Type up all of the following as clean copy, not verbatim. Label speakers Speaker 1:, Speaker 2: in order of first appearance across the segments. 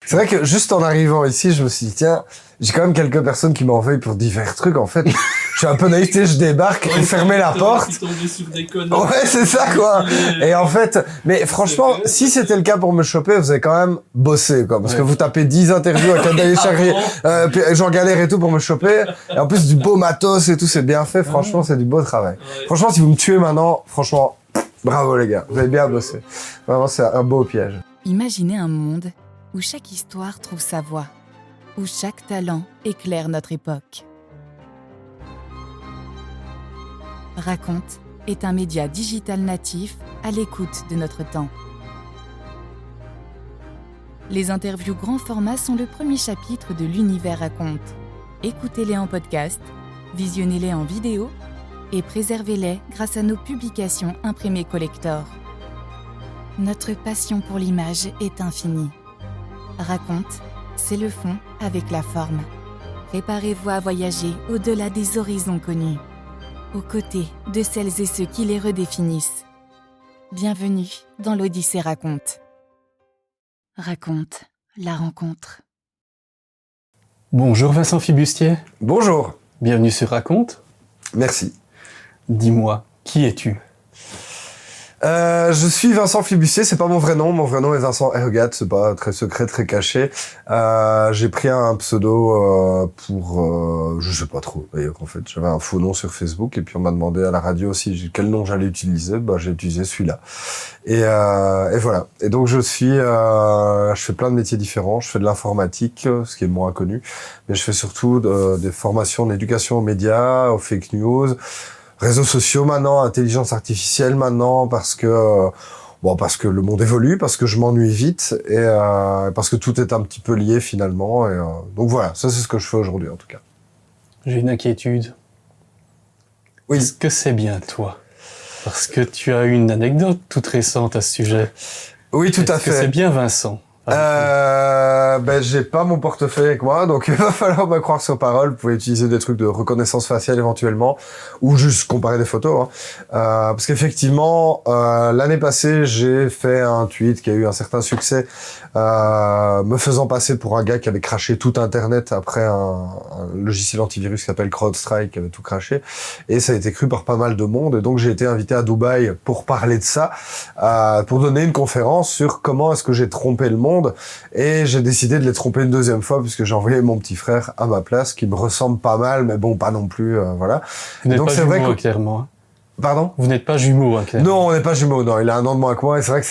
Speaker 1: C'est vrai que juste en arrivant ici, je me suis dit, tiens, j'ai quand même quelques personnes qui m'en veuillent pour divers trucs. En fait, je suis un peu naïf, je débarque, vous fermez la porte. Ouais, c'est ça, quoi. Et en fait, mais franchement, si c'était le cas pour me choper, vous avez quand même bossé, quoi. Parce que vous tapez 10 interviews avec Adèle Charrier, Jean Galère et tout pour me choper. Et en plus, du beau matos et tout, c'est bien fait. Franchement, c'est du beau travail. Franchement, si vous me tuez maintenant, franchement, bravo les gars. Vous avez bien bossé. Vraiment, c'est un beau piège.
Speaker 2: Imaginez un monde où chaque histoire trouve sa voix, où chaque talent éclaire notre époque. Raconte est un média digital natif à l'écoute de notre temps. Les interviews grand format sont le premier chapitre de l'univers Raconte. Écoutez-les en podcast, visionnez-les en vidéo et préservez-les grâce à nos publications imprimées collector. Notre passion pour l'image est infinie. Raconte, c'est le fond avec la forme. Préparez-vous à voyager au-delà des horizons connus, aux côtés de celles et ceux qui les redéfinissent. Bienvenue dans l'Odyssée Raconte. Raconte, la rencontre.
Speaker 3: Bonjour Vincent Fibustier.
Speaker 1: Bonjour.
Speaker 3: Bienvenue sur Raconte.
Speaker 1: Merci.
Speaker 3: Dis-moi, qui es-tu ?
Speaker 1: Je suis Vincent Fibustier, c'est pas mon vrai nom est Vincent Ergat, c'est pas très secret, très caché. J'ai pris un pseudo pour je sais pas trop d'ailleurs en fait, j'avais un faux nom sur Facebook et puis on m'a demandé à la radio aussi quel nom j'allais utiliser, j'ai utilisé celui-là. Et voilà. Et donc je fais plein de métiers différents, je fais de l'informatique, ce qui est moins connu, mais je fais surtout des formations d'éducation aux médias, aux fake news, réseaux sociaux maintenant, intelligence artificielle maintenant, parce que le monde évolue, parce que je m'ennuie vite et parce que tout est un petit peu lié finalement. Et donc voilà, ça c'est ce que je fais aujourd'hui en tout cas.
Speaker 3: J'ai une inquiétude.
Speaker 1: Oui.
Speaker 3: Est-ce que c'est bien toi ? Parce que tu as une anecdote toute récente à ce sujet.
Speaker 1: Oui, tout à fait.
Speaker 3: Est-ce que c'est bien Vincent ?
Speaker 1: J'ai pas mon portefeuille avec moi, donc il va falloir me croire sur parole. Vous pouvez utiliser des trucs de reconnaissance faciale éventuellement, ou juste comparer des photos. Parce qu'effectivement, l'année passée, j'ai fait un tweet qui a eu un certain succès, me faisant passer pour un gars qui avait craché tout Internet après un logiciel antivirus qui s'appelle CrowdStrike, qui avait tout craché. Et ça a été cru par pas mal de monde. Et donc j'ai été invité à Dubaï pour parler de ça, pour donner une conférence sur comment est-ce que j'ai trompé le monde. Et j'ai décidé de les tromper une deuxième fois puisque j'ai envoyé mon petit frère à ma place qui me ressemble pas mal mais bon pas non plus voilà.
Speaker 3: Vous n'êtes
Speaker 1: donc
Speaker 3: pas
Speaker 1: c'est
Speaker 3: jumeaux,
Speaker 1: vrai que
Speaker 3: clairement.
Speaker 1: Pardon ?
Speaker 3: Vous n'êtes pas jumeaux, clairement.
Speaker 1: Non, on n'est pas jumeaux, non, il a un an de moins que moi et c'est vrai que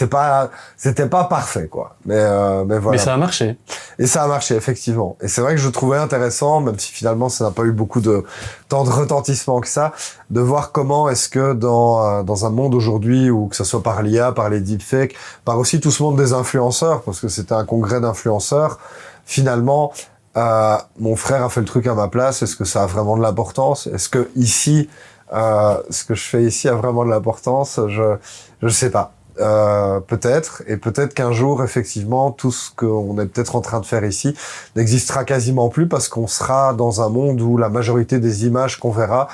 Speaker 1: c'était pas parfait quoi. Mais voilà.
Speaker 3: Mais ça a marché.
Speaker 1: Et ça a marché effectivement. Et c'est vrai que je trouvais intéressant même si finalement ça n'a pas eu beaucoup de tant de retentissement que ça de voir comment est-ce que dans un monde aujourd'hui où que ça soit par l'IA, par les deepfakes, par aussi tout ce monde des influenceurs parce que c'était un congrès d'influenceurs, finalement mon frère a fait le truc à ma place, est-ce que ça a vraiment de l'importance ? Est-ce que ici ce que je fais ici a vraiment de l'importance ? Je sais pas. Peut-être, et peut-être qu'un jour, effectivement, tout ce qu'on est peut-être en train de faire ici n'existera quasiment plus parce qu'on sera dans un monde où la majorité des images qu'on verra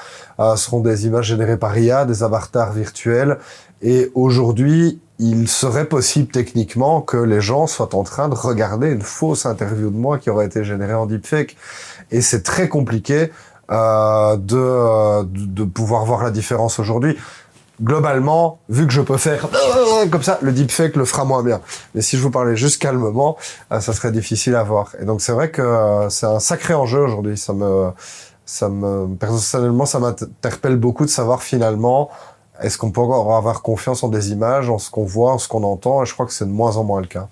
Speaker 1: seront des images générées par IA, des avatars virtuels. Et aujourd'hui, il serait possible techniquement que les gens soient en train de regarder une fausse interview de moi qui aurait été générée en deepfake. Et c'est très compliqué de pouvoir voir la différence aujourd'hui. Globalement, vu que je peux faire comme ça, le deepfake le fera moins bien. Mais si je vous parlais juste calmement, ça serait difficile à voir. Et donc c'est vrai que c'est un sacré enjeu aujourd'hui. Personnellement, ça m'interpelle beaucoup de savoir finalement, est-ce qu'on peut encore avoir confiance en des images, en ce qu'on voit, en ce qu'on entend, et je crois que c'est de moins en moins le cas.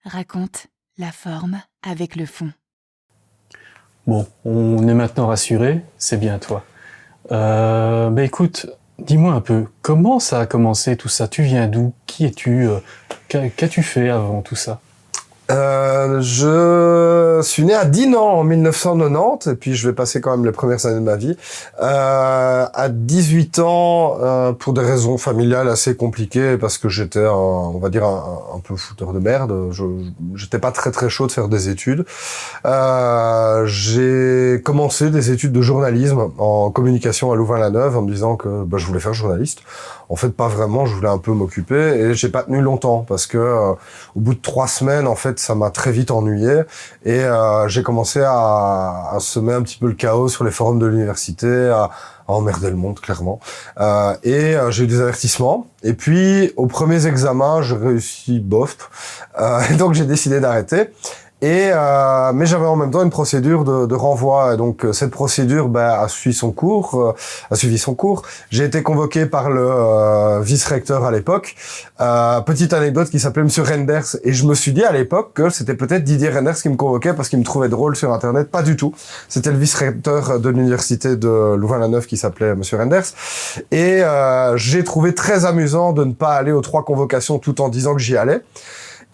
Speaker 2: Raconte la forme avec le fond.
Speaker 3: Bon, on est maintenant rassuré, c'est bien toi. Écoute, dis-moi un peu, comment ça a commencé tout ça ? Tu viens d'où ? Qui es-tu ? Qu'as-tu fait avant tout ça ?
Speaker 1: Je suis né à Dinan en 1990 et puis je vais passer quand même les premières années de ma vie. À 18 ans, pour des raisons familiales assez compliquées, parce que j'étais on va dire un peu fouteur de merde. J'étais pas très très chaud de faire des études. J'ai commencé des études de journalisme en communication à Louvain-la-Neuve en me disant que je voulais faire journaliste. En fait, pas vraiment. Je voulais un peu m'occuper et j'ai pas tenu longtemps parce que au bout de 3 semaines, en fait, ça m'a très vite ennuyé et j'ai commencé à semer un petit peu le chaos sur les forums de l'université, à emmerder le monde, clairement. J'ai eu des avertissements. Et puis, aux premiers examens, je réussis bof. Donc, j'ai décidé d'arrêter. Mais j'avais en même temps une procédure de renvoi. Et donc, cette procédure a suivi son cours. J'ai été convoqué par le vice-recteur à l'époque. Petite anecdote qui s'appelait Monsieur Renders. Et je me suis dit à l'époque que c'était peut-être Didier Renders qui me convoquait parce qu'il me trouvait drôle sur Internet. Pas du tout. C'était le vice-recteur de l'université de Louvain-la-Neuve qui s'appelait Monsieur Renders. Et j'ai trouvé très amusant de ne pas aller aux 3 convocations tout en disant que j'y allais.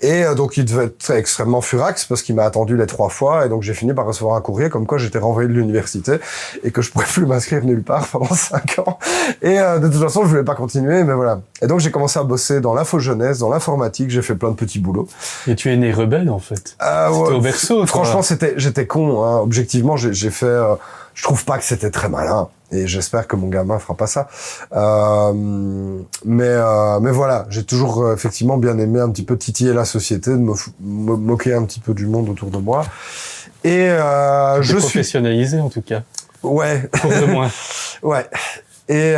Speaker 1: Et donc, il devait être extrêmement furax parce qu'il m'a attendu les 3 fois. Et donc, j'ai fini par recevoir un courrier comme quoi j'étais renvoyé de l'université et que je pourrais plus m'inscrire nulle part pendant 5 ans. Et de toute façon, je voulais pas continuer, mais voilà. Et donc, j'ai commencé à bosser dans l'info-jeunesse, dans l'informatique. J'ai fait plein de petits boulots.
Speaker 3: Et tu es né rebelle, en fait. C'était au berceau.
Speaker 1: Franchement, j'étais con. Hein. Objectivement, j'ai fait... je trouve pas que c'était très malin. Et j'espère que mon gamin fera pas ça. Mais voilà, j'ai toujours effectivement bien aimé un petit peu titiller la société, de me moquer un petit peu du monde autour de moi. Et je suis
Speaker 3: professionnalisé en tout cas.
Speaker 1: Ouais.
Speaker 3: Pour de moins.
Speaker 1: Ouais. Et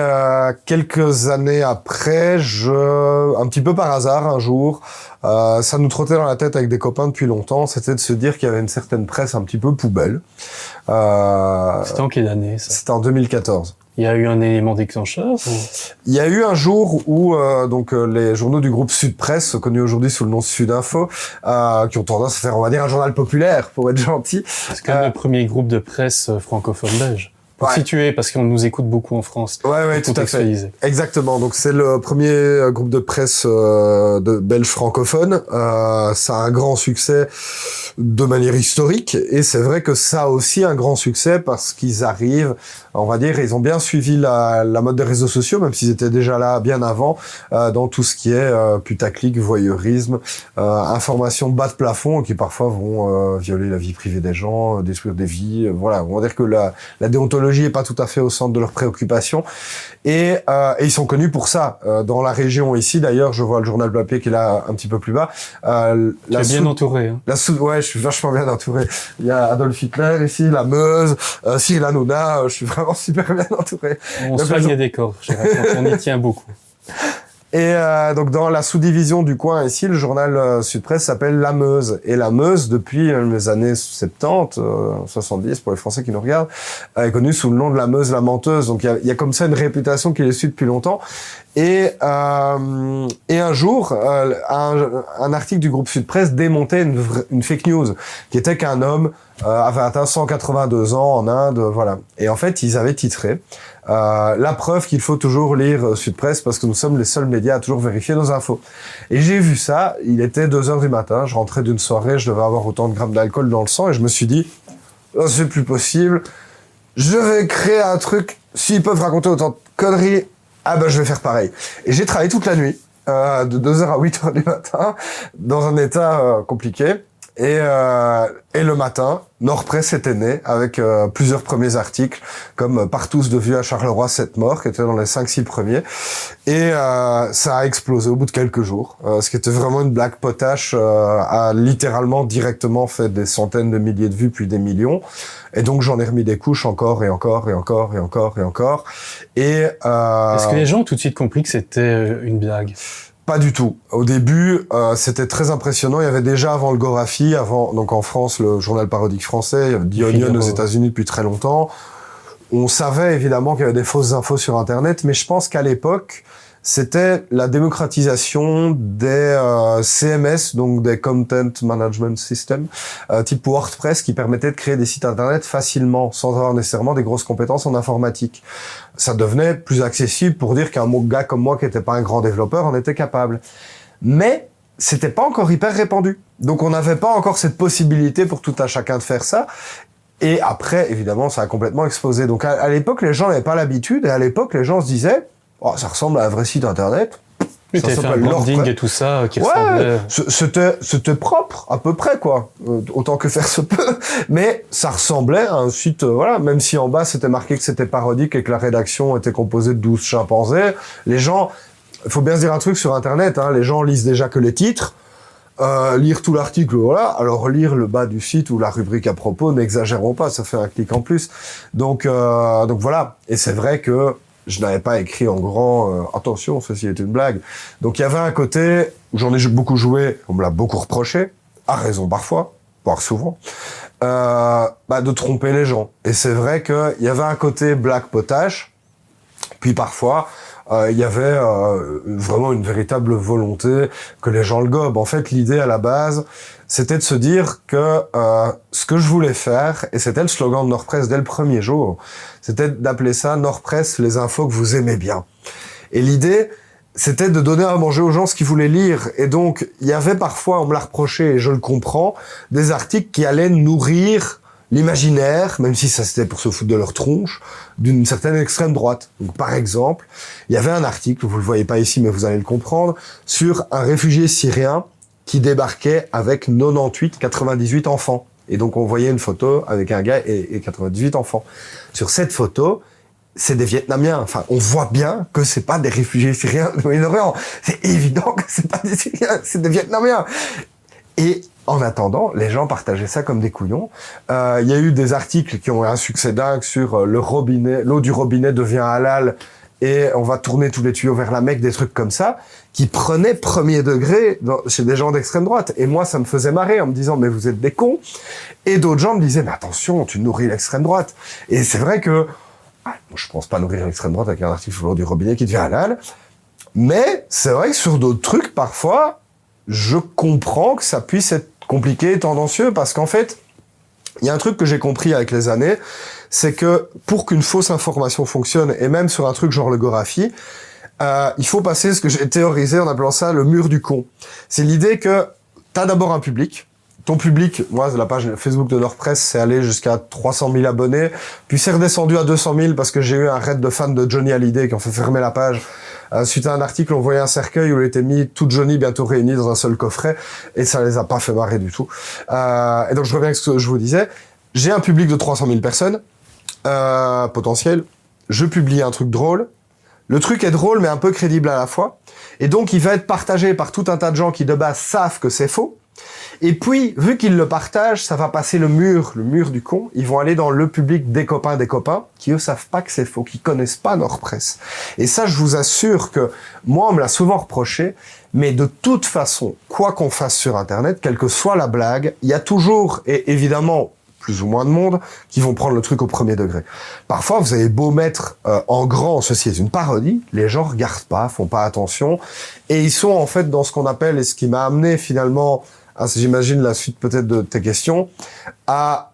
Speaker 1: quelques années après, un petit peu par hasard, un jour, ça nous trottait dans la tête avec des copains depuis longtemps, c'était de se dire qu'il y avait une certaine presse un petit peu poubelle.
Speaker 3: C'était en quelle année, ça?
Speaker 1: C'était en 2014.
Speaker 3: Il y a eu un élément déclencheur
Speaker 1: Il y a eu un jour où les journaux du groupe Sud Presse, connus aujourd'hui sous le nom de Sud Info, qui ont tendance à faire, on va dire, un journal populaire, pour être gentil.
Speaker 3: C'est quand même le premier groupe de presse francophone belge. Pour situer, parce qu'on nous écoute beaucoup en France.
Speaker 1: Ouais, tout à fait. Exactement. Donc, c'est le premier groupe de presse de belge francophone. Ça a un grand succès de manière historique. Et c'est vrai que ça a aussi un grand succès parce qu'ils arrivent, on va dire, ils ont bien suivi la mode des réseaux sociaux, même s'ils étaient déjà là bien avant, dans tout ce qui est putaclic, voyeurisme, informations bas de plafond qui parfois vont violer la vie privée des gens, détruire des vies. Voilà, on va dire que la déontologie est pas tout à fait au centre de leurs préoccupations. Et ils sont connus pour ça. Dans la région ici, d'ailleurs, je vois le journal papier qui est là un petit peu plus bas.
Speaker 3: Tu es bien entouré. Hein.
Speaker 1: Ouais, je suis vachement bien entouré. Il y a Adolf Hitler ici, la Meuse, Cyril Hanouna, je suis vraiment super bien entouré.
Speaker 3: On soigne les décors, on y tient beaucoup.
Speaker 1: Et donc dans la sous-division du coin ici, le journal Sud Presse s'appelle La Meuse. Et La Meuse, depuis les années 70, 70 pour les Français qui nous regardent, est connue sous le nom de La Meuse la menteuse. Donc il y a comme ça une réputation qui les suit depuis longtemps. Et un jour, un article du groupe Sud Presse démontait une fake news qui était qu'un homme avait atteint 182 ans en Inde, voilà. Et en fait, ils avaient titré la preuve qu'il faut toujours lire Sud Presse parce que nous sommes les seuls médias à toujours vérifier nos infos. Et j'ai vu ça, il était 2h du matin, je rentrais d'une soirée, je devais avoir autant de grammes d'alcool dans le sang et je me suis dit, oh, c'est plus possible, je vais créer un truc, s'ils peuvent raconter autant de conneries, je vais faire pareil. Et j'ai travaillé toute la nuit, de 2h à 8h du matin, dans un état compliqué. Et le matin, Nord Presse était né avec plusieurs premiers articles, comme Partous de vue à Charleroi, 7 morts, qui étaient dans les 5-6 premiers. Et ça a explosé au bout de quelques jours. Ce qui était vraiment une blague potache, a littéralement directement fait des centaines de milliers de vues, puis des millions. Et donc j'en ai remis des couches encore et encore et encore et encore et encore. Est-ce
Speaker 3: que les gens ont tout de suite compris que c'était une blague?
Speaker 1: Pas du tout. Au début, c'était très impressionnant. Il y avait déjà avant le Gorafi, donc en France, le journal parodique français, il y avait The Onion aux États-Unis depuis très longtemps. On savait évidemment qu'il y avait des fausses infos sur Internet, mais je pense qu'à l'époque, c'était la démocratisation des CMS, donc des Content Management System, type WordPress, qui permettait de créer des sites Internet facilement, sans avoir nécessairement des grosses compétences en informatique. Ça devenait plus accessible pour dire qu'un gars comme moi, qui n'était pas un grand développeur, en était capable. Mais c'était pas encore hyper répandu. Donc on n'avait pas encore cette possibilité pour tout un chacun de faire ça. Et après, évidemment, ça a complètement explosé. Donc à l'époque, les gens n'avaient pas l'habitude, et à l'époque, les gens se disaient « Oh, ça ressemble à un vrai site Internet.
Speaker 3: Oui, t'avais fait un branding et tout ça qui ressemblait...
Speaker 1: C'était propre, à peu près, quoi. Autant que faire se peut. Mais ça ressemblait à un site, voilà, même si en bas c'était marqué que c'était parodique et que la rédaction était composée de 12 chimpanzés. Les gens, il faut bien se dire un truc sur Internet, hein, les gens lisent déjà que les titres. Lire tout l'article, voilà. Alors lire le bas du site ou la rubrique à propos, n'exagérons pas, ça fait un clic en plus. Donc voilà. Et c'est vrai que je n'avais pas écrit en grand attention, ceci est une blague. Donc il y avait un côté où j'en ai beaucoup joué, on me l'a beaucoup reproché, à raison parfois, voire souvent, de tromper les gens. Et c'est vrai que il y avait un côté blague potache, puis parfois il y avait vraiment une véritable volonté que les gens le gobent. En fait, l'idée à la base, c'était de se dire que ce que je voulais faire, et c'était le slogan de Nordpresse dès le premier jour, c'était d'appeler ça Nordpresse, les infos que vous aimez bien. Et l'idée, c'était de donner à manger aux gens ce qu'ils voulaient lire. Et donc, il y avait parfois, on me l'a reproché, et je le comprends, des articles qui allaient nourrir l'imaginaire, même si ça c'était pour se foutre de leur tronche, d'une certaine extrême droite. Donc, par exemple, il y avait un article, vous le voyez pas ici, mais vous allez le comprendre, sur un réfugié syrien qui débarquait avec 98 enfants. Et donc, on voyait une photo avec un gars et 98 enfants. Sur cette photo, c'est des Vietnamiens. Enfin, on voit bien que c'est pas des réfugiés syriens du Moyen-Orient. C'est évident que c'est pas des Syriens, c'est des Vietnamiens. Et en attendant, les gens partageaient ça comme des couillons. Il y a eu des articles qui ont eu un succès dingue sur l'eau du robinet devient halal et on va tourner tous les tuyaux vers la Mecque, des trucs comme ça, qui prenaient premier degré chez des gens d'extrême droite. Et moi, ça me faisait marrer en me disant, mais vous êtes des cons. Et d'autres gens me disaient, mais attention, tu nourris l'extrême droite. Et c'est vrai que, je pense pas nourrir l'extrême droite avec un article sur l'eau du robinet qui devient halal. Mais c'est vrai que sur d'autres trucs, parfois, je comprends que ça puisse être compliqué et tendancieux parce qu'en fait, il y a un truc que j'ai compris avec les années, c'est que pour qu'une fausse information fonctionne, et même sur un truc genre le Gorafi, il faut passer ce que j'ai théorisé en appelant ça le mur du con. C'est l'idée que t'as d'abord un public. Ton public, moi, la page Facebook de Nordpresse, c'est allé jusqu'à 300 000 abonnés, puis c'est redescendu à 200 000 parce que j'ai eu un raid de fans de Johnny Hallyday qui ont fait fermer la page. Suite à un article, on voyait un cercueil où il était mis tout Johnny bientôt réunis dans un seul coffret, et ça les a pas fait marrer du tout. Et donc je reviens avec ce que je vous disais. J'ai un public de 300 000 personnes, potentiel. Je publie un truc drôle. Le truc est drôle, mais un peu crédible à la fois. Et donc, il va être partagé par tout un tas de gens qui, de base, savent que c'est faux. Et puis, vu qu'ils le partagent, ça va passer le mur du con. Ils vont aller dans le public des copains, qui eux savent pas que c'est faux, qui connaissent pas Nordpresse. Et ça, je vous assure que moi, on me l'a souvent reproché, mais de toute façon, quoi qu'on fasse sur Internet, quelle que soit la blague, il y a toujours, et évidemment, plus ou moins de monde, qui vont prendre le truc au premier degré. Parfois, vous avez beau mettre en grand, ceci est une parodie, les gens regardent pas, font pas attention, et ils sont en fait dans ce qu'on appelle, et ce qui m'a amené finalement, j'imagine la suite peut-être de tes questions, à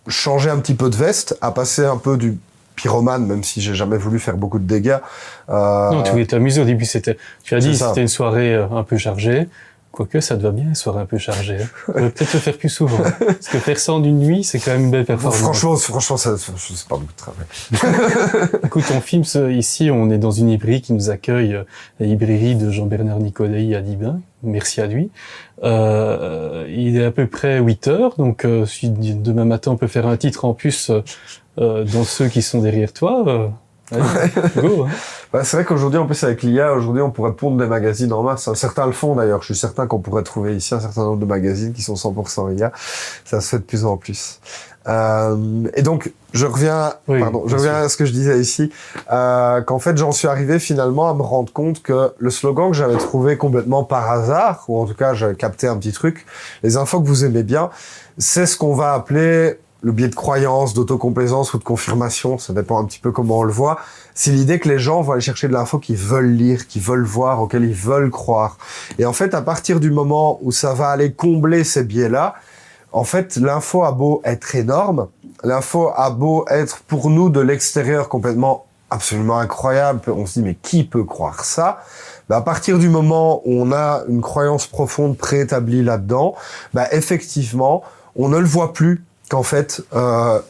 Speaker 1: changer un petit peu de veste, à passer un peu du pyromane, même si j'ai jamais voulu faire beaucoup de dégâts.
Speaker 3: Non, tu voulais t'amuser au début, tu as dit c'était une soirée un peu chargée. Quoique, ça te va bien, une soirée un peu chargée. On peut peut-être le faire plus souvent. Parce que faire ça en une nuit, c'est quand même une belle performance.
Speaker 1: Franchement, ça, c'est pas beaucoup de travail.
Speaker 3: Écoute, on filme ici, on est dans une librairie qui nous accueille, la librairie de Jean-Bernard Nicolai à Dibin. Merci à lui. Il est à peu près 8 heures, donc si demain matin on peut faire un titre en plus dans ceux qui sont derrière toi. Allez, go, hein.
Speaker 1: C'est vrai qu'aujourd'hui, en plus, avec l'IA, aujourd'hui, on pourrait pondre des magazines en masse. Certains le font, d'ailleurs. Je suis certain qu'on pourrait trouver ici un certain nombre de magazines qui sont 100% IA. Ça se fait de plus en plus. Et donc, je reviens à ce que je disais ici, qu'en fait, j'en suis arrivé finalement à me rendre compte que le slogan que j'avais trouvé complètement par hasard, ou en tout cas, j'avais capté un petit truc, les infos que vous aimez bien, c'est ce qu'on va appeler le biais de croyance, d'autocomplaisance ou de confirmation, ça dépend un petit peu comment on le voit, c'est l'idée que les gens vont aller chercher de l'info qu'ils veulent lire, qu'ils veulent voir, auxquelles ils veulent croire. Et en fait, à partir du moment où ça va aller combler ces biais-là, en fait, l'info a beau être énorme, l'info a beau être pour nous de l'extérieur complètement absolument incroyable, on se dit mais qui peut croire ça ? À partir du moment où on a une croyance profonde préétablie là-dedans, effectivement, on ne le voit plus. qu'en fait,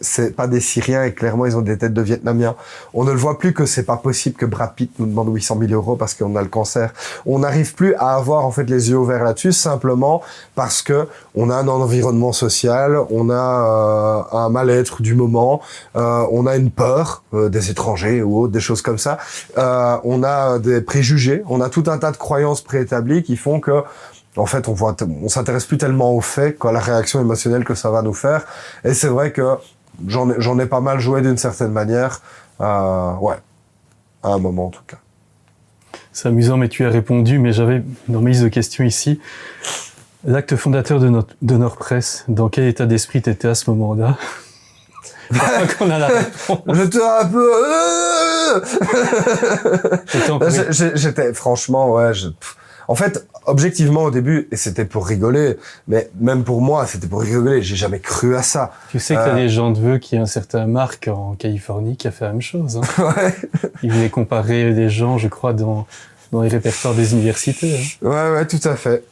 Speaker 1: c'est pas des Syriens et clairement ils ont des têtes de Vietnamiens. On ne le voit plus que c'est pas possible que Brad Pitt nous demande 800 000 euros parce qu'on a le cancer. On n'arrive plus à avoir en fait les yeux ouverts là-dessus simplement parce que on a un environnement social, on a un mal-être du moment, on a une peur des étrangers ou autres, des choses comme ça. On a des préjugés, on a tout un tas de croyances préétablies qui font que en fait, on s'intéresse plus tellement aux faits qu'à la réaction émotionnelle que ça va nous faire. Et c'est vrai que j'en ai pas mal joué d'une certaine manière. Ouais. À un moment, en tout cas.
Speaker 3: C'est amusant, mais tu as répondu, mais j'avais dans mes listes de questions ici. L'acte fondateur de Nordpress, dans quel état d'esprit t'étais à ce moment-là? Qu'on a la réponse.
Speaker 1: J'étais un peu... J'étais, franchement, ouais, en fait, objectivement, au début, et c'était pour rigoler, mais même pour moi, c'était pour rigoler, j'ai jamais cru à ça.
Speaker 3: Tu sais qu'il y a des gens de vœux qui ont un certain Marc en Californie qui a fait la même chose. Hein.
Speaker 1: Ouais.
Speaker 3: Il voulait comparer des gens, je crois, dans les répertoires des universités. Hein.
Speaker 1: Ouais, tout à fait.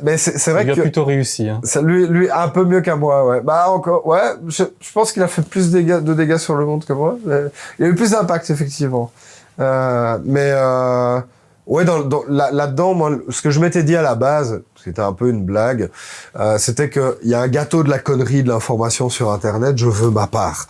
Speaker 1: Mais c'est vrai que...
Speaker 3: Il a plutôt réussi. Hein.
Speaker 1: Ça, lui, un peu mieux qu'à moi, ouais. Bah, encore, ouais, je pense qu'il a fait plus de dégâts sur le monde que moi. Il a eu plus d'impact, effectivement. Ouais, là-dedans, moi, ce que je m'étais dit à la base, c'était un peu une blague, c'était que il y a un gâteau de la connerie de l'information sur Internet, je veux ma part.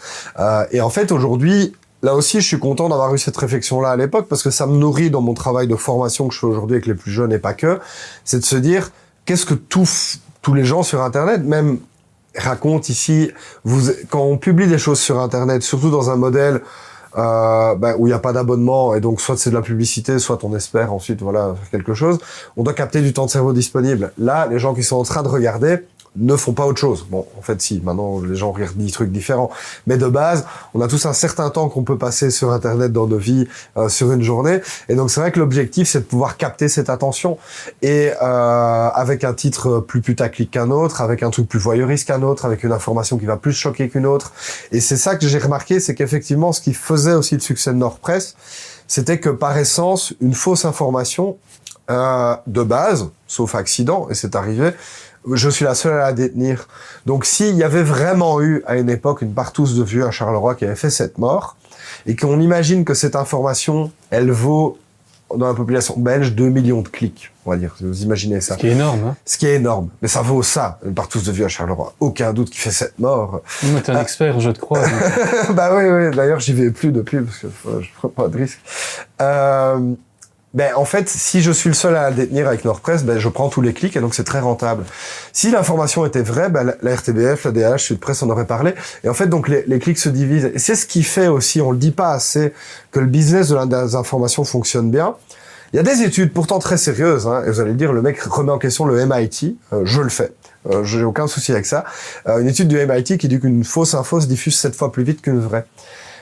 Speaker 1: Et en fait, aujourd'hui, là aussi, je suis content d'avoir eu cette réflexion-là à l'époque, parce que ça me nourrit dans mon travail de formation que je fais aujourd'hui avec les plus jeunes et pas que, c'est de se dire, qu'est-ce que tous les gens sur Internet, même racontent ici, quand on publie des choses sur Internet, surtout dans un modèle où il n'y a pas d'abonnement et donc soit c'est de la publicité, soit on espère ensuite faire quelque chose. On doit capter du temps de cerveau disponible. Là, les gens qui sont en train de regarder ne font pas autre chose. Bon, en fait, si, maintenant, les gens regardent des trucs différents. Mais de base, on a tous un certain temps qu'on peut passer sur Internet dans nos vies, sur une journée. Et donc, c'est vrai que l'objectif, c'est de pouvoir capter cette attention. Et avec un titre plus putaclic qu'un autre, avec un truc plus voyeuriste qu'un autre, avec une information qui va plus choquer qu'une autre. Et c'est ça que j'ai remarqué, c'est qu'effectivement, ce qui faisait aussi le succès de Nordpress, c'était que par essence, une fausse information, de base, sauf accident, et c'est arrivé, je suis la seule à la détenir. Donc s'il y avait vraiment eu, à une époque, une partouze de vieux à Charleroi qui avait fait cette mort, et qu'on imagine que cette information, elle vaut, dans la population belge, 2 millions de clics, on va dire. Vous imaginez ça.
Speaker 3: Ce qui est énorme, hein.
Speaker 1: Ce qui est énorne. Mais ça vaut ça, une partouze de vieux à Charleroi. Aucun doute qui fait cette mort.
Speaker 3: Mais t'es un expert, je te crois.
Speaker 1: Bah oui. D'ailleurs, j'y vais plus depuis, parce que je prends pas de risque. En fait, si je suis le seul à la détenir avec Nordpress, je prends tous les clics et donc c'est très rentable. Si l'information était vraie, la RTBF, la DH, Sud Presse en aurait parlé. Et en fait, donc les clics se divisent. Et c'est ce qui fait aussi, on le dit pas assez, que le business de la désinformation fonctionne bien. Il y a des études pourtant très sérieuses, hein, et vous allez le dire, le mec remet en question le MIT, je le fais. J'ai aucun souci avec ça. Une étude du MIT qui dit qu'une fausse info se diffuse 7 fois plus vite qu'une vraie.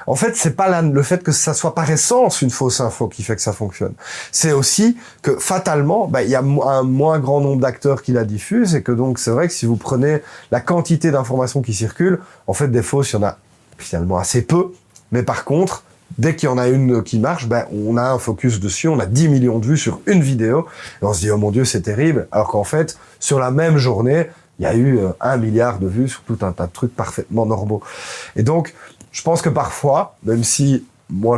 Speaker 1: En fait, c'est pas le fait que ça soit par essence une fausse info qui fait que ça fonctionne. C'est aussi que fatalement, il y a un moins grand nombre d'acteurs qui la diffusent et que donc c'est vrai que si vous prenez la quantité d'informations qui circulent, en fait des fausses, il y en a finalement assez peu. Mais par contre, dès qu'il y en a une qui marche, on a un focus dessus, on a 10 millions de vues sur une vidéo et on se dit oh mon Dieu, c'est terrible. Alors qu'en fait, sur la même journée, il y a eu 1 milliard de vues sur tout un tas de trucs parfaitement normaux. Et donc, je pense que parfois, même si moi,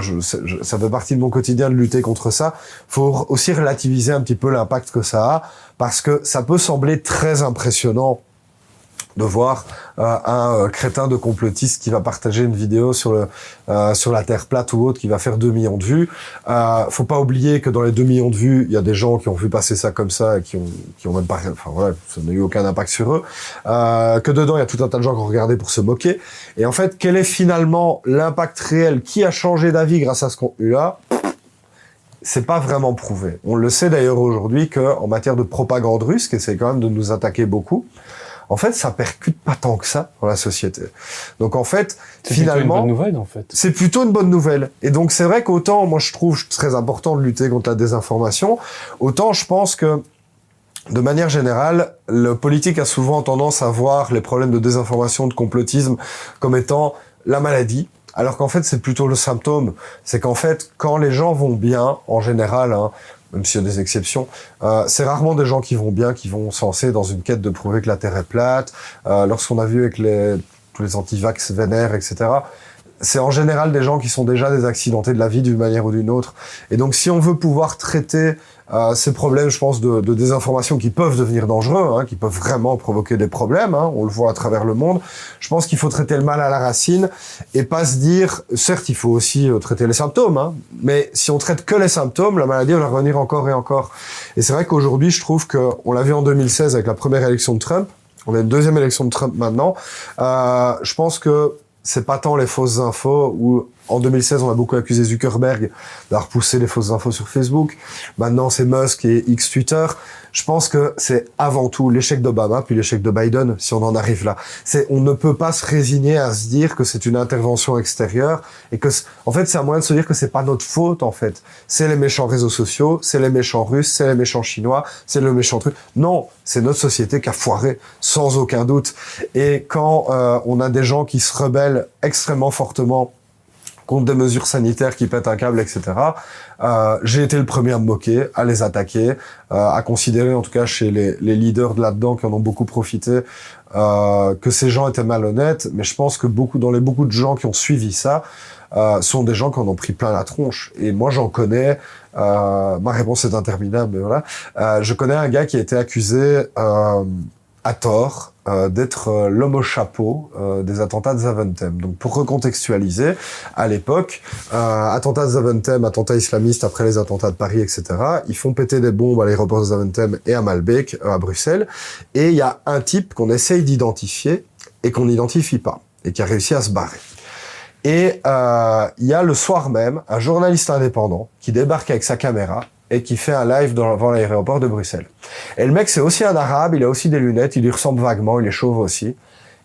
Speaker 1: ça fait partie de mon quotidien de lutter contre ça, faut aussi relativiser un petit peu l'impact que ça a, parce que ça peut sembler très impressionnant de voir un crétin de complotiste qui va partager une vidéo sur la Terre plate ou autre qui va faire 2 millions de vues. Faut pas oublier que dans les 2 millions de vues, il y a des gens qui ont vu passer ça comme ça et qui ont même pas, ça n'a eu aucun impact sur eux. Que dedans, il y a tout un tas de gens qui ont regardé pour se moquer. Et en fait, quel est finalement l'impact réel? Qui a changé d'avis grâce à ce contenu-là? C'est pas vraiment prouvé. On le sait d'ailleurs aujourd'hui qu'en matière de propagande russe, qui essaie quand même de nous attaquer beaucoup, en fait, ça percute pas tant que ça dans la société. Donc en fait, finalement,
Speaker 3: c'est plutôt une bonne nouvelle en fait.
Speaker 1: C'est plutôt une bonne nouvelle. Et donc c'est vrai qu'autant, moi je trouve très important de lutter contre la désinformation, autant je pense que de manière générale, le politique a souvent tendance à voir les problèmes de désinformation, de complotisme comme étant la maladie. Alors qu'en fait, c'est plutôt le symptôme. C'est qu'en fait, quand les gens vont bien, en général, même s'il y a des exceptions, c'est rarement des gens qui vont bien, qui vont se lancer dans une quête de prouver que la Terre est plate. Lorsqu'on a vu avec tous les anti-vax vénères, etc., c'est en général des gens qui sont déjà des accidentés de la vie d'une manière ou d'une autre. Et donc, si on veut pouvoir traiter ces problèmes, je pense, de désinformation qui peuvent devenir dangereux, hein, qui peuvent vraiment provoquer des problèmes, hein, on le voit à travers le monde, je pense qu'il faut traiter le mal à la racine et pas se dire, certes, il faut aussi traiter les symptômes, hein, mais si on traite que les symptômes, la maladie va revenir encore et encore. Et c'est vrai qu'aujourd'hui, je trouve on l'a vu en 2016 avec la première élection de Trump, on a une deuxième élection de Trump maintenant, je pense que c'est pas tant les fausses infos où en 2016 on a beaucoup accusé Zuckerberg d'avoir poussé les fausses infos sur Facebook. Maintenant c'est Musk et X Twitter. Je pense que c'est avant tout l'échec d'Obama puis l'échec de Biden si on en arrive là. On ne peut pas se résigner à se dire que c'est une intervention extérieure et que en fait c'est un moyen de se dire que c'est pas notre faute en fait. C'est les méchants réseaux sociaux, c'est les méchants russes, c'est les méchants chinois, c'est le méchant truc. Non, c'est notre société qui a foiré sans aucun doute. Et quand on a des gens qui se rebellent extrêmement fortement contre des mesures sanitaires qui pètent un câble, etc. J'ai été le premier à me moquer, à les attaquer, à considérer, en tout cas chez les leaders de là-dedans qui en ont beaucoup profité, que ces gens étaient malhonnêtes. Mais je pense que beaucoup de gens qui ont suivi ça sont des gens qui en ont pris plein la tronche. Et moi, j'en connais. Ma réponse est interminable, mais voilà. Je connais un gars qui a été accusé à tort d'être l'homme au chapeau des attentats de Zaventem. Donc pour recontextualiser, à l'époque, attentats de Zaventem, attentats islamistes après les attentats de Paris, etc., ils font péter des bombes à l'aéroport de Zaventem et à Malbec, à Bruxelles, et il y a un type qu'on essaye d'identifier et qu'on n'identifie pas, et qui a réussi à se barrer. Et il y a le soir même un journaliste indépendant qui débarque avec sa caméra et qui fait un live devant l'aéroport de Bruxelles. Et le mec, c'est aussi un arabe, il a aussi des lunettes, il lui ressemble vaguement, il est chauve aussi.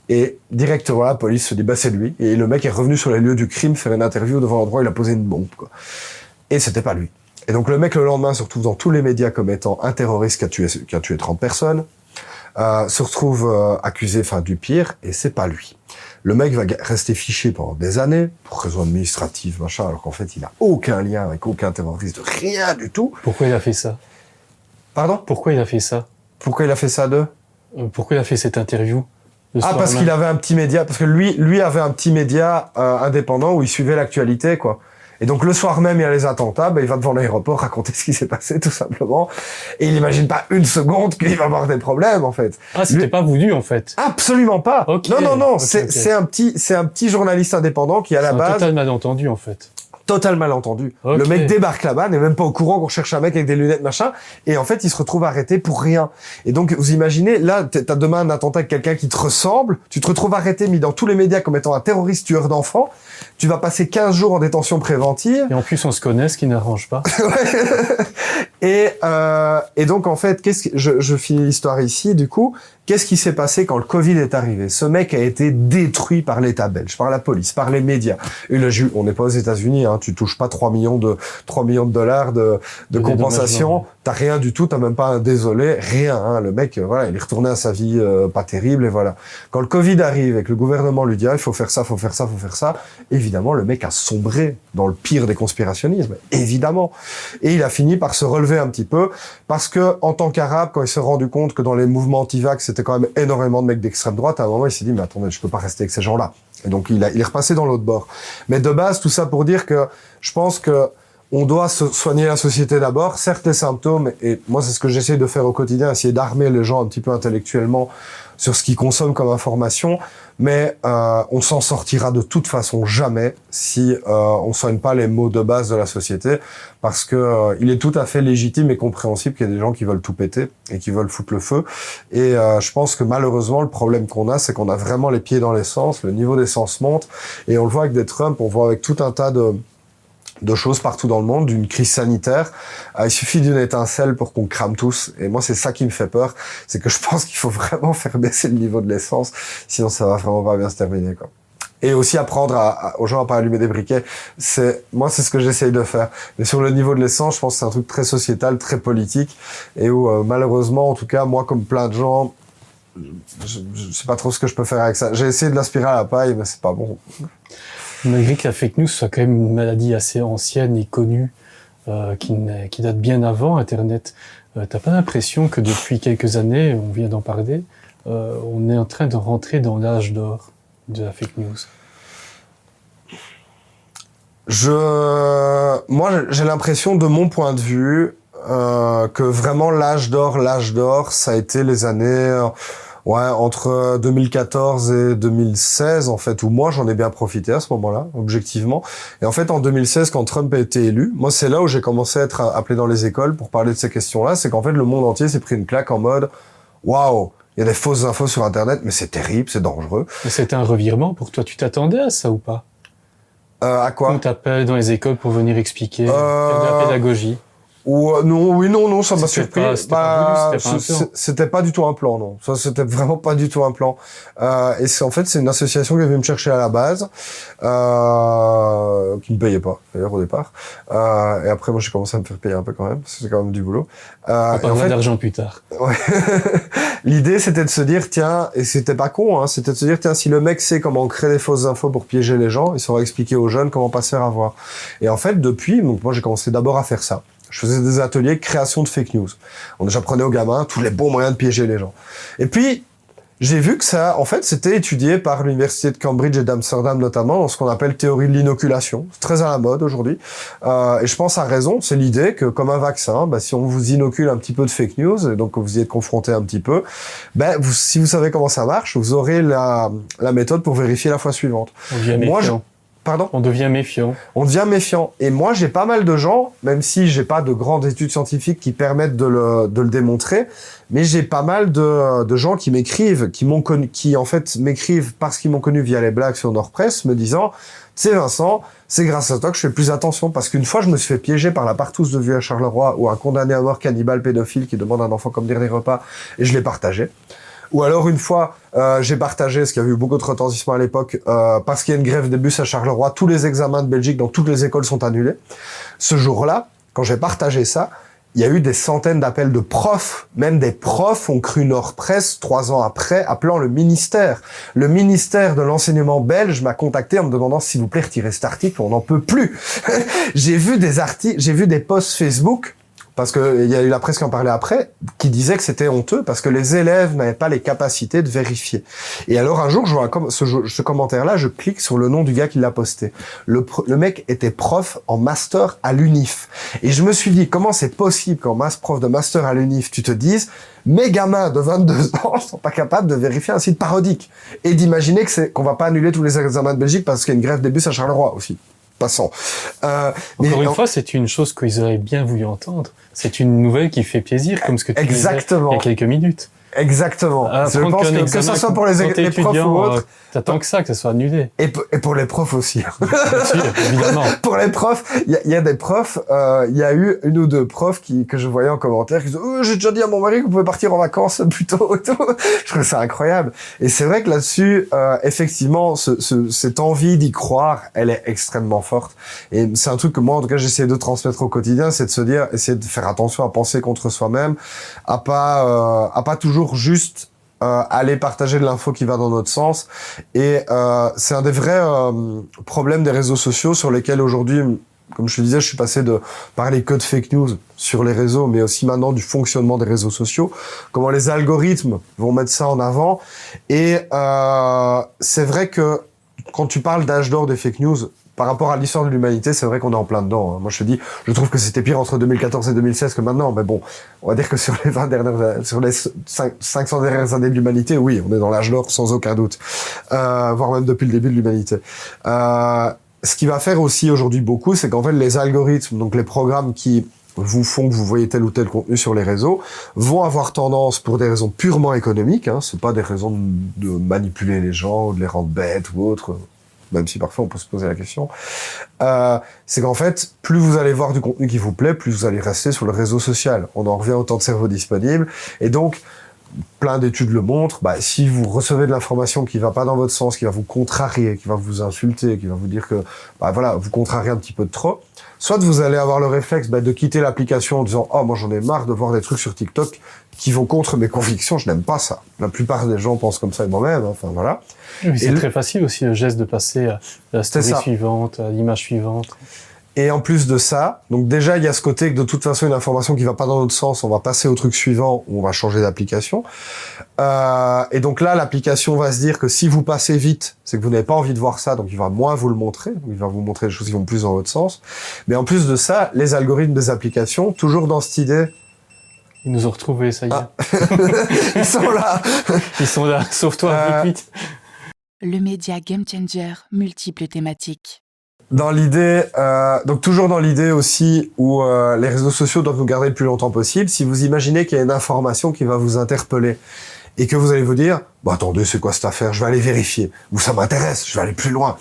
Speaker 1: Et directement, la police se dit, bah c'est lui. Et le mec est revenu sur les lieux du crime faire une interview devant l'endroit où il a posé une bombe, quoi. Et c'était pas lui. Et donc le mec, le lendemain, se retrouve dans tous les médias comme étant un terroriste qui a tué 30 personnes, se retrouve accusé, du pire, et c'est pas lui. Le mec va rester fiché pendant des années, pour raison administrative, machin, alors qu'en fait, il n'a aucun lien avec aucun terroriste, rien du tout.
Speaker 3: Pourquoi il a fait ça?
Speaker 1: Pardon?
Speaker 3: Pourquoi il a fait ça?
Speaker 1: Pourquoi il a fait ça
Speaker 3: Pourquoi il a fait cette interview?
Speaker 1: Parce qu'il avait un petit média, parce que lui avait un petit média indépendant où il suivait l'actualité, quoi. Et donc le soir même, il y a les attentats, il va devant l'aéroport raconter ce qui s'est passé, tout simplement. Et il imagine pas une seconde qu'il va avoir des problèmes, en fait.
Speaker 3: Ah, c'était pas voulu, en fait.
Speaker 1: Absolument pas.
Speaker 3: Okay.
Speaker 1: Non.
Speaker 3: Okay.
Speaker 1: C'est un petit journaliste indépendant qui, à la base.
Speaker 3: C'est un total malentendu, en fait.
Speaker 1: Total malentendu.
Speaker 3: Okay.
Speaker 1: Le mec débarque là-bas, n'est même pas au courant qu'on cherche un mec avec des lunettes, machin. Et en fait, il se retrouve arrêté pour rien. Et donc, vous imaginez, là, t'as demain un attentat avec quelqu'un qui te ressemble, tu te retrouves arrêté, mis dans tous les médias comme étant un terroriste tueur d'enfants. Tu vas passer 15 jours en détention préventive.
Speaker 3: Et en plus, on se connaît, ce qui n'arrange pas.
Speaker 1: Et donc, en fait, je finis l'histoire ici, du coup. Qu'est-ce qui s'est passé quand le Covid est arrivé? Ce mec a été détruit par l'État belge, par la police, par les médias. Et on n'est pas aux États-Unis, hein. Tu touches pas 3 millions de dollars de compensation. T'as rien du tout, t'as même pas un désolé, rien, hein. Le mec, voilà, il est retourné à sa vie, pas terrible, et voilà. Quand le Covid arrive et que le gouvernement lui dit, il faut faire ça, faut faire ça, faut faire ça, évidemment, le mec a sombré dans le pire des conspirationnismes, évidemment. Et il a fini par se relever un petit peu, parce que, en tant qu'arabe, quand il s'est rendu compte que dans les mouvements anti-vax, c'était quand même énormément de mecs d'extrême droite, à un moment, il s'est dit, mais attendez, je peux pas rester avec ces gens-là. Et donc, il est repassé dans l'autre bord. Mais de base, tout ça pour dire que je pense que on doit soigner la société d'abord, certes les symptômes, et moi c'est ce que j'essaie de faire au quotidien, essayer d'armer les gens un petit peu intellectuellement sur ce qu'ils consomment comme information, mais on s'en sortira de toute façon jamais si on soigne pas les maux de base de la société, parce que il est tout à fait légitime et compréhensible qu'il y ait des gens qui veulent tout péter et qui veulent foutre le feu, et je pense que malheureusement le problème qu'on a, c'est qu'on a vraiment les pieds dans l'essence, le niveau d'essence monte, et on le voit avec des Trump, on voit avec tout un tas de choses partout dans le monde, d'une crise sanitaire. Il suffit d'une étincelle pour qu'on crame tous. Et moi, c'est ça qui me fait peur. C'est que je pense qu'il faut vraiment faire baisser le niveau de l'essence. Sinon, ça va vraiment pas bien se terminer, quoi. Et aussi apprendre aux gens à pas allumer des briquets. Moi, c'est ce que j'essaye de faire. Mais sur le niveau de l'essence, je pense que c'est un truc très sociétal, très politique. Et où, malheureusement, en tout cas, moi, comme plein de gens, je sais pas trop ce que je peux faire avec ça. J'ai essayé de l'aspirer à la paille, mais c'est pas bon.
Speaker 3: Malgré que la fake news soit quand même une maladie assez ancienne et connue, qui date bien avant Internet. T'as pas l'impression que depuis quelques années, on vient d'en parler, on est en train de rentrer dans l'âge d'or de la fake news?
Speaker 1: Moi, j'ai l'impression, de mon point de vue, que vraiment l'âge d'or, ça a été les années, entre 2014 et 2016, en fait, où moi, j'en ai bien profité à ce moment-là, objectivement. Et en fait, en 2016, quand Trump a été élu, moi, c'est là où j'ai commencé à être appelé dans les écoles pour parler de ces questions-là. C'est qu'en fait, le monde entier s'est pris une claque en mode, waouh, il y a des fausses infos sur Internet, mais c'est terrible, c'est dangereux.
Speaker 3: Mais c'était un revirement pour toi. Tu t'attendais à ça ou pas?
Speaker 1: À quoi?
Speaker 3: On t'appelle dans les écoles pour venir expliquer, faire de la pédagogie.
Speaker 1: Non, ça m'a surpris.
Speaker 3: C'était
Speaker 1: pas du tout un plan, non. Ça, c'était vraiment pas du tout un plan. Et c'est une association qui est venue me chercher à la base, qui me payait pas, d'ailleurs, au départ. Et après, moi, j'ai commencé à me faire payer un peu quand même, parce que c'est quand même du boulot.
Speaker 3: On parlera d'argent plus tard.
Speaker 1: Ouais. L'idée, c'était de se dire, tiens, et c'était pas con, c'était de se dire, tiens, si le mec sait comment créer des fausses infos pour piéger les gens, il saura expliquer aux jeunes comment pas se faire avoir. Et en fait, depuis, donc moi, j'ai commencé d'abord à faire ça. Je faisais des ateliers de création de fake news. J'apprenais aux gamins tous les bons moyens de piéger les gens. Et puis, j'ai vu que ça, en fait, c'était étudié par l'université de Cambridge et d'Amsterdam notamment, dans ce qu'on appelle théorie de l'inoculation. C'est très à la mode aujourd'hui. Et je pense à raison, c'est l'idée que, comme un vaccin, si on vous inocule un petit peu de fake news, et donc que vous y êtes confronté un petit peu, si vous savez comment ça marche, vous aurez la méthode pour vérifier la fois suivante. Pardon ?
Speaker 3: On devient méfiant.
Speaker 1: On devient méfiant. Et moi, j'ai pas mal de gens, même si j'ai pas de grandes études scientifiques qui permettent de le démontrer, mais j'ai pas mal de gens qui m'écrivent, qui en fait m'écrivent parce qu'ils m'ont connu via les blagues sur Nordpress, me disant, tu sais Vincent, c'est grâce à toi que je fais plus attention, parce qu'une fois je me suis fait piéger par la partouze de Vue à Charleroi, ou un condamné à mort cannibale pédophile qui demande à un enfant comme dire des repas, et je l'ai partagé. Ou alors une fois, j'ai partagé, parce qu'il y avait eu beaucoup de retentissement à l'époque, parce qu'il y a une grève des bus à Charleroi, tous les examens de Belgique dans toutes les écoles sont annulés. Ce jour-là, quand j'ai partagé ça, il y a eu des centaines d'appels de profs, même des profs ont cru Nordpress 3 ans après, appelant le ministère. Le ministère de l'enseignement belge m'a contacté en me demandant s'il vous plaît retirez cet article, on n'en peut plus. J'ai vu des posts Facebook, parce que il y a eu la presse qui en parlait après, qui disait que c'était honteux parce que les élèves n'avaient pas les capacités de vérifier. Et alors un jour, je vois ce commentaire-là, je clique sur le nom du gars qui l'a posté. Le mec était prof en master à l'UNIF. Et je me suis dit, comment c'est possible qu'en prof de master à l'UNIF, tu te dises, mes gamins de 22 ans sont pas capables de vérifier un site parodique. Et d'imaginer qu'on va pas annuler tous les examens de Belgique parce qu'il y a une grève des bus à Charleroi aussi. Passons.
Speaker 3: Encore une fois, c'est une chose qu'ils auraient bien voulu entendre. C'est une nouvelle qui fait plaisir, comme ce que tu disais il y a quelques minutes.
Speaker 1: Exactement. Je pense que ça soit pour les profs ou autres.
Speaker 3: T'attends que ça soit annulé.
Speaker 1: Et pour les profs aussi.
Speaker 3: Bien sûr, évidemment.
Speaker 1: Pour les profs, il y a des profs, il y a eu 1 ou 2 profs que je voyais en commentaire qui disaient j'ai déjà dit à mon mari que vous pouvez partir en vacances plus tôt et tout. Je trouve ça incroyable. Et c'est vrai que là-dessus, effectivement, cette envie d'y croire, elle est extrêmement forte. Et c'est un truc que moi, en tout cas, j'essaie de transmettre au quotidien, c'est de se dire, essayer de faire attention à penser contre soi-même, à pas toujours juste aller partager de l'info qui va dans notre sens. Et c'est un des vrais problèmes des réseaux sociaux sur lesquels aujourd'hui, comme je te disais, je suis passé de parler que de fake news sur les réseaux, mais aussi maintenant du fonctionnement des réseaux sociaux, comment les algorithmes vont mettre ça en avant. Et c'est vrai que quand tu parles d'âge d'or des fake news, par rapport à l'histoire de l'humanité, c'est vrai qu'on est en plein dedans. Moi, je te dis, je trouve que c'était pire entre 2014 et 2016 que maintenant. Mais bon, on va dire que sur les 500 dernières années de l'humanité, oui, on est dans l'âge d'or sans aucun doute. Voire même depuis le début de l'humanité. Ce qui va faire aussi aujourd'hui beaucoup, c'est qu'en fait, les algorithmes, donc les programmes qui vous font que vous voyez tel ou tel contenu sur les réseaux, vont avoir tendance, pour des raisons purement économiques, c'est pas des raisons de manipuler les gens, ou de les rendre bêtes ou autre, même si parfois on peut se poser la question, c'est qu'en fait, plus vous allez voir du contenu qui vous plaît, plus vous allez rester sur le réseau social. On en revient au temps de cerveau disponible. Et donc, plein d'études le montrent, si vous recevez de l'information qui va pas dans votre sens, qui va vous contrarier, qui va vous insulter, qui va vous dire que, vous contrariez un petit peu de trop, soit vous allez avoir le réflexe de quitter l'application en disant « Oh, moi j'en ai marre de voir des trucs sur TikTok qui vont contre mes convictions, je n'aime pas ça. » La plupart des gens pensent comme ça et moi-même, voilà.
Speaker 3: Oui, c'est très facile aussi le geste de passer à la story suivante, à l'image suivante.
Speaker 1: Et en plus de ça, donc déjà il y a ce côté que de toute façon une information qui va pas dans notre sens, on va passer au truc suivant où on va changer d'application. Et donc là l'application va se dire que si vous passez vite, c'est que vous n'avez pas envie de voir ça, donc il va moins vous le montrer, donc il va vous montrer des choses qui vont plus dans votre sens. Mais en plus de ça, les algorithmes des applications, toujours dans cette idée.
Speaker 3: Ils nous ont retrouvés, ça y est.
Speaker 1: Ah. Ils sont là.
Speaker 3: Ils sont là, sauve-toi, vite.
Speaker 2: Le média Game Changer, multiples thématiques.
Speaker 1: Dans l'idée, donc toujours dans l'idée aussi où les réseaux sociaux doivent nous garder le plus longtemps possible. Si vous imaginez qu'il y a une information qui va vous interpeller et que vous allez vous dire, bah attendez, c'est quoi cette affaire? Je vais aller vérifier. Ou ça m'intéresse, je vais aller plus loin.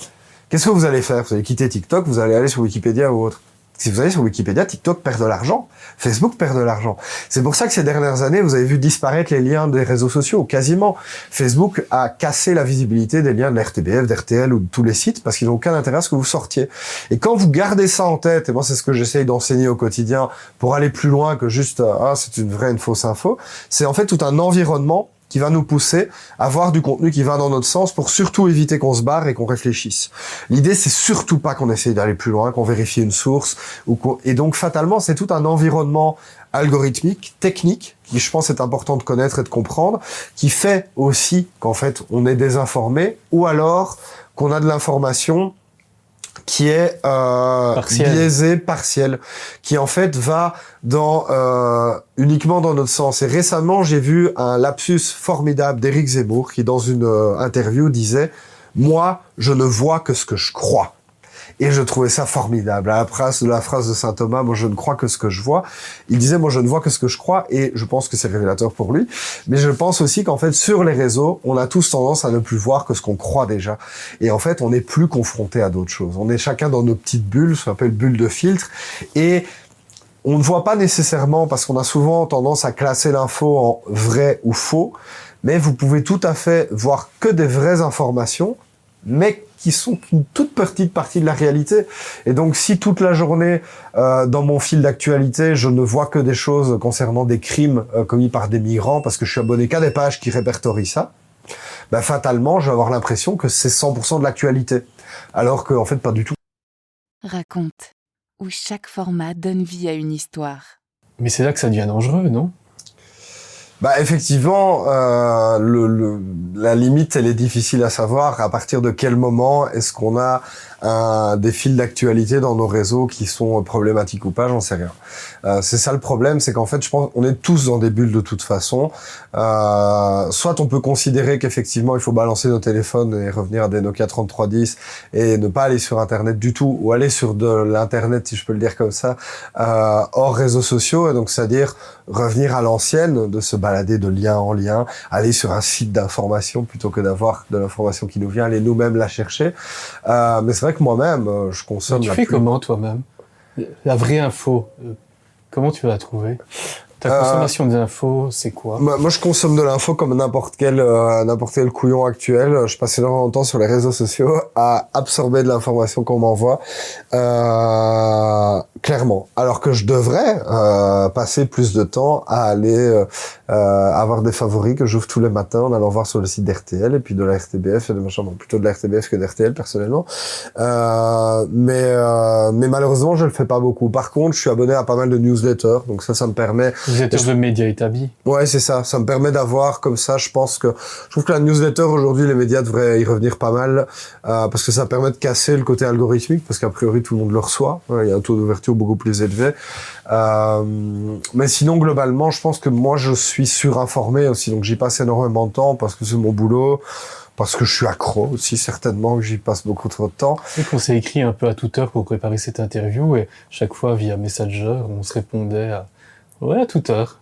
Speaker 1: Qu'est-ce que vous allez faire? Vous allez quitter TikTok, vous allez aller sur Wikipédia ou autre. Si vous allez sur Wikipédia, TikTok perd de l'argent, Facebook perd de l'argent. C'est pour ça que ces dernières années, vous avez vu disparaître les liens des réseaux sociaux, quasiment. Facebook a cassé la visibilité des liens de la RTBF, d'RTL ou de tous les sites parce qu'ils n'ont aucun intérêt à ce que vous sortiez. Et quand vous gardez ça en tête, et moi c'est ce que j'essaye d'enseigner au quotidien pour aller plus loin que juste c'est une vraie, une fausse info, c'est en fait tout un environnement qui va nous pousser à voir du contenu qui va dans notre sens pour surtout éviter qu'on se barre et qu'on réfléchisse. L'idée, c'est surtout pas qu'on essaye d'aller plus loin, qu'on vérifie une source, et donc fatalement, c'est tout un environnement algorithmique, technique, qui je pense est important de connaître et de comprendre, qui fait aussi qu'en fait, on est désinformé, ou alors qu'on a de l'information qui est biaisé, partiel, qui en fait va dans uniquement dans notre sens. Et récemment, j'ai vu un lapsus formidable d'Éric Zemmour qui, dans une interview, disait « Moi, je ne vois que ce que je crois ». Et je trouvais ça formidable. À la phrase de saint Thomas, moi je ne crois que ce que je vois. Il disait, moi je ne vois que ce que je crois, et je pense que c'est révélateur pour lui. Mais je pense aussi qu'en fait, sur les réseaux, on a tous tendance à ne plus voir que ce qu'on croit déjà. Et en fait, on n'est plus confronté à d'autres choses. On est chacun dans nos petites bulles, ce qu'on appelle bulles de filtre, et on ne voit pas nécessairement, parce qu'on a souvent tendance à classer l'info en vrai ou faux, mais vous pouvez tout à fait voir que des vraies informations, mais qui sont qu'une toute petite partie de la réalité. Et donc, si toute la journée, dans mon fil d'actualité, je ne vois que des choses concernant des crimes commis par des migrants, parce que je suis abonné qu'à des pages qui répertorient ça, ben, fatalement, je vais avoir l'impression que c'est 100% de l'actualité. Alors qu'en fait, pas du tout.
Speaker 2: Raconte, où chaque format donne vie à une histoire.
Speaker 3: Mais c'est là que ça devient dangereux, non?
Speaker 1: Bah effectivement, la limite, elle est difficile à savoir. À partir de quel moment est-ce qu'on a des fils d'actualité dans nos réseaux qui sont problématiques ou pas, j'en sais rien. C'est ça le problème, c'est qu'en fait, je pense qu'on est tous dans des bulles de toute façon. Soit on peut considérer qu'effectivement, il faut balancer nos téléphones et revenir à des Nokia 3310 et ne pas aller sur Internet du tout, ou aller sur de l'Internet, si je peux le dire comme ça, hors réseaux sociaux, et donc c'est-à-dire revenir à l'ancienne, de se balader de lien en lien, aller sur un site d'information plutôt que d'avoir de l'information qui nous vient, aller nous-mêmes la chercher. Mais c'est vrai que moi-même, je consomme...
Speaker 3: Tu fais comment toi-même? La vraie info, comment tu vas la trouver? Ta consommation d'infos, c'est quoi?
Speaker 1: Moi, je consomme de l'info comme n'importe quel couillon actuel. Je passe énormément de temps sur les réseaux sociaux à absorber de l'information qu'on m'envoie, clairement. Alors que je devrais passer plus de temps à aller avoir des favoris que j'ouvre tous les matins en allant voir sur le site d'RTL et puis de la RTBF et de machin. Bon, plutôt de la RTBF que d'RTL personnellement. Mais malheureusement, je le fais pas beaucoup. Par contre, je suis abonné à pas mal de newsletters, donc ça me permet...
Speaker 3: Newsletter de médias établis.
Speaker 1: Ouais, c'est ça. Ça me permet d'avoir comme ça. Je trouve que la newsletter aujourd'hui, les médias devraient y revenir pas mal parce que ça permet de casser le côté algorithmique, parce qu'a priori tout le monde le reçoit. Il y a un taux d'ouverture beaucoup plus élevé. Mais sinon, globalement, je pense que moi, je suis surinformé aussi. Donc, j'y passe énormément de temps parce que c'est mon boulot. Parce que je suis accro aussi, certainement, que j'y passe beaucoup trop de temps.
Speaker 3: C'est qu'on s'est écrit un peu à toute heure pour préparer cette interview, et chaque fois, via Messenger, on se répondait à... Ouais, à toute heure.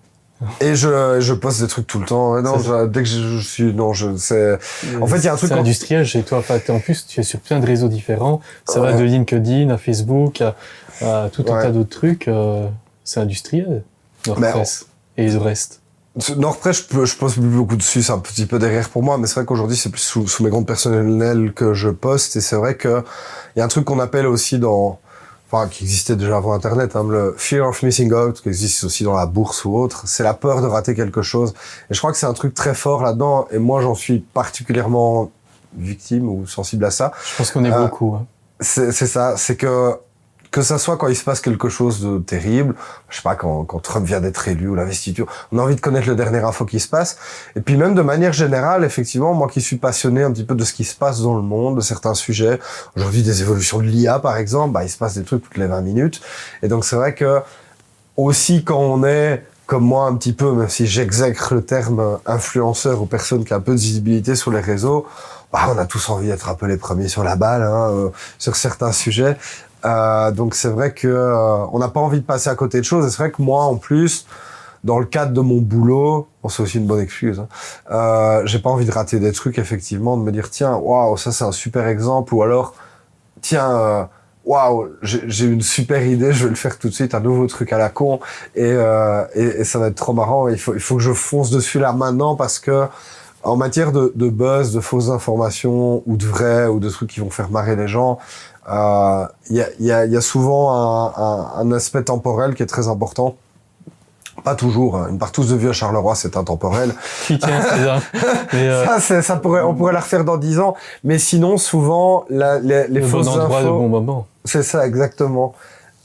Speaker 1: Et je poste des trucs tout le temps. Non, dès que je suis, non, c'est. En fait, il y a un truc.
Speaker 3: C'est industriel chez toi. En plus, tu es sur plein de réseaux différents. Ça va de LinkedIn à Facebook à tout un tas d'autres trucs. C'est industriel. Nordpress et le reste.
Speaker 1: Nordpress, je poste plus beaucoup dessus. C'est un petit peu derrière pour moi, mais c'est vrai qu'aujourd'hui, c'est plus sous mes comptes personnels que je poste. Et c'est vrai que il y a un truc qu'on appelle aussi qui existait déjà avant Internet, le fear of missing out, qui existe aussi dans la bourse ou autre, c'est la peur de rater quelque chose. Et je crois que c'est un truc très fort là-dedans, et moi j'en suis particulièrement victime ou sensible à ça.
Speaker 3: Je pense qu'on est beaucoup. Hein.
Speaker 1: C'est ça, c'est que Que ça soit quand il se passe quelque chose de terrible, je sais pas, quand Trump vient d'être élu ou l'investiture, on a envie de connaître le dernier info qui se passe. Et puis même de manière générale, effectivement, moi qui suis passionné un petit peu de ce qui se passe dans le monde, de certains sujets, aujourd'hui des évolutions de l'IA par exemple, il se passe des trucs toutes les 20 minutes. Et donc c'est vrai que aussi quand on est comme moi un petit peu, même si j'exècre le terme influenceur ou personne qui a un peu de visibilité sur les réseaux, on a tous envie d'être un peu les premiers sur la balle, sur certains sujets. Donc c'est vrai que on n'a pas envie de passer à côté de choses. Et c'est vrai que moi, en plus, dans le cadre de mon boulot, c'est aussi une bonne excuse. J'ai pas envie de rater des trucs, effectivement, de me dire tiens, waouh, ça c'est un super exemple, ou alors tiens. Waouh, j'ai une super idée, je vais le faire tout de suite, un nouveau truc à la con, et ça va être trop marrant. Il faut que je fonce dessus là maintenant parce que en matière de buzz, de fausses informations ou de vrais ou de trucs qui vont faire marrer les gens, il y a souvent un aspect temporel qui est très important. Pas toujours, hein. Une partouze de vieux Charleroi, c'est intemporel.
Speaker 3: Qui tient, c'est ça.
Speaker 1: On pourrait la refaire dans 10 ans. Mais sinon, souvent, les fausses infos...
Speaker 3: Le bon endroit, le bon moment.
Speaker 1: C'est ça, exactement.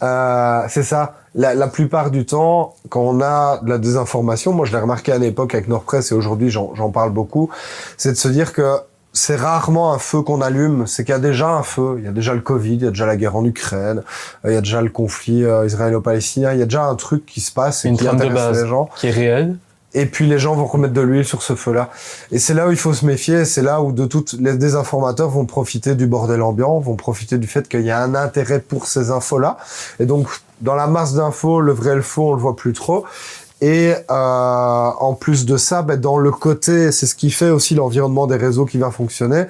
Speaker 1: C'est ça. La plupart du temps, quand on a de la désinformation, moi je l'ai remarqué à l'époque avec Nordpresse et aujourd'hui j'en parle beaucoup, c'est de se dire que c'est rarement un feu qu'on allume, c'est qu'il y a déjà un feu, il y a déjà le Covid, il y a déjà la guerre en Ukraine, il y a déjà le conflit israélo-palestinien, il y a déjà un truc qui se passe et qui intéresse les gens.
Speaker 3: Qui est réel.
Speaker 1: Et puis les gens vont remettre de l'huile sur ce feu-là. Et c'est là où il faut se méfier, c'est là où les désinformateurs vont profiter du bordel ambiant, vont profiter du fait qu'il y a un intérêt pour ces infos-là. Et donc, dans la masse d'infos, le vrai et le faux, on le voit plus trop. Et en plus de ça, dans le côté, c'est ce qui fait aussi l'environnement des réseaux qui va fonctionner,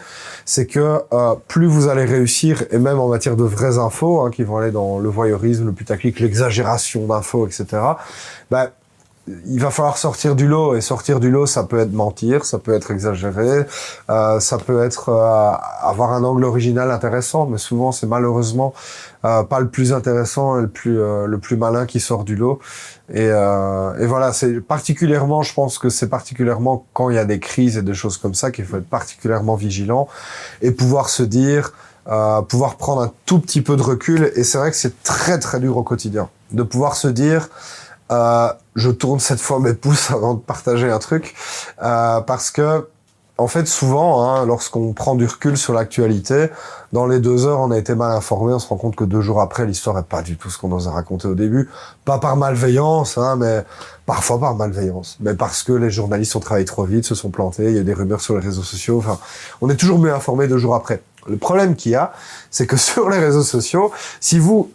Speaker 1: c'est que plus vous allez réussir, et même en matière de vraies infos, qui vont aller dans le voyeurisme, le putaclic, l'exagération d'infos, etc., il va falloir sortir du lot, et sortir du lot, ça peut être mentir, ça peut être exagéré, ça peut être avoir un angle original intéressant, mais souvent c'est malheureusement pas le plus intéressant et le plus malin qui sort du lot. Et voilà, c'est particulièrement, je pense que c'est particulièrement quand il y a des crises et des choses comme ça qu'il faut être particulièrement vigilant et pouvoir se dire, pouvoir prendre un tout petit peu de recul. Et c'est vrai que c'est très très dur au quotidien de pouvoir se dire je tourne cette fois mes pouces avant de partager un truc, parce que en fait souvent, lorsqu'on prend du recul sur l'actualité, dans les 2 heures on a été mal informé, on se rend compte que 2 jours après l'histoire est pas du tout ce qu'on nous a raconté au début, pas par malveillance, mais parfois par malveillance, mais parce que les journalistes ont travaillé trop vite, se sont plantés, il y a des rumeurs sur les réseaux sociaux, enfin on est toujours mieux informé 2 jours après. Le problème qu'il y a, c'est que sur les réseaux sociaux, si vous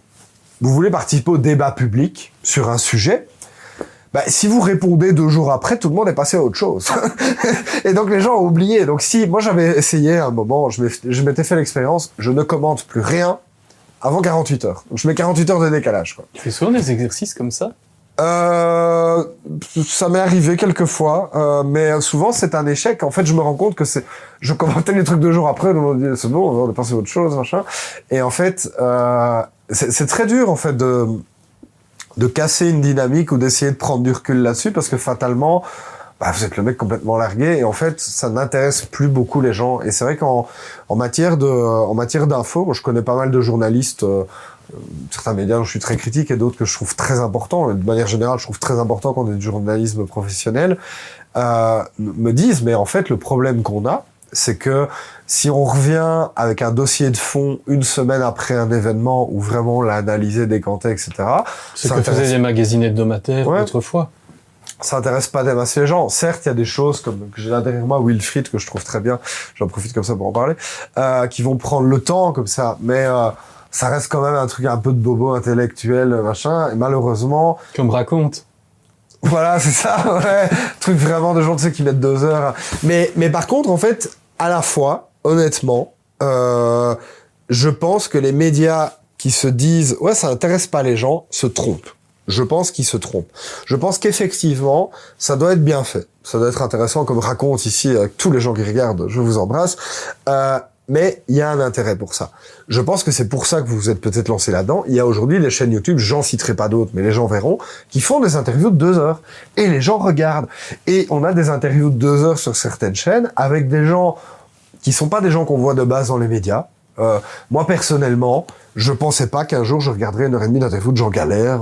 Speaker 1: voulez participer au débat public sur un sujet, si vous répondez 2 jours après, tout le monde est passé à autre chose. Et donc les gens ont oublié. Donc moi j'avais essayé à un moment, je m'étais fait l'expérience, je ne commente plus rien avant 48 heures. Donc je mets 48 heures de décalage, quoi.
Speaker 3: Tu fais souvent des exercices comme ça?
Speaker 1: Ça m'est arrivé quelques fois, mais souvent c'est un échec. En fait, je me rends compte que je commentais les trucs 2 jours après, on me dit c'est bon, on est passé à autre chose, machin. Et en fait, c'est très dur en fait de casser une dynamique ou d'essayer de prendre du recul là-dessus, parce que fatalement, vous êtes le mec complètement largué, et en fait, ça n'intéresse plus beaucoup les gens. Et c'est vrai qu'en matière d'infos, moi, je connais pas mal de journalistes, certains médias dont je suis très critique et d'autres que je trouve très importants. De manière générale, je trouve très important qu'on ait du journalisme professionnel, me disent, mais en fait, le problème qu'on a, c'est que si on revient avec un dossier de fond 1 semaine après un événement où vraiment on l'a analysé, décanté, etc.
Speaker 3: C'est ce que faisaient les magazines hebdomadaires autrefois.
Speaker 1: Ça intéresse pas des masses les gens. Certes, il y a des choses comme que j'ai là derrière moi, Wilfried, que je trouve très bien, j'en profite comme ça pour en parler, qui vont prendre le temps comme ça, mais ça reste quand même un truc un peu de bobo intellectuel, machin, et malheureusement...
Speaker 3: Comme raconte.
Speaker 1: Voilà, c'est ça, ouais. Truc vraiment de gens, tu sais, qui mettent 2 heures. Mais par contre, en fait, à la fois, honnêtement, je pense que les médias qui se disent « ouais, ça intéresse pas les gens » se trompent. Je pense qu'ils se trompent. Je pense qu'effectivement, ça doit être bien fait. Ça doit être intéressant, comme raconte ici avec tous les gens qui regardent, je vous embrasse. Mais il y a un intérêt pour ça. Je pense que c'est pour ça que vous vous êtes peut-être lancé là-dedans. Il y a aujourd'hui les chaînes YouTube, j'en citerai pas d'autres, mais les gens verront, qui font des interviews de 2 heures. Et les gens regardent. Et on a des interviews de 2 heures sur certaines chaînes avec des gens qui sont pas des gens qu'on voit de base dans les médias, Moi, personnellement, je pensais pas qu'un jour je regarderais 1h30 d'interview de Jean Galère.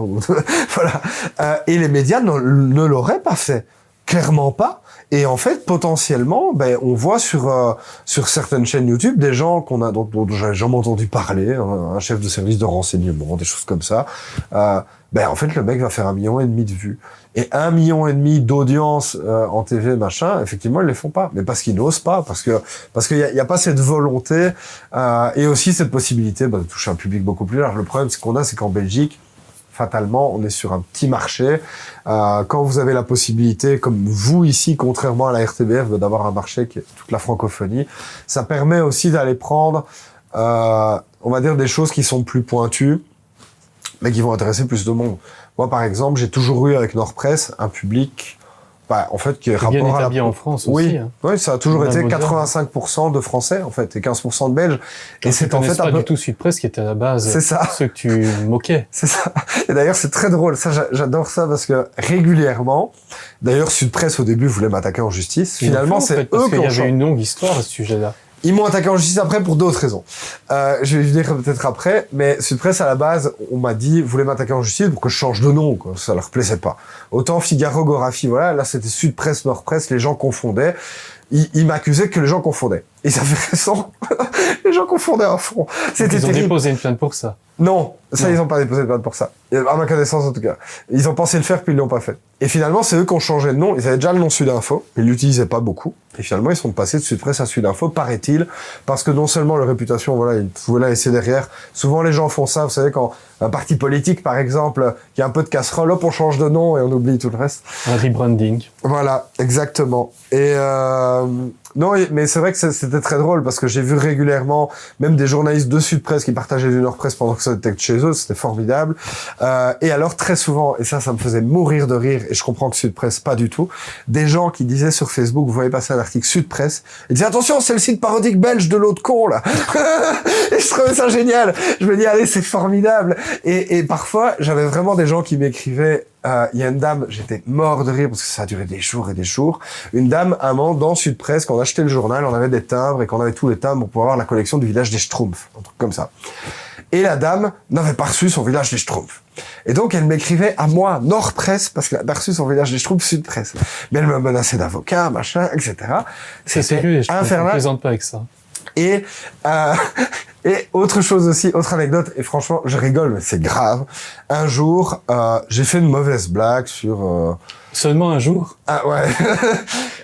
Speaker 1: Voilà. Et les médias ne l'auraient pas fait. Clairement pas. Et en fait, potentiellement, on voit sur certaines chaînes YouTube des gens dont j'avais jamais entendu parler, un chef de service de renseignement, des choses comme ça. En fait, le mec va faire 1,5 million de vues. Et 1,5 million d'audience en TV, machin, effectivement, ils les font pas. Mais parce qu'ils n'osent pas, parce qu'il y a pas cette volonté et aussi cette possibilité de toucher un public beaucoup plus large. Le problème, c'est qu'en Belgique, fatalement, on est sur un petit marché. Quand vous avez la possibilité, comme vous ici, contrairement à la RTBF, d'avoir un marché qui est toute la francophonie, ça permet aussi d'aller prendre, on va dire, des choses qui sont plus pointues, mais qui vont intéresser plus de monde. Moi, par exemple, j'ai toujours eu avec Nord-Presse un public, en fait, qui est rapport
Speaker 3: bien
Speaker 1: à
Speaker 3: établi en France
Speaker 1: oui,
Speaker 3: aussi. Hein.
Speaker 1: Oui, ça a toujours été 85% de Français, en fait, et 15% de Belges.
Speaker 3: Et c'est en fait pas du tout Sud Presse qui était à la base.
Speaker 1: C'est ça.
Speaker 3: Ceux que tu moquais.
Speaker 1: C'est ça. Et d'ailleurs, c'est très drôle. Ça, j'adore ça parce que régulièrement, d'ailleurs, Sud Presse au début voulait m'attaquer en justice. Finalement, c'est eux qui ont
Speaker 3: changé. Il y avait une longue histoire à ce sujet-là.
Speaker 1: Ils m'ont attaqué en justice après pour d'autres raisons. Je vais y venir peut-être après, mais Sud Presse, à la base, on m'a dit, voulait m'attaquer en justice pour que je change de nom, quoi. Ça leur plaisait pas. Autant Figaro, Gorafi, voilà, là, c'était Sud Presse, Nord Presse, les gens confondaient. Ils m'accusaient que les gens confondaient. Et ça fait raison. Les gens confondaient à fond. C'était
Speaker 3: terrible. Ils ont déposé une plainte pour ça.
Speaker 1: Non, ils ont pas déposé de plainte pour ça. À ma connaissance, en tout cas. Ils ont pensé le faire, puis ils l'ont pas fait. Et finalement, c'est eux qui ont changé de nom. Ils avaient déjà le nom Sudinfo. Ils l'utilisaient pas beaucoup. Et finalement, ils sont passés de Sud Presse à Sudinfo, paraît-il. Parce que non seulement leur réputation, voilà, ils pouvaient la laisser derrière. Souvent, les gens font ça. Vous savez, quand un parti politique, par exemple, qui a un peu de casserole, hop, on change de nom et on oublie tout le reste.
Speaker 3: Un rebranding.
Speaker 1: Voilà, exactement. Et, non, mais c'est vrai que c'était très drôle parce que j'ai vu régulièrement même des journalistes de Sud Presse qui partageaient du Nord Presse pendant que ça était chez eux, c'était formidable. Et alors très souvent, et ça me faisait mourir de rire, et je comprends que Sud Presse pas du tout, des gens qui disaient sur Facebook, vous voyez passer un article Sud Presse, et disaient attention, c'est le site parodique belge de l'autre con là. Et je trouvais ça génial. Je me dis allez, c'est formidable. Et parfois, j'avais vraiment des gens qui m'écrivaient. Il y a une dame, j'étais mort de rire parce que ça a duré des jours et des jours. Une dame, un moment, dans Sud Presse, quand on achetait le journal, on avait des timbres et qu'on avait tous les timbres pour pouvoir avoir la collection du village des Schtroumpfs, un truc comme ça. Et la dame n'avait pas reçu son village des Schtroumpfs. Et donc, elle m'écrivait à moi, Nord Presse, parce qu'elle a reçu son village des Schtroumpfs Sud Presse. Mais elle me menaçait d'avocat, machin, etc.
Speaker 3: C'est sérieux, je ne plaisante pas avec ça.
Speaker 1: Et autre chose aussi, autre anecdote, et franchement, je rigole, mais c'est grave. Un jour, j'ai fait une mauvaise blague sur...
Speaker 3: Seulement un jour?
Speaker 1: Ah ouais.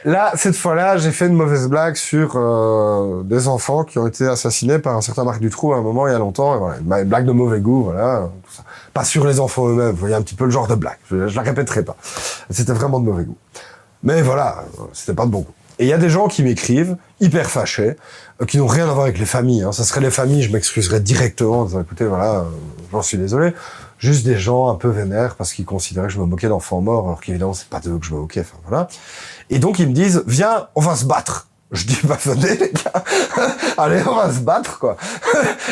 Speaker 1: Là, cette fois-là, j'ai fait une mauvaise blague sur des enfants qui ont été assassinés par un certain Marc Dutroux à un moment, il y a longtemps, et voilà, une blague de mauvais goût, voilà, tout ça. Pas sur les enfants eux-mêmes, vous voyez un petit peu le genre de blague. Je la répéterai pas. C'était vraiment de mauvais goût. Mais voilà, c'était pas de bon goût. Et il y a des gens qui m'écrivent, hyper fâchés, qui n'ont rien à voir avec les familles. Hein. Ça serait les familles, je m'excuserais directement en disant, écoutez, voilà, j'en suis désolé. Juste des gens un peu vénères parce qu'ils considéraient que je me moquais d'enfants morts, alors qu'évidemment, c'est pas d'eux que je me moquais, enfin voilà. Et donc, ils me disent, viens, on va se battre. Je dis, bah venez les gars, allez, on va se battre, quoi.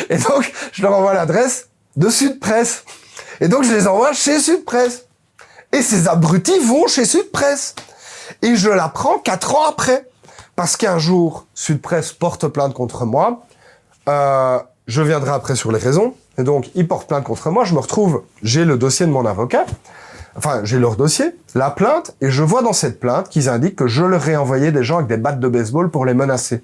Speaker 1: Et donc, je leur envoie l'adresse de Sud Presse. Et donc, je les envoie chez Sud Presse. Et ces abrutis vont chez Sud Presse. Et je l'apprends 4 ans après. Parce qu'un jour, Sud Presse porte plainte contre moi. Je viendrai après sur les raisons. Et donc, ils portent plainte contre moi. Je me retrouve, j'ai le dossier de mon avocat. Enfin, j'ai leur dossier, la plainte. Et je vois dans cette plainte qu'ils indiquent que je leur ai envoyé des gens avec des battes de baseball pour les menacer.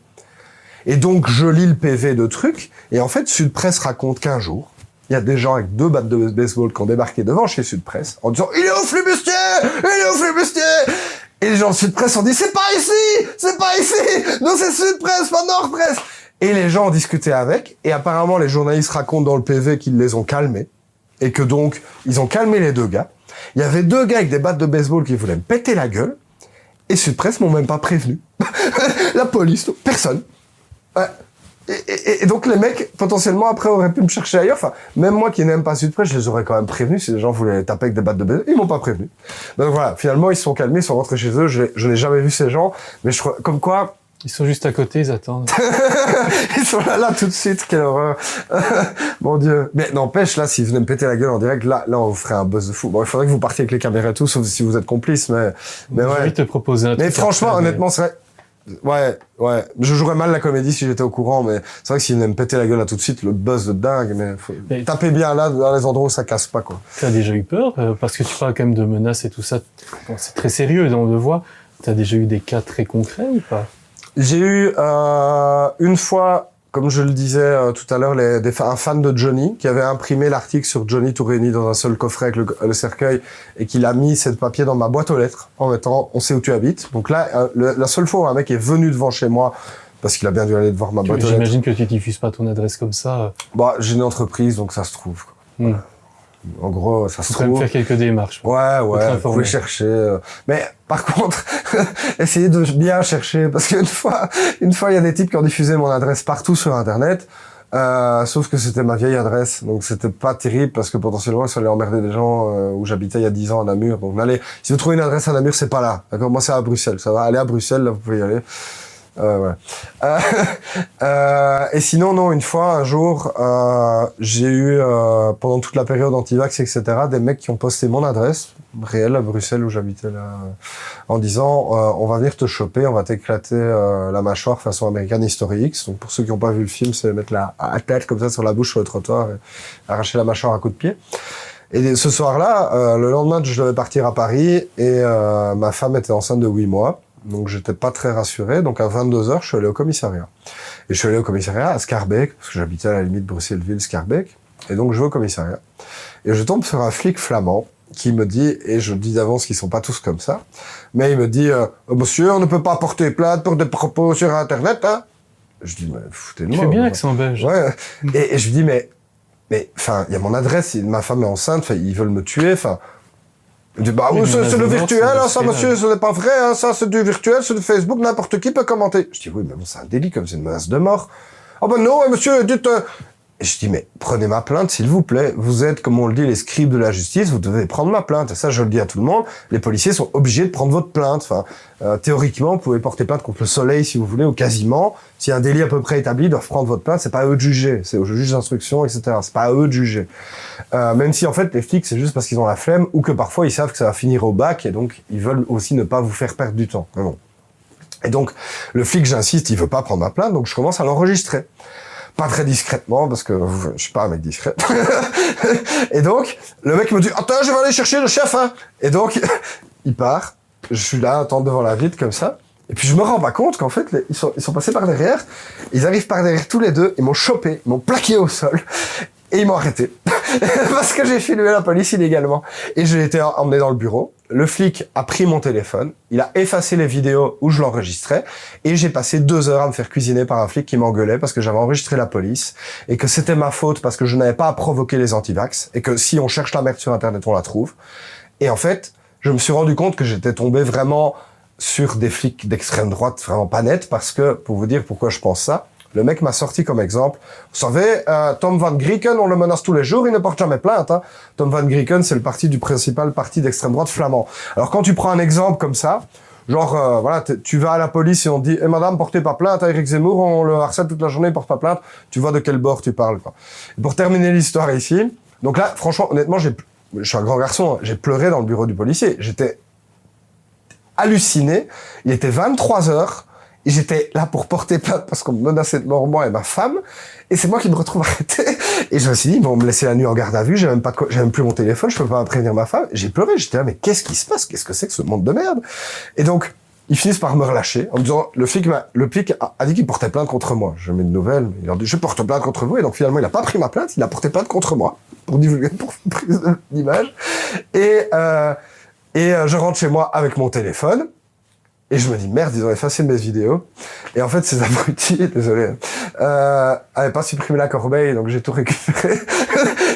Speaker 1: Et donc, je lis le PV de trucs. Et en fait, Sud Presse raconte qu'un jour, il y a des gens avec 2 battes de baseball qui ont débarqué devant chez Sud Presse en disant « Il est au flibustier! Il est au flibustier !» Et les gens de Sud Presse ont dit « C'est pas ici! C'est pas ici! Non, c'est Sud Presse, pas Nord Presse !» Et les gens ont discuté avec, et apparemment les journalistes racontent dans le PV qu'ils les ont calmés, et que donc, ils ont calmé les 2 gars. Il y avait 2 gars avec des battes de baseball qui voulaient me péter la gueule, et Sud Presse m'ont même pas prévenu. La police, personne. Ouais. Et donc les mecs, potentiellement, après, auraient pu me chercher ailleurs. Enfin, même moi qui n'aime pas Sud Presse, je les aurais quand même prévenus si les gens voulaient taper avec des battes de baseball. Ils m'ont pas prévenu. Donc voilà, finalement, ils se sont calmés, ils sont rentrés chez eux. Je n'ai jamais vu ces gens, mais je crois, comme quoi...
Speaker 3: Ils sont juste à côté, ils attendent.
Speaker 1: Ils sont là tout de suite, quelle horreur. Mon Dieu. Mais n'empêche, là, s'ils venaient me péter la gueule en direct, là, on vous ferait un buzz de fou. Bon, il faudrait que vous partiez avec les caméras et tout, sauf si vous êtes complices, mais
Speaker 3: ouais. Je vais te proposer un truc.
Speaker 1: Mais franchement, honnêtement, c'est vrai, Ouais. Je jouerais mal la comédie si j'étais au courant, mais c'est vrai que s'ils venaient me péter la gueule là tout de suite, le buzz de dingue, mais faut taper bien là, dans les endroits où ça casse pas, quoi.
Speaker 3: T'as déjà eu peur, parce que tu parles quand même de menaces et tout ça. Bon, c'est très sérieux, on le voit. T'as déjà eu des cas très concrets ou pas?
Speaker 1: J'ai eu, une fois, comme je le disais tout à l'heure, un fan de Johnny qui avait imprimé l'article sur Johnny tout réuni dans un seul coffret avec le cercueil et qu'il a mis cette papier dans ma boîte aux lettres en mettant « On sait où tu habites ». Donc là, la seule fois où un mec est venu devant chez moi, parce qu'il a bien dû aller devant ma boîte aux lettres.
Speaker 3: J'imagine que tu diffuses pas ton adresse comme ça.
Speaker 1: Bah, j'ai une entreprise, donc ça se trouve, quoi. En gros, ça se trouve.
Speaker 3: Faut faire quelques démarches.
Speaker 1: Ouais, vous pouvez chercher. Mais par contre, essayez de bien chercher, parce qu'une fois, il y a des types qui ont diffusé mon adresse partout sur Internet. Sauf que c'était ma vieille adresse, donc c'était pas terrible parce que potentiellement ça allait emmerder des gens où j'habitais il y a 10 ans à Namur. Donc allez, si vous trouvez une adresse à Namur, c'est pas là. D'accord, moi c'est à Bruxelles. Ça va aller à Bruxelles, là vous pouvez y aller. Et sinon, non, une fois, un jour, j'ai eu, pendant toute la période anti-vax, etc., des mecs qui ont posté mon adresse réelle à Bruxelles où j'habitais là, en disant, on va venir te choper, on va t'éclater la mâchoire façon American History X. Donc pour ceux qui n'ont pas vu le film, c'est mettre la tête comme ça sur la bouche sur le trottoir et arracher la mâchoire à coups de pied. Et ce soir-là, le lendemain, je devais partir à Paris et ma femme était enceinte de 8 mois. Donc j'étais pas très rassuré. Donc à 22h, je suis allé au commissariat. Et je suis allé au commissariat à Schaerbeek, parce que j'habitais à la limite Bruxelles-Ville, Schaerbeek. Et donc je vais au commissariat. Et je tombe sur un flic flamand qui me dit, et je dis d'avance qu'ils sont pas tous comme ça, mais il me dit monsieur, on ne peut pas porter plainte pour des propos sur Internet, hein. Je dis, mais foutez-le moi.
Speaker 3: Tu fais bien l'accent belge.
Speaker 1: Ouais. Et je lui dis, mais, enfin, il y a mon adresse, ma femme est enceinte, ils veulent me tuer, enfin. Il dit, bah oui, c'est le virtuel, hein, ça, monsieur, ce n'est pas vrai, hein, ça, c'est du virtuel, c'est du Facebook, n'importe qui peut commenter. Je dis, oui, mais bon, c'est un délit, comme c'est une menace de mort. Oh ben non, monsieur, dites... Et je dis, mais prenez ma plainte, s'il vous plaît. Vous êtes, comme on le dit, les scribes de la justice, vous devez prendre ma plainte. Et ça, je le dis à tout le monde, les policiers sont obligés de prendre votre plainte. Enfin, théoriquement, vous pouvez porter plainte contre le soleil, si vous voulez, ou quasiment. Si un délit à peu près établi, ils doivent prendre votre plainte. C'est pas à eux de juger. C'est au juge d'instruction, etc. C'est pas à eux de juger. Même si, en fait, les flics, c'est juste parce qu'ils ont la flemme, ou que parfois, ils savent que ça va finir au bac, et donc, ils veulent aussi ne pas vous faire perdre du temps. Mais bon. Et donc, le flic, j'insiste, il veut pas prendre ma plainte, donc je commence à l'enregistrer. Pas très discrètement, parce que je suis pas un mec discret. Et donc, le mec me dit, attends, je vais aller chercher le chef, hein. Et donc, il part. Je suis là, à attendre devant la vitre, comme ça. Et puis, je me rends pas compte qu'en fait, ils sont passés par derrière. Ils arrivent par derrière tous les deux. Ils m'ont chopé. Ils m'ont plaqué au sol. Et ils m'ont arrêté. Parce que j'ai filmé la police illégalement. Et j'ai été emmené dans le bureau. Le flic a pris mon téléphone. Il a effacé les vidéos où je l'enregistrais. Et j'ai passé 2 heures à me faire cuisiner par un flic qui m'engueulait parce que j'avais enregistré la police. Et que c'était ma faute parce que je n'avais pas à provoquer les antivax. Et que si on cherche la merde sur Internet, on la trouve. Et en fait, je me suis rendu compte que j'étais tombé vraiment sur des flics d'extrême droite vraiment pas nets. Parce que, pour vous dire pourquoi je pense ça, le mec m'a sorti comme exemple. Vous savez, Tom Van Grieken, on le menace tous les jours, il ne porte jamais plainte. Hein. Tom Van Grieken, c'est le principal parti d'extrême droite flamand. Alors quand tu prends un exemple comme ça, genre, voilà, tu vas à la police et on te dit, madame, portez pas plainte à Éric Zemmour, on le harcèle toute la journée, il porte pas plainte. Tu vois de quel bord tu parles, quoi. Et pour terminer l'histoire ici, donc là, franchement, honnêtement, je suis un grand garçon, hein, j'ai pleuré dans le bureau du policier. J'étais halluciné. Il était 23h. Et j'étais là pour porter plainte parce qu'on me menaçait de mort, moi et ma femme. Et c'est moi qui me retrouve arrêté. Et je me suis dit, ils vont me laisser la nuit en garde à vue, j'ai même plus mon téléphone, je peux pas prévenir ma femme. J'ai pleuré, j'étais là, mais qu'est-ce qui se passe? Qu'est-ce que c'est que ce monde de merde? Et donc, ils finissent par me relâcher en me disant, le flic a dit qu'il portait plainte contre moi. Je mets de nouvelles, mais il leur dit, je porte plainte contre vous. Et donc finalement, il a pas pris ma plainte, il a porté plainte contre moi. Pour divulguer, pour prise d'image. Et je rentre chez moi avec mon téléphone. Et je me dis, merde, ils ont effacé mes vidéos. Et en fait, ces abrutis, désolé, avaient pas supprimé la corbeille, donc j'ai tout récupéré.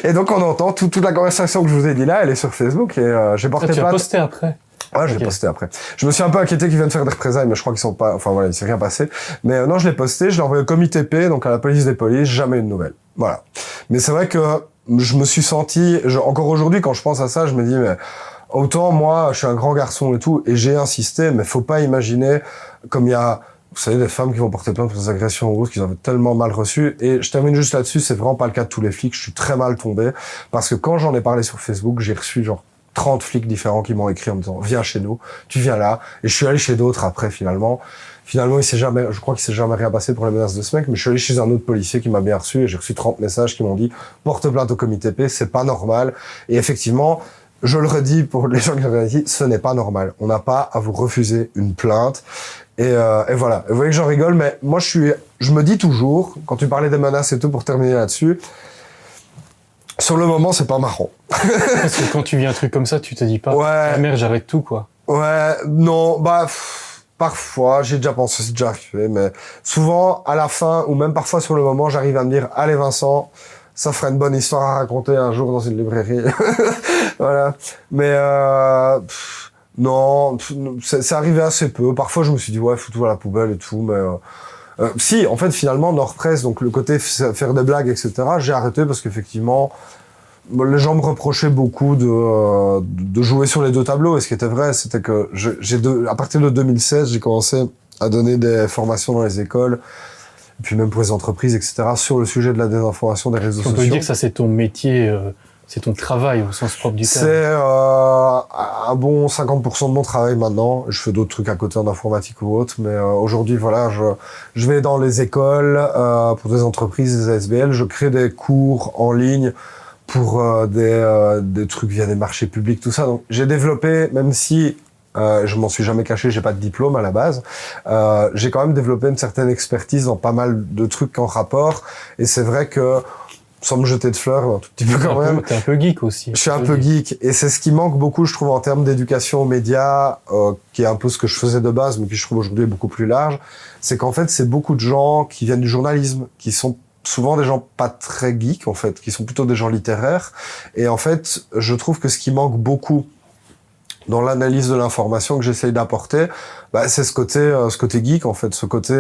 Speaker 1: Et donc, on entend toute la conversation que je vous ai dit là, elle est sur Facebook, et j'ai porté plainte.
Speaker 3: Tu l'as posté après?
Speaker 1: Ouais, je l'ai posté après. Je me suis un peu inquiété qu'ils viennent faire des représailles, mais je crois qu'ils sont pas, enfin voilà, il s'est rien passé. Mais non, je l'ai posté, je l'ai envoyé au comité P, donc à la police des polices, jamais une nouvelle. Voilà. Mais c'est vrai que je me suis senti, encore aujourd'hui, quand je pense à ça, je me dis, mais, autant moi, je suis un grand garçon et tout, et j'ai insisté, mais faut pas imaginer, comme il y a, vous savez, des femmes qui vont porter plainte pour des agressions ou autres, qu'ils ont tellement mal reçues. Et je termine juste là-dessus, c'est vraiment pas le cas de tous les flics, je suis très mal tombé, parce que quand j'en ai parlé sur Facebook, j'ai reçu genre 30 flics différents qui m'ont écrit en me disant viens chez nous, tu viens là. Et je suis allé chez d'autres après finalement. Finalement, je crois qu'il s'est jamais rien passé pour les menaces de ce mec, mais je suis allé chez un autre policier qui m'a bien reçu et j'ai reçu 30 messages qui m'ont dit porte plainte au comité P, c'est pas normal. Et effectivement, je le redis pour les gens qui l'ont dit, ce n'est pas normal. On n'a pas à vous refuser une plainte. Et voilà. Vous voyez que j'en rigole, mais moi je me dis toujours, quand tu parlais des menaces et tout, pour terminer là-dessus, sur le moment, c'est pas marrant.
Speaker 3: Parce que quand tu vis un truc comme ça, tu te dis pas,
Speaker 1: ouais.
Speaker 3: Merde, j'arrête tout, quoi.
Speaker 1: Ouais, non, parfois, j'ai déjà pensé, c'est déjà arrivé, mais souvent, à la fin, ou même parfois sur le moment, j'arrive à me dire, allez Vincent, ça ferait une bonne histoire à raconter un jour dans une librairie. Voilà. Mais non, c'est arrivé assez peu. Parfois, je me suis dit, ouais, fous-toi à la poubelle et tout, mais... si, en fait, finalement, Nord Presse, donc le côté faire des blagues, etc., j'ai arrêté parce qu'effectivement, les gens me reprochaient beaucoup de jouer sur les deux tableaux. Et ce qui était vrai, c'était que à partir de 2016, j'ai commencé à donner des formations dans les écoles, et puis même pour les entreprises, etc., sur le sujet de la désinformation des réseaux sociaux.
Speaker 3: On peut dire que ça, c'est ton métier, c'est ton travail au sens propre du terme.
Speaker 1: C'est un bon 50% de mon travail maintenant. Je fais d'autres trucs à côté en informatique ou autre, mais aujourd'hui, voilà, je vais dans les écoles, pour des entreprises, des ASBL, je crée des cours en ligne pour des trucs via des marchés publics, tout ça. Donc j'ai développé, même si je m'en suis jamais caché, j'ai pas de diplôme à la base, j'ai quand même développé une certaine expertise dans pas mal de trucs en rapport. Et c'est vrai que, sans me jeter de fleurs, un tout petit peu quand même.
Speaker 3: T'es un peu geek aussi.
Speaker 1: Je suis un peu geek. Et c'est ce qui manque beaucoup, je trouve, en termes d'éducation aux médias, qui est un peu ce que je faisais de base, mais qui je trouve aujourd'hui est beaucoup plus large. C'est qu'en fait, c'est beaucoup de gens qui viennent du journalisme, qui sont souvent des gens pas très geeks, en fait, qui sont plutôt des gens littéraires. Et en fait, je trouve que ce qui manque beaucoup dans l'analyse de l'information que j'essaye d'apporter, c'est ce côté geek, en fait, ce côté,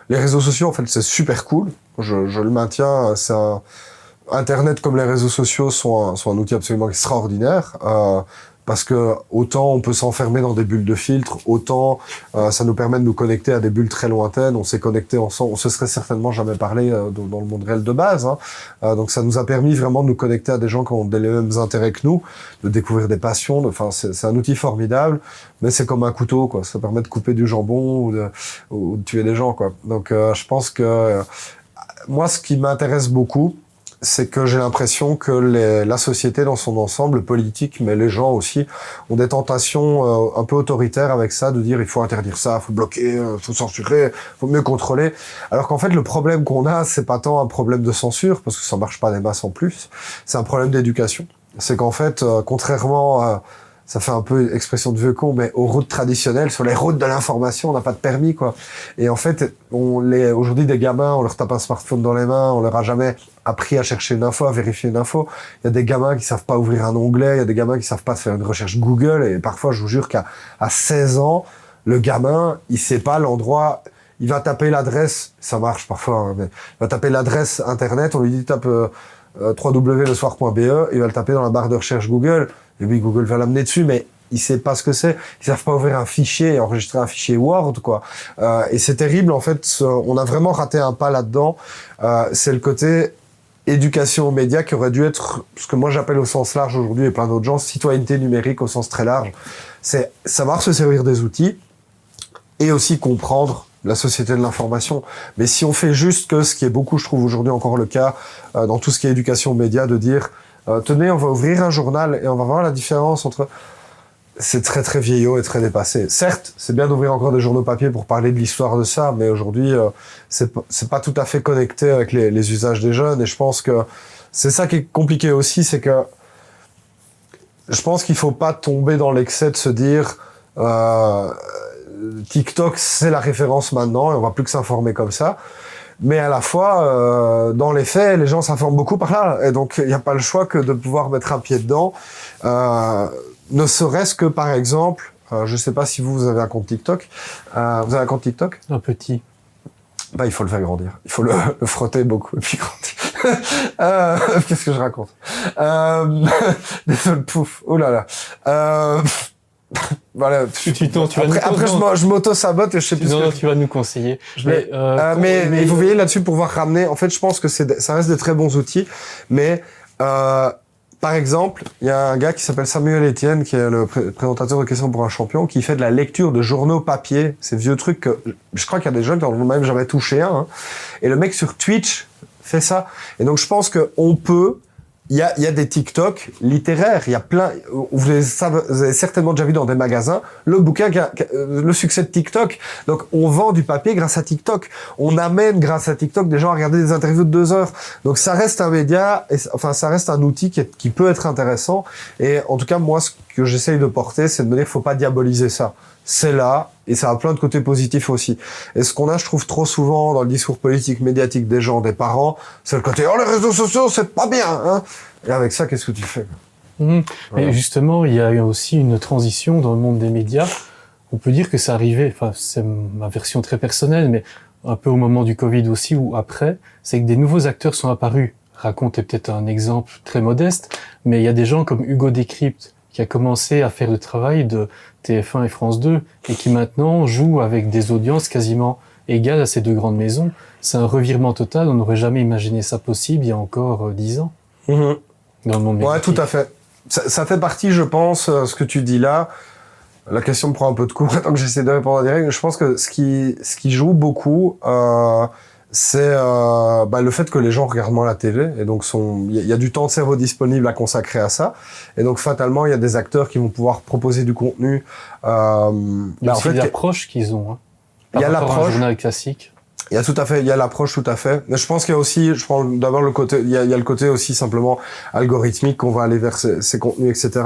Speaker 1: les réseaux sociaux, en fait, c'est super cool. Je le maintiens, Internet comme les réseaux sociaux sont un outil absolument extraordinaire, parce que autant on peut s'enfermer dans des bulles de filtre, autant ça nous permet de nous connecter à des bulles très lointaines. On s'est connecté ensemble, on se serait certainement jamais parlé dans le monde réel de base. Donc ça nous a permis vraiment de nous connecter à des gens qui ont les mêmes intérêts que nous, de découvrir des passions. Enfin, c'est un outil formidable, mais c'est comme un couteau, quoi. Ça permet de couper du jambon ou de tuer des gens, quoi. Donc je pense que moi, ce qui m'intéresse beaucoup, c'est que j'ai l'impression que la société dans son ensemble, le politique, mais les gens aussi, ont des tentations un peu autoritaires avec ça, de dire il faut interdire ça, il faut bloquer, il faut censurer, il faut mieux contrôler. Alors qu'en fait, le problème qu'on a, c'est pas tant un problème de censure, parce que ça marche pas des masses en plus, c'est un problème d'éducation. C'est qu'en fait, contrairement à... Ça fait un peu expression de vieux con, mais aux routes traditionnelles, sur les routes de l'information, on n'a pas de permis, quoi. Et en fait, aujourd'hui, des gamins, on leur tape un smartphone dans les mains, on leur a jamais appris à chercher une info, à vérifier une info. Il y a des gamins qui savent pas ouvrir un onglet, il y a des gamins qui savent pas faire une recherche Google, et parfois, je vous jure qu'à 16 ans, le gamin, il sait pas l'endroit, il va taper l'adresse, ça marche parfois, hein, mais il va taper l'adresse internet, on lui dit tape www.lesoir.be, il va le taper dans la barre de recherche Google, et oui, Google va l'amener dessus, mais il sait pas ce que c'est. Ils savent pas ouvrir un fichier et enregistrer un fichier Word, quoi. Et c'est terrible, en fait. On a vraiment raté un pas là-dedans. C'est le côté éducation aux médias qui aurait dû être ce que moi j'appelle au sens large aujourd'hui et plein d'autres gens, citoyenneté numérique au sens très large. C'est savoir se servir des outils et aussi comprendre la société de l'information. Mais si on fait juste que ce qui est beaucoup, je trouve aujourd'hui encore le cas, dans tout ce qui est éducation aux médias, de dire tenez, on va ouvrir un journal et on va voir la différence entre... C'est très très vieillot et très dépassé. Certes, c'est bien d'ouvrir encore des journaux papier pour parler de l'histoire de ça, mais aujourd'hui, c'est pas tout à fait connecté avec les usages des jeunes. Et je pense que c'est ça qui est compliqué aussi, c'est que je pense qu'il faut pas tomber dans l'excès de se dire TikTok, c'est la référence maintenant et on va plus que s'informer comme ça. Mais à la fois, dans les faits, les gens s'informent beaucoup par là. Et donc, il n'y a pas le choix que de pouvoir mettre un pied dedans. Ne serait-ce que, par exemple, je ne sais pas si vous avez un compte TikTok. Vous avez un compte TikTok ?
Speaker 3: Un petit.
Speaker 1: Il faut le faire grandir. Il faut le frotter beaucoup et puis grandir. Qu'est-ce que je raconte ? Désolé, pouf. Oh là là. Voilà. Après, je m'auto-sabote et je sais plus
Speaker 3: Non, tu vas nous conseiller.
Speaker 1: Mais vous voyez là-dessus, pouvoir ramener, en fait, je pense que ça reste des très bons outils, mais par exemple, il y a un gars qui s'appelle Samuel Etienne, qui est le présentateur de Questions pour un champion, qui fait de la lecture de journaux papier, ces vieux trucs que je crois qu'il y a des jeunes qui n'en ont même jamais touché un. Hein. Et le mec sur Twitch fait ça. Et donc je pense qu'on peut... Il y a des TikTok littéraires, il y a plein, vous avez certainement déjà vu dans des magasins, le bouquin, le succès de TikTok. Donc, on vend du papier grâce à TikTok. On amène grâce à TikTok des gens à regarder des interviews de 2 heures. Donc, ça reste un média, ça reste un outil qui peut être intéressant. Et en tout cas, moi, ce que j'essaye de porter, c'est de me dire, faut pas diaboliser ça. C'est là, et ça a plein de côtés positifs aussi. Et ce qu'on a, je trouve, trop souvent dans le discours politique, médiatique des gens, des parents, c'est le côté « Oh, les réseaux sociaux, c'est pas bien hein !» Et avec ça, qu'est-ce que tu fais?
Speaker 3: Voilà.
Speaker 1: Voilà.
Speaker 3: Et justement, il y a eu aussi une transition dans le monde des médias. On peut dire que ça arrivait, enfin, c'est ma version très personnelle, mais un peu au moment du Covid aussi, ou après, c'est que des nouveaux acteurs sont apparus. Raconte est peut-être un exemple très modeste, mais il y a des gens comme Hugo Décrypte, qui a commencé à faire le travail de TF1 et France 2 et qui maintenant joue avec des audiences quasiment égales à ces 2 grandes maisons. C'est un revirement total, on n'aurait jamais imaginé ça possible il y a encore 10 ans dans le monde médiatique.
Speaker 1: Ouais, tout à fait. Ça fait partie, je pense, ce que tu dis là. La question me prend un peu de cours, tant que j'essaie de répondre en direct. Je pense que ce qui joue beaucoup, c'est le fait que les gens regardent moins la télé et donc il y a du temps de cerveau disponible à consacrer à ça et donc fatalement il y a des acteurs qui vont pouvoir proposer du contenu.
Speaker 3: Il y a aussi l'approche qu'ils ont. Hein,
Speaker 1: il y a l'approche.
Speaker 3: Un journal classique.
Speaker 1: Il y a tout à fait, il y a l'approche tout à fait. Mais je pense qu'il y a aussi, je prends d'abord le côté, il y a le côté aussi simplement algorithmique qu'on va aller vers ces contenus, etc.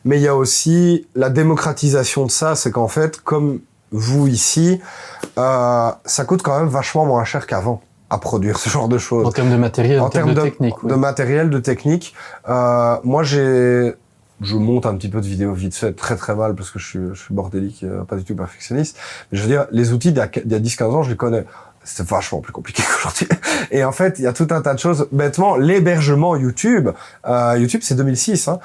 Speaker 1: Mais il y a aussi la démocratisation de ça, c'est qu'en fait, comme vous ici, ça coûte quand même vachement moins cher qu'avant à produire ce genre de choses.
Speaker 3: En termes de matériel, en termes de technique.
Speaker 1: De matériel, de technique. Moi, je monte un petit peu de vidéos vite fait, très très mal, parce que je suis bordélique, pas du tout perfectionniste. Mais je veux dire, les outils d'il y a 10-15 ans, je les connais. C'est vachement plus compliqué qu'aujourd'hui. Et en fait, il y a tout un tas de choses. Bêtement, l'hébergement YouTube, YouTube c'est 2006. Hein.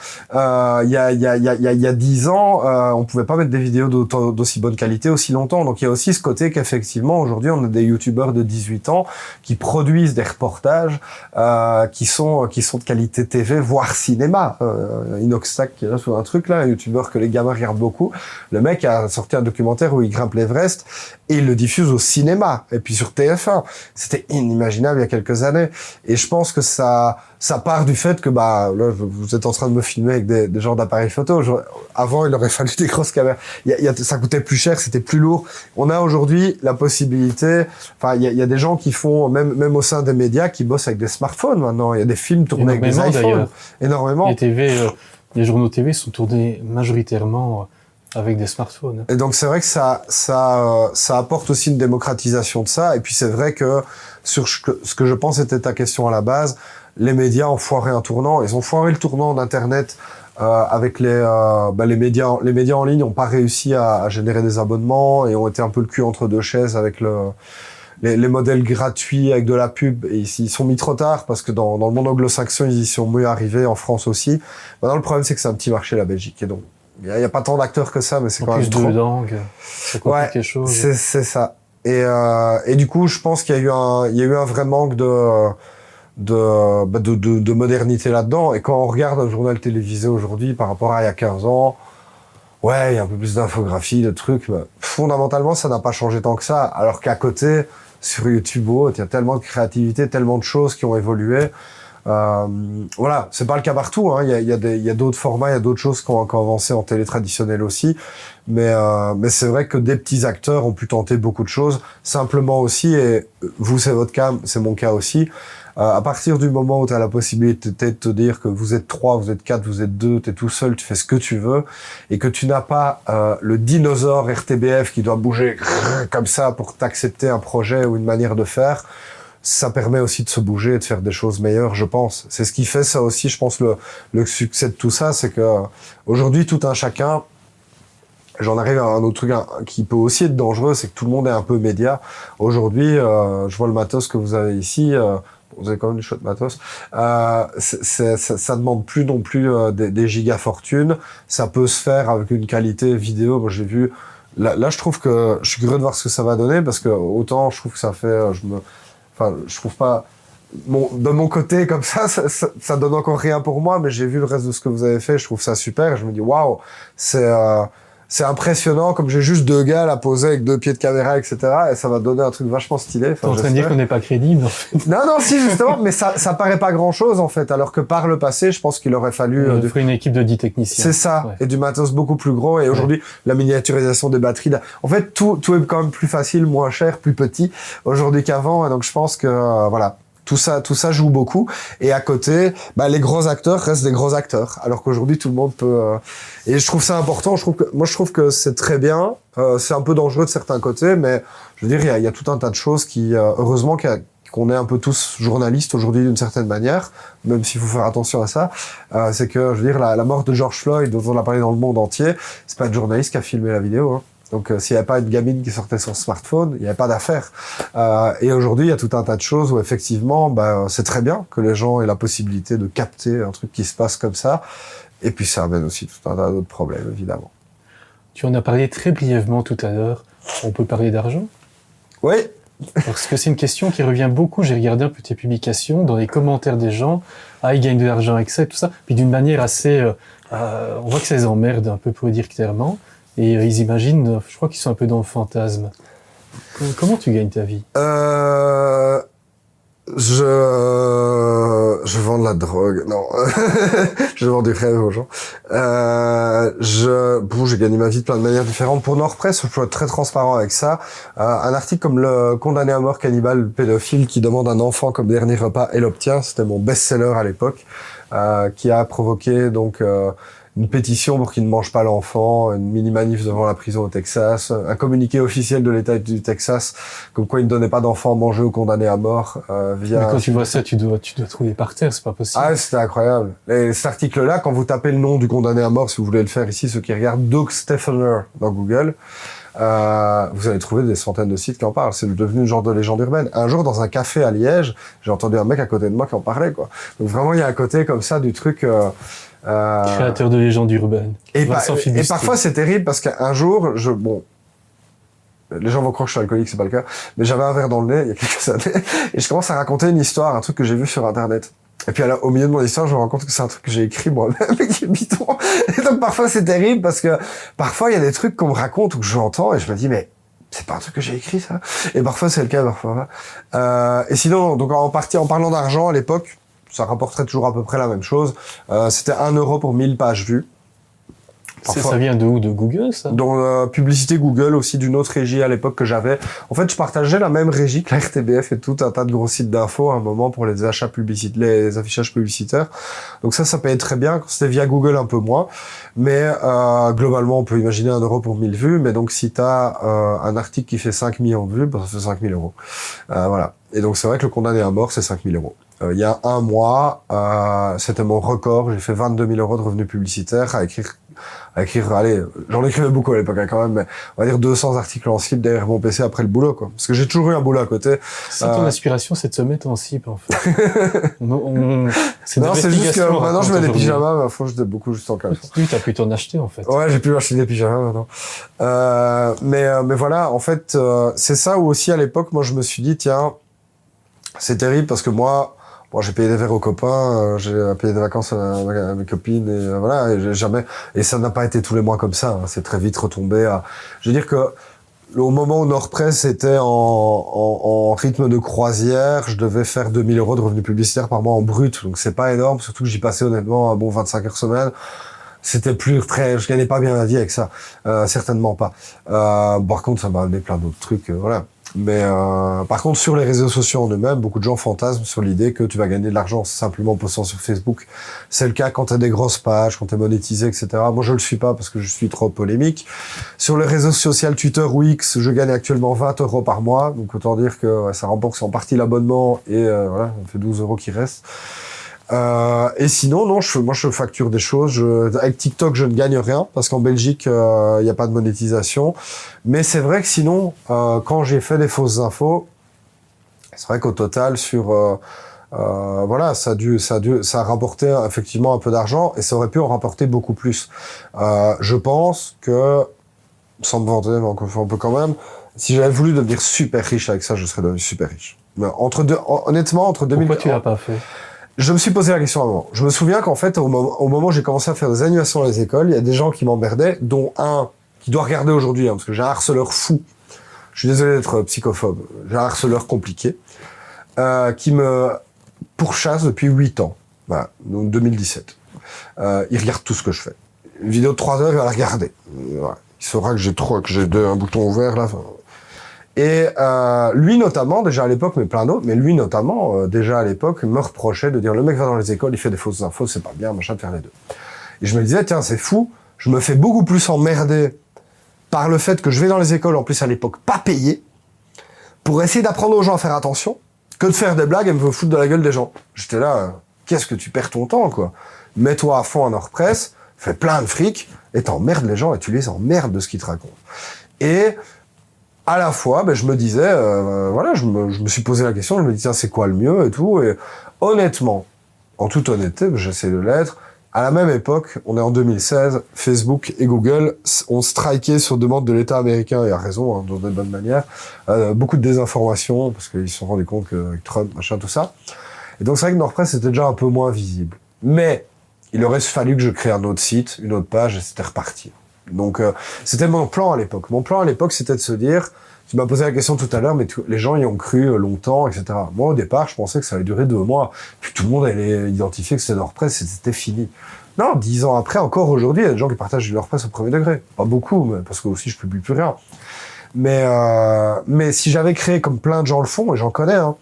Speaker 1: Il y a 10 ans, on pouvait pas mettre des vidéos d'aussi bonne qualité aussi longtemps. Donc il y a aussi ce côté qu'effectivement aujourd'hui, on a des YouTubeurs de 18 ans qui produisent des reportages qui sont de qualité TV, voire cinéma. Inoxtag qui est là sur un truc là, un YouTuber que les gamins regardent beaucoup. Le mec a sorti un documentaire où il grimpe l'Everest et il le diffuse au cinéma. Et puis sur TF1. C'était inimaginable il y a quelques années. Et je pense que ça part du fait que, là, vous êtes en train de me filmer avec des genres d'appareils photo. Avant, il aurait fallu des grosses caméras. Ça coûtait plus cher, c'était plus lourd. On a aujourd'hui la possibilité, il y a des gens qui font, même au sein des médias, qui bossent avec des smartphones maintenant. Il y a des films tournés avec des iPhones. Énormément.
Speaker 3: Les journaux TV sont tournés majoritairement avec des smartphones.
Speaker 1: Et donc c'est vrai que ça apporte aussi une démocratisation de ça. Et puis c'est vrai que sur ce que je pense était ta question à la base, les médias ont foiré un tournant. Ils ont foiré le tournant d'Internet avec les médias en ligne n'ont pas réussi à générer des abonnements et ont été un peu le cul entre deux chaises avec les modèles gratuits avec de la pub. Et ils sont mis trop tard parce que dans le monde anglo-saxon ils y sont mieux arrivés, en France aussi. Maintenant le problème c'est que c'est un petit marché la Belgique et donc il y a pas tant d'acteurs que ça, mais c'est quand même trop.
Speaker 3: Plus de langues, ça complique quelque chose.
Speaker 1: C'est ça. Et du coup, je pense qu'il y a eu un vrai manque de modernité là-dedans. Et quand on regarde un journal télévisé aujourd'hui par rapport à il y a 15 ans, ouais, il y a un peu plus d'infographie, de trucs, mais fondamentalement, ça n'a pas changé tant que ça. Alors qu'à côté, sur YouTube, il y a tellement de créativité, tellement de choses qui ont évolué. Voilà, c'est pas le cas partout, hein. Il y a d'autres formats, il y a d'autres choses qui ont avancé en télé traditionnelle aussi, mais c'est vrai que des petits acteurs ont pu tenter beaucoup de choses, simplement aussi, et vous c'est votre cas, c'est mon cas aussi, à partir du moment où tu as la possibilité de te dire que vous êtes 3, vous êtes 4, vous êtes 2, tu es tout seul, tu fais ce que tu veux, et que tu n'as pas le dinosaure RTBF qui doit bouger comme ça pour t'accepter un projet ou une manière de faire, ça permet aussi de se bouger et de faire des choses meilleures, je pense. C'est ce qui fait ça aussi, je pense, le succès de tout ça, c'est que aujourd'hui, tout un chacun, j'en arrive à un autre truc qui peut aussi être dangereux, c'est que tout le monde est un peu média. Aujourd'hui, je vois le matos que vous avez ici, vous avez quand même du chouette matos, ça demande plus non plus des giga fortunes, ça peut se faire avec une qualité vidéo. Moi, j'ai vu, là, je trouve que, je suis curieux de voir ce que ça va donner, parce que autant je trouve que ça fait, je trouve pas, de mon côté, comme ça donne encore rien pour moi, mais j'ai vu le reste de ce que vous avez fait, je trouve ça super, et je me dis, waouh, c'est impressionnant, comme j'ai juste 2 gars à poser avec 2 pieds de caméra, etc., et ça va donner un truc vachement stylé.
Speaker 3: T'es en train de dire qu'on n'est pas crédible, en fait.
Speaker 1: Non, si, justement, mais ça paraît pas grand chose, en fait, alors que par le passé, je pense qu'il aurait fallu...
Speaker 3: une équipe de 10 techniciens.
Speaker 1: C'est ça, ouais. Et du matos beaucoup plus gros, et aujourd'hui, la miniaturisation des batteries, en fait, tout est quand même plus facile, moins cher, plus petit, aujourd'hui qu'avant, et donc je pense que, voilà. Tout ça joue beaucoup. Et à côté, les gros acteurs restent des gros acteurs. Alors qu'aujourd'hui, tout le monde peut, et je trouve ça important. Je trouve que c'est très bien. C'est un peu dangereux de certains côtés, mais je veux dire, il y a tout un tas de choses qui, heureusement qu'on est un peu tous journalistes aujourd'hui d'une certaine manière, même s'il faut faire attention à ça. C'est que, je veux dire, la mort de George Floyd, dont on a parlé dans le monde entier, c'est pas le journaliste qui a filmé la vidéo, hein. Donc, s'il n'y avait pas une gamine qui sortait son smartphone, il n'y avait pas d'affaire. Et aujourd'hui, il y a tout un tas de choses où effectivement, c'est très bien que les gens aient la possibilité de capter un truc qui se passe comme ça. Et puis, ça amène aussi tout un tas d'autres problèmes, évidemment.
Speaker 3: Tu en as parlé très brièvement tout à l'heure. On peut parler d'argent ?
Speaker 1: Oui.
Speaker 3: Parce que c'est une question qui revient beaucoup. J'ai regardé un peu tes publications, dans les commentaires des gens. Ah, ils gagnent de l'argent avec ça et tout ça. Puis d'une manière assez... on voit que ça les emmerde un peu, pour le dire clairement. Et ils imaginent, je crois qu'ils sont un peu dans le fantasme. Comment tu gagnes ta vie ?
Speaker 1: Je vends de la drogue. Non. Je vends du rêve aux gens. J'ai gagné ma vie de plein de manières différentes. Pour Nord-Presse, je peux être très transparent avec ça. Un article comme le condamné à mort cannibale pédophile qui demande un enfant comme dernier repas et l'obtient, c'était mon best-seller à l'époque, qui a provoqué donc une pétition pour qu'il ne mange pas l'enfant, une mini-manif devant la prison au Texas, un communiqué officiel de l'État du Texas, comme quoi il ne donnait pas d'enfant à manger aux condamnés à mort, via...
Speaker 3: Mais quand tu vois ça, tu dois trouver par terre, c'est pas possible.
Speaker 1: Ah, c'était incroyable. Et cet article-là, quand vous tapez le nom du condamné à mort, si vous voulez le faire ici, ceux qui regardent, Doug Stephaner dans Google, vous allez trouver des centaines de sites qui en parlent. C'est devenu une genre de légende urbaine. Un jour, dans un café à Liège, j'ai entendu un mec à côté de moi qui en parlait, quoi. Donc vraiment, il y a un côté comme ça du truc...
Speaker 3: Créateur de légendes urbaines.
Speaker 1: Et parfois c'est terrible parce qu'un jour, les gens vont croire que je suis alcoolique, c'est pas le cas, mais j'avais un verre dans le nez il y a quelques années et je commence à raconter une histoire, un truc que j'ai vu sur internet. Et puis au milieu de mon histoire, je me rends compte que c'est un truc que j'ai écrit moi-même et qui est bidon. Et donc parfois c'est terrible parce que parfois il y a des trucs qu'on me raconte ou que j'entends et je me dis mais c'est pas un truc que j'ai écrit ça. Et parfois c'est le cas, parfois. Et sinon, donc en parlant d'argent à l'époque, ça rapporterait toujours à peu près la même chose. C'était 1 euro pour 1000 pages vues.
Speaker 3: Ça vient de où? De Google, ça?
Speaker 1: Dans publicité Google aussi, d'une autre régie à l'époque que j'avais. En fait, je partageais la même régie que la RTBF et tout un tas de gros sites d'infos à un moment pour les achats publicitaires, les affichages publicitaires. Donc ça payait très bien. Quand c'était via Google, un peu moins. Mais globalement, on peut imaginer 1 euro pour 1000 vues. Mais donc, si t'as un article qui fait 5 millions de vues, ça fait 5000 euros. Voilà. Et donc, c'est vrai que le condamné à mort, c'est 5000 euros. Il y a un mois, c'était mon record. J'ai fait 22 000 euros de revenus publicitaires à écrire, allez, j'en écrivais beaucoup à l'époque, hein, quand même, mais on va dire 200 articles en slip derrière mon PC après le boulot, quoi. Parce que j'ai toujours eu un boulot à côté.
Speaker 3: C'est ton aspiration, c'est de se mettre en slip, en fait.
Speaker 1: Non, c'est juste que maintenant je mets des pyjamas, mais à fond, j'étais beaucoup juste en caleçon.
Speaker 3: Oui, t'as pu t'en acheter, en fait.
Speaker 1: Ouais, j'ai pu acheter des pyjamas maintenant. Mais voilà, en fait, c'est ça où aussi à l'époque, moi, je me suis dit, tiens, c'est terrible parce que moi, j'ai payé des verres aux copains, j'ai payé des vacances à mes copines et voilà, et ça n'a pas été tous les mois comme ça, hein, c'est très vite retombé à, je veux dire que au moment où Nord-Presse était en rythme de croisière, je devais faire 2000 euros de revenus publicitaires par mois en brut, donc c'est pas énorme, surtout que j'y passais honnêtement 25 heures semaine. C'était je gagnais pas bien ma vie avec ça, certainement pas. Par contre, ça m'a amené plein d'autres trucs, voilà. Mais par contre, sur les réseaux sociaux en eux-mêmes, beaucoup de gens fantasment sur l'idée que tu vas gagner de l'argent simplement en postant sur Facebook. C'est le cas quand t'as des grosses pages, quand t'es monétisé, etc. Moi, je le suis pas parce que je suis trop polémique. Sur les réseaux sociaux Twitter ou X, je gagne actuellement 20 euros par mois. Donc, autant dire que ça rembourse en partie l'abonnement et voilà, ça fait 12 euros qui restent. Et sinon, non, moi je facture des choses. Avec TikTok, je ne gagne rien parce qu'en Belgique, il n'y a pas de monétisation. Mais c'est vrai que sinon, quand j'ai fait des fausses infos, c'est vrai qu'au total, voilà, ça a rapporté effectivement un peu d'argent et ça aurait pu en rapporter beaucoup plus. Je pense que, sans me vanter, mais un peu quand même, si j'avais voulu devenir super riche avec ça, je serais devenu super riche. Honnêtement, entre 2000...
Speaker 3: Pourquoi tu l'as pas fait?
Speaker 1: Je me suis posé la question à un moment. Je me souviens qu'en fait, au moment où j'ai commencé à faire des animations dans les écoles, il y a des gens qui m'emmerdaient, dont un qui doit regarder aujourd'hui, parce que j'ai un harceleur fou. Je suis désolé d'être psychophobe. J'ai un harceleur compliqué, qui me pourchasse depuis 8 ans. Voilà, donc 2017. Il regarde tout ce que je fais. Une vidéo de 3 heures, il va la regarder. Voilà. Il saura que j'ai un bouton ouvert là. Et lui notamment, déjà à l'époque, mais plein d'autres, mais lui notamment, déjà à l'époque, me reprochait de dire le mec va dans les écoles, il fait des fausses infos, c'est pas bien, machin, de faire les deux. Et je me disais, tiens, c'est fou, je me fais beaucoup plus emmerder par le fait que je vais dans les écoles, en plus à l'époque pas payé, pour essayer d'apprendre aux gens à faire attention, que de faire des blagues et me foutre de la gueule des gens. J'étais là, qu'est-ce que tu perds ton temps, quoi. Mets-toi à fond en hors-presse, fais plein de fric, et t'emmerdes les gens, et tu les emmerdes de ce qu'ils te racontent. Et à la fois, je me disais, voilà, je me suis posé la question, je me dis, tiens, c'est quoi le mieux et tout. Et honnêtement, en toute honnêteté, j'essaie de l'être, à la même époque, on est en 2016, Facebook et Google ont striké sur demande de l'État américain, et a raison, hein, de bonne manière, beaucoup de désinformation, parce qu'ils se sont rendus compte qu'avec Trump, machin, tout ça. Et donc c'est vrai que Nordpress était déjà un peu moins visible. Mais il aurait fallu que je crée un autre site, une autre page, et c'était reparti. Donc c'était mon plan à l'époque. Mon plan à l'époque, c'était de se dire, tu m'as posé la question tout à l'heure, mais les gens y ont cru longtemps, etc. Moi, au départ, je pensais que ça allait durer 2 mois. Puis tout le monde allait identifier que c'était Nordpress et c'était fini. Non, 10 ans après, encore aujourd'hui, il y a des gens qui partagent du Nordpress au premier degré. Pas beaucoup, mais parce que aussi je publie plus rien. Mais si j'avais créé comme plein de gens le font, et j'en connais, hein,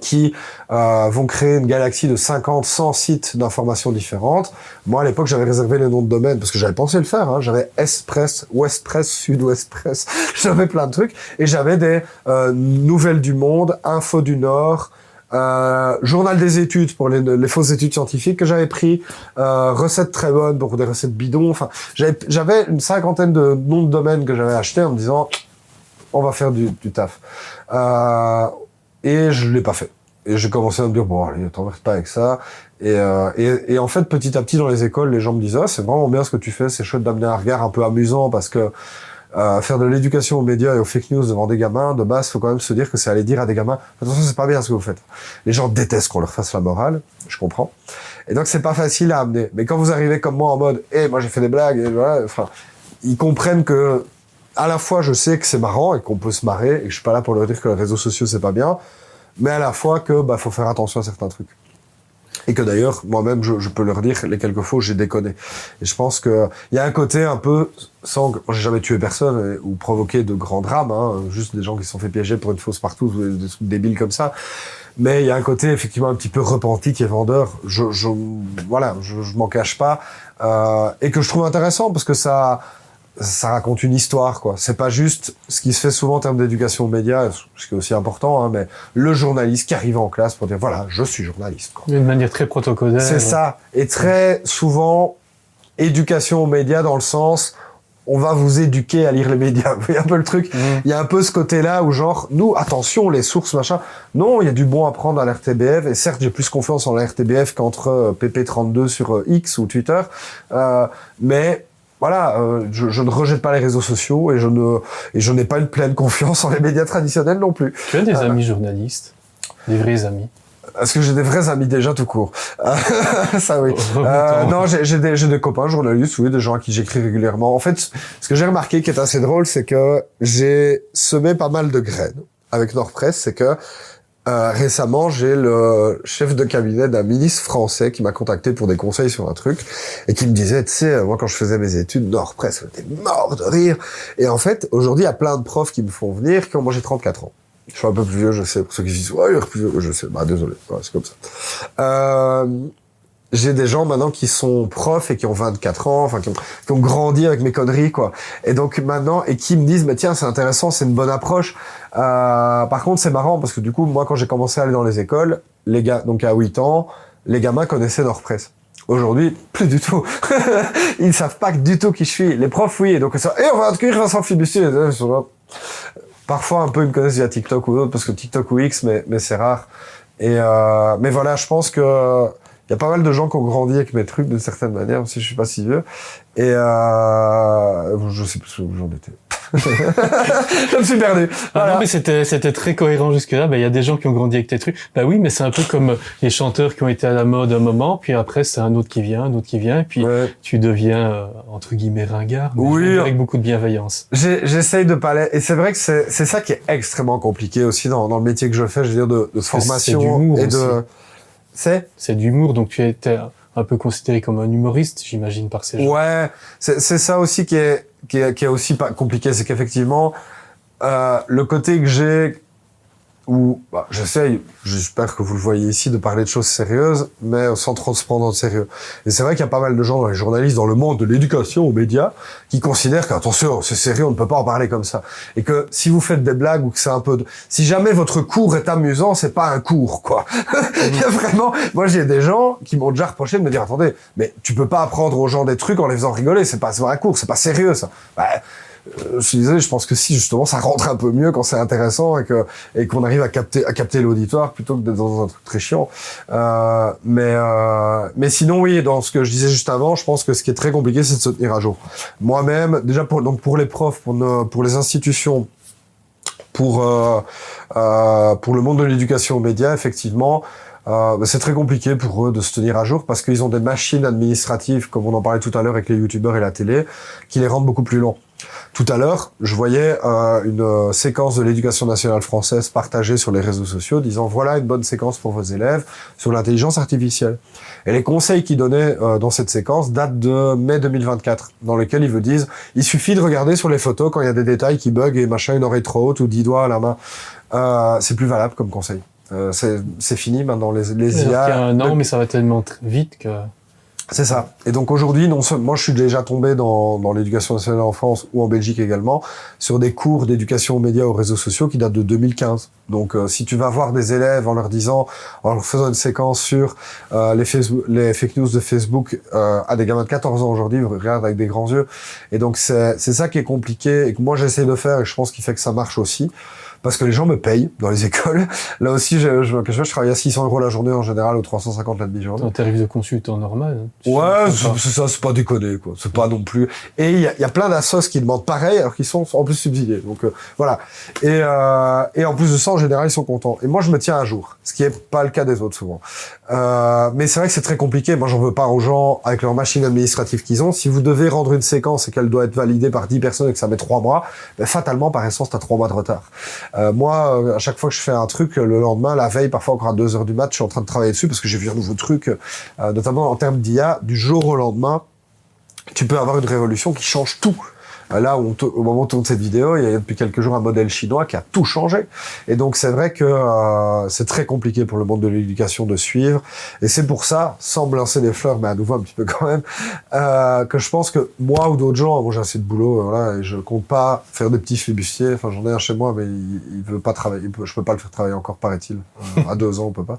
Speaker 1: qui vont créer une galaxie de 50, 100 sites d'informations différentes. Moi, à l'époque, j'avais réservé les noms de domaine parce que j'avais pensé le faire. Hein. J'avais Espress, Westpress, Sud-Ouest-Press. J'avais plein de trucs. Et j'avais des Nouvelles du Monde, Info du Nord, Journal des études pour les fausses études scientifiques que j'avais pris, Recettes très bonnes pour des recettes bidons. Enfin, j'avais une 50aine de noms de domaines que j'avais achetés en me disant, on va faire du taf. Et je l'ai pas fait. Et j'ai commencé à me dire, bon, allez, t'emmerdes pas avec ça. Et en fait, petit à petit, dans les écoles, les gens me disaient, c'est vraiment bien ce que tu fais, c'est chouette d'amener un regard un peu amusant, parce que faire de l'éducation aux médias et aux fake news devant des gamins, de base, faut quand même se dire que c'est aller dire à des gamins, attention, c'est pas bien ce que vous faites. Les gens détestent qu'on leur fasse la morale, je comprends. Et donc, c'est pas facile à amener. Mais quand vous arrivez comme moi en mode, moi j'ai fait des blagues, et voilà, enfin, ils comprennent que, à la fois, je sais que c'est marrant et qu'on peut se marrer et que je suis pas là pour leur dire que les réseaux sociaux c'est pas bien, mais à la fois que faut faire attention à certains trucs. Et que d'ailleurs, moi-même, je peux leur dire les quelques fois où j'ai déconné. Et je pense que il y a un côté un peu sans, j'ai jamais tué personne ou provoqué de grands drames, hein, juste des gens qui se sont fait piéger pour une fausse partout, des trucs débiles comme ça. Mais il y a un côté effectivement un petit peu repenti qui est vendeur. Je m'en cache pas, et que je trouve intéressant parce que ça raconte une histoire, quoi. C'est pas juste ce qui se fait souvent en termes d'éducation aux médias, ce qui est aussi important, hein, mais le journaliste qui arrive en classe pour dire, voilà, je suis journaliste, quoi.
Speaker 3: D'une manière très protocolaire.
Speaker 1: C'est ça. Et très souvent, éducation aux médias dans le sens, on va vous éduquer à lire les médias. Vous voyez un peu le truc? Il y a un peu ce côté-là où genre, nous, attention, les sources, machin. Non, il y a du bon à prendre à l'RTBF, et certes, j'ai plus confiance en l'RTBF qu'entre PP32 sur X ou Twitter, mais voilà, je ne rejette pas les réseaux sociaux et je n'ai pas une pleine confiance en les médias traditionnels non plus.
Speaker 3: Tu as des amis journalistes, des vrais amis?
Speaker 1: Est-ce que j'ai des vrais amis déjà tout court? Ça oui. Non, j'ai des copains journalistes, oui, des gens à qui j'écris régulièrement. En fait, ce que j'ai remarqué qui est assez drôle, c'est que j'ai semé pas mal de graines avec Nordpress. C'est que récemment, j'ai le chef de cabinet d'un ministre français qui m'a contacté pour des conseils sur un truc et qui me disait, tu sais, moi quand je faisais mes études, Nordpress, j'étais mort de rire. Et en fait, aujourd'hui, il y a plein de profs qui me font venir, moi j'ai 34 ans. Je suis un peu plus vieux, je sais, pour ceux qui disent, ouais, il est plus vieux, je sais, désolé, ouais, c'est comme ça. J'ai des gens maintenant qui sont profs et qui ont 24 ans, enfin qui ont grandi avec mes conneries, quoi. Et donc maintenant, et qui me disent, mais tiens, c'est intéressant, c'est une bonne approche. Par contre, c'est marrant parce que du coup, moi, quand j'ai commencé à aller dans les écoles, les gars, donc à 8 ans, les gamins connaissaient Nordpress. Aujourd'hui, plus du tout. Ils savent pas du tout qui je suis. Les profs, oui. Et donc, on va accueillir Vincent Fibustier. Parfois, un peu, ils me connaissent via TikTok ou d'autres, parce que TikTok ou X, mais c'est rare. Mais voilà, je pense que il y a pas mal de gens qui ont grandi avec mes trucs d'une certaine manière, même si je suis pas si vieux. Et je sais plus où j'en étais. Je me suis perdu. Voilà.
Speaker 3: Non, mais c'était très cohérent jusque-là. Il y a des gens qui ont grandi avec tes trucs. Oui, mais c'est un peu comme les chanteurs qui ont été à la mode un moment, puis après, c'est un autre qui vient, et puis tu deviens, entre guillemets, ringard, mais avec beaucoup de bienveillance.
Speaker 1: J'essaye de pas aller. Et c'est vrai que c'est ça qui est extrêmement compliqué aussi dans le métier que je fais, je veux dire, de formation
Speaker 3: d'humour
Speaker 1: et
Speaker 3: aussi. C'est d'humour, donc tu étais un peu considéré comme un humoriste, j'imagine, par ces gens.
Speaker 1: Ouais, c'est ça aussi qui est aussi pas compliqué, c'est qu'effectivement, le côté que j'ai, où j'essaye, j'espère que vous le voyez ici, de parler de choses sérieuses, mais sans trop se prendre au sérieux. Et c'est vrai qu'il y a pas mal de gens, les journalistes dans le monde de l'éducation aux médias, qui considèrent qu'attention, c'est sérieux, on ne peut pas en parler comme ça. Et que si vous faites des blagues ou que c'est un peu si jamais votre cours est amusant, c'est pas un cours, quoi. Il y a vraiment, moi j'ai des gens qui m'ont déjà reproché de me dire, attendez, mais tu peux pas apprendre aux gens des trucs en les faisant rigoler, c'est pas un cours, c'est pas sérieux, ça. Je suis désolé, je pense que si justement ça rentre un peu mieux quand c'est intéressant et qu'on arrive à capter l'auditoire plutôt que d'être dans un truc très chiant. Mais sinon oui, dans ce que je disais juste avant, je pense que ce qui est très compliqué, c'est de se tenir à jour. Moi-même, déjà pour les profs, pour les institutions, pour le monde de l'éducation aux médias, effectivement. C'est très compliqué pour eux de se tenir à jour parce qu'ils ont des machines administratives, comme on en parlait tout à l'heure avec les youtubeurs et la télé, qui les rendent beaucoup plus longs. Tout à l'heure, je voyais une séquence de l'éducation nationale française partagée sur les réseaux sociaux disant voilà une bonne séquence pour vos élèves sur l'intelligence artificielle. Et les conseils qu'ils donnaient dans cette séquence datent de mai 2024, dans lesquels ils vous disent il suffit de regarder sur les photos quand il y a des détails qui bug et machin, une oreille trop haute ou 10 doigts à la main. C'est plus valable comme conseil. C'est fini maintenant les IA.
Speaker 3: Il y a un an, mais ça va tellement vite que.
Speaker 1: C'est ça. Et donc aujourd'hui, moi je suis déjà tombé dans l'éducation nationale en France ou en Belgique également sur des cours d'éducation aux médias, aux réseaux sociaux qui datent de 2015. Donc si tu vas voir des élèves en leur faisant une séquence sur les fake news de Facebook à des gamins de 14 ans aujourd'hui, ils regardent avec des grands yeux. Et donc c'est ça qui est compliqué et que moi j'essaie de faire et je pense qu'il fait que ça marche aussi. Parce que les gens me payent dans les écoles. Là aussi, je travaille à 600 € la journée en général ou 350 la demi-journée.
Speaker 3: Un tarif de consultant normal.
Speaker 1: Ouais, c'est pas déconné, quoi. C'est pas non plus. Et il y a plein d'assos qui demandent pareil, alors qu'ils sont en plus subsidiés. Donc voilà. Et en plus de ça, en général, ils sont contents. Et moi, je me tiens à jour, ce qui est pas le cas des autres souvent. Mais c'est vrai que c'est très compliqué. Moi, j'en veux pas aux gens avec leur machine administrative qu'ils ont. Si vous devez rendre une séquence et qu'elle doit être validée par 10 personnes et que ça met 3 mois, ben, fatalement, par essence, t'as 3 mois de retard. Moi, à chaque fois que je fais un truc, le lendemain, la veille, parfois encore à 2h du mat, je suis en train de travailler dessus parce que j'ai vu un nouveau truc, notamment en termes d'IA, du jour au lendemain, tu peux avoir une révolution qui change tout. Là, au moment où on tourne cette vidéo, il y a depuis quelques jours un modèle chinois qui a tout changé. Et donc, c'est vrai que c'est très compliqué pour le monde de l'éducation de suivre. Et c'est pour ça, sans me lancer des fleurs, mais à nouveau un petit peu quand même, que je pense que moi ou d'autres gens, moi j'ai assez de boulot, voilà, et je compte pas faire des petits flibustiers. Enfin, j'en ai un chez moi, mais il veut pas travailler. Je peux pas le faire travailler encore, paraît-il. À 2 ans, on peut pas.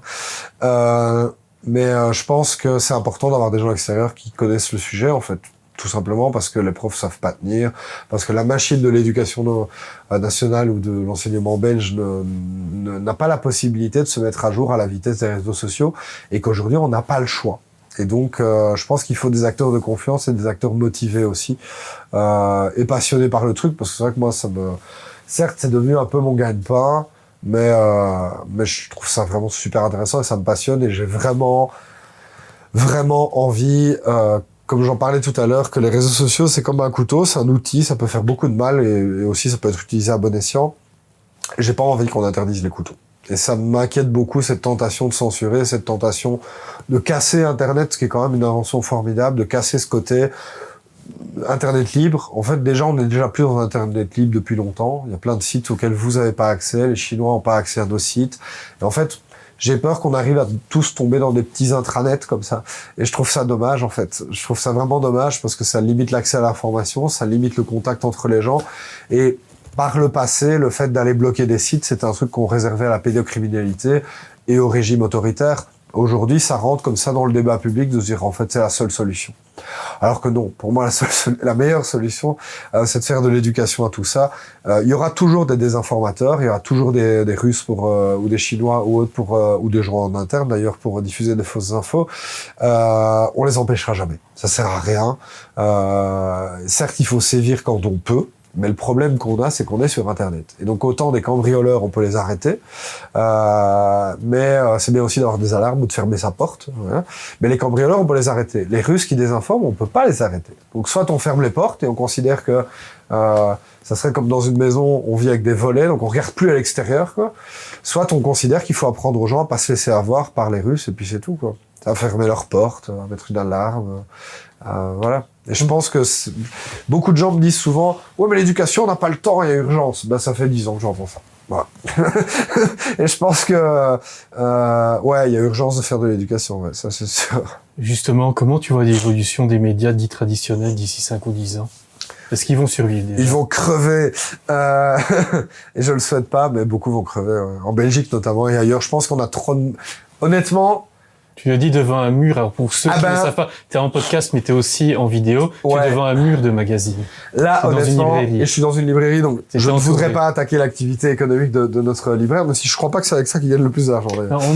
Speaker 1: Mais je pense que c'est important d'avoir des gens extérieurs qui connaissent le sujet, en fait. Tout simplement parce que les profs savent pas tenir, parce que la machine de l'éducation nationale ou de l'enseignement belge n'a pas la possibilité de se mettre à jour à la vitesse des réseaux sociaux et qu'aujourd'hui on n'a pas le choix. Et donc je pense qu'il faut des acteurs de confiance et des acteurs motivés aussi et passionnés par le truc, parce que c'est vrai que moi certes c'est devenu un peu mon gagne-pain, mais je trouve ça vraiment super intéressant et ça me passionne et j'ai vraiment envie comme j'en parlais tout à l'heure, que les réseaux sociaux, c'est comme un couteau, c'est un outil, ça peut faire beaucoup de mal et aussi ça peut être utilisé à bon escient. J'ai pas envie qu'on interdise les couteaux. Et ça m'inquiète beaucoup, cette tentation de censurer, cette tentation de casser Internet, ce qui est quand même une invention formidable, de casser ce côté Internet libre. En fait, déjà, on est déjà plus dans Internet libre depuis longtemps. Il y a plein de sites auxquels vous avez pas accès, les Chinois ont pas accès à nos sites. Et en fait, j'ai peur qu'on arrive à tous tomber dans des petits intranets comme ça. Et je trouve ça dommage, en fait. Je trouve ça vraiment dommage parce que ça limite l'accès à l'information, ça limite le contact entre les gens. Et par le passé, le fait d'aller bloquer des sites, c'était un truc qu'on réservait à la pédocriminalité et au régime autoritaire. Aujourd'hui, ça rentre comme ça dans le débat public de se dire, en fait, c'est la seule solution. Alors que non, pour moi, la meilleure solution, c'est de faire de l'éducation à tout ça. Il y aura toujours des désinformateurs, il y aura toujours des Russes ou des Chinois ou autres ou des gens en interne d'ailleurs pour diffuser des fausses infos. On les empêchera jamais. Ça sert à rien. Certes, il faut sévir quand on peut. Mais le problème qu'on a, c'est qu'on est sur Internet. Et donc, autant des cambrioleurs, on peut les arrêter. Mais c'est bien aussi d'avoir des alarmes ou de fermer sa porte. Voilà. Mais les cambrioleurs, on peut les arrêter. Les Russes qui désinforment, on peut pas les arrêter. Donc, soit on ferme les portes et on considère que ça serait comme dans une maison, on vit avec des volets, donc on regarde plus à l'extérieur, quoi. Soit on considère qu'il faut apprendre aux gens à pas se laisser avoir par les Russes, et puis c'est tout, quoi. À fermer leurs portes, à mettre une alarme, voilà. Et je pense que beaucoup de gens me disent souvent « Ouais, mais l'éducation, on n'a pas le temps, il y a urgence. » Ben, ça fait 10 ans que j'entends ça. Voilà. Et je pense que, ouais, il y a urgence de faire de l'éducation, ouais, ça c'est sûr.
Speaker 3: Justement, comment tu vois l'évolution des médias dits traditionnels d'ici 5 ou 10 ans? Est-ce qu'ils vont survivre déjà?
Speaker 1: Ils vont crever. Et je le souhaite pas, mais beaucoup vont crever. Ouais. En Belgique notamment et ailleurs. Je pense qu'on a trop de... Honnêtement...
Speaker 3: Tu le dis devant un mur, alors pour ceux qui ne savent pas, t'es en podcast mais t'es aussi en vidéo,
Speaker 1: ouais.
Speaker 3: Tu es devant un mur de magazine.
Speaker 1: Là, honnêtement, et je suis dans une librairie, donc je ne voudrais pas attaquer l'activité économique de notre libraire, même si je crois pas que c'est avec ça qu'il gagne le plus d'argent.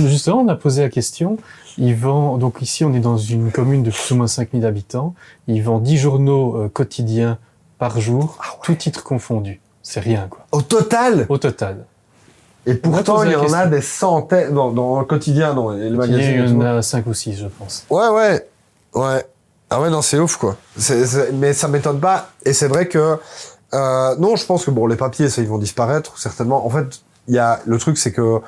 Speaker 3: Justement, on a posé la question, donc ici on est dans une commune de plus ou moins 5000 habitants, ils vendent 10 journaux quotidiens par jour, tout titre confondu. C'est rien, quoi.
Speaker 1: Au total?
Speaker 3: Au total.
Speaker 1: Et pourtant, il y en a des centaines, dans le quotidien, non, et le magazine.
Speaker 3: Il y en a 5 ou 6, je pense.
Speaker 1: Ouais. Ah ouais, non, c'est ouf, quoi. Mais ça m'étonne pas. Et c'est vrai que, non, je pense que bon, les papiers, ça, ils vont disparaître, certainement. En fait, le truc, c'est que,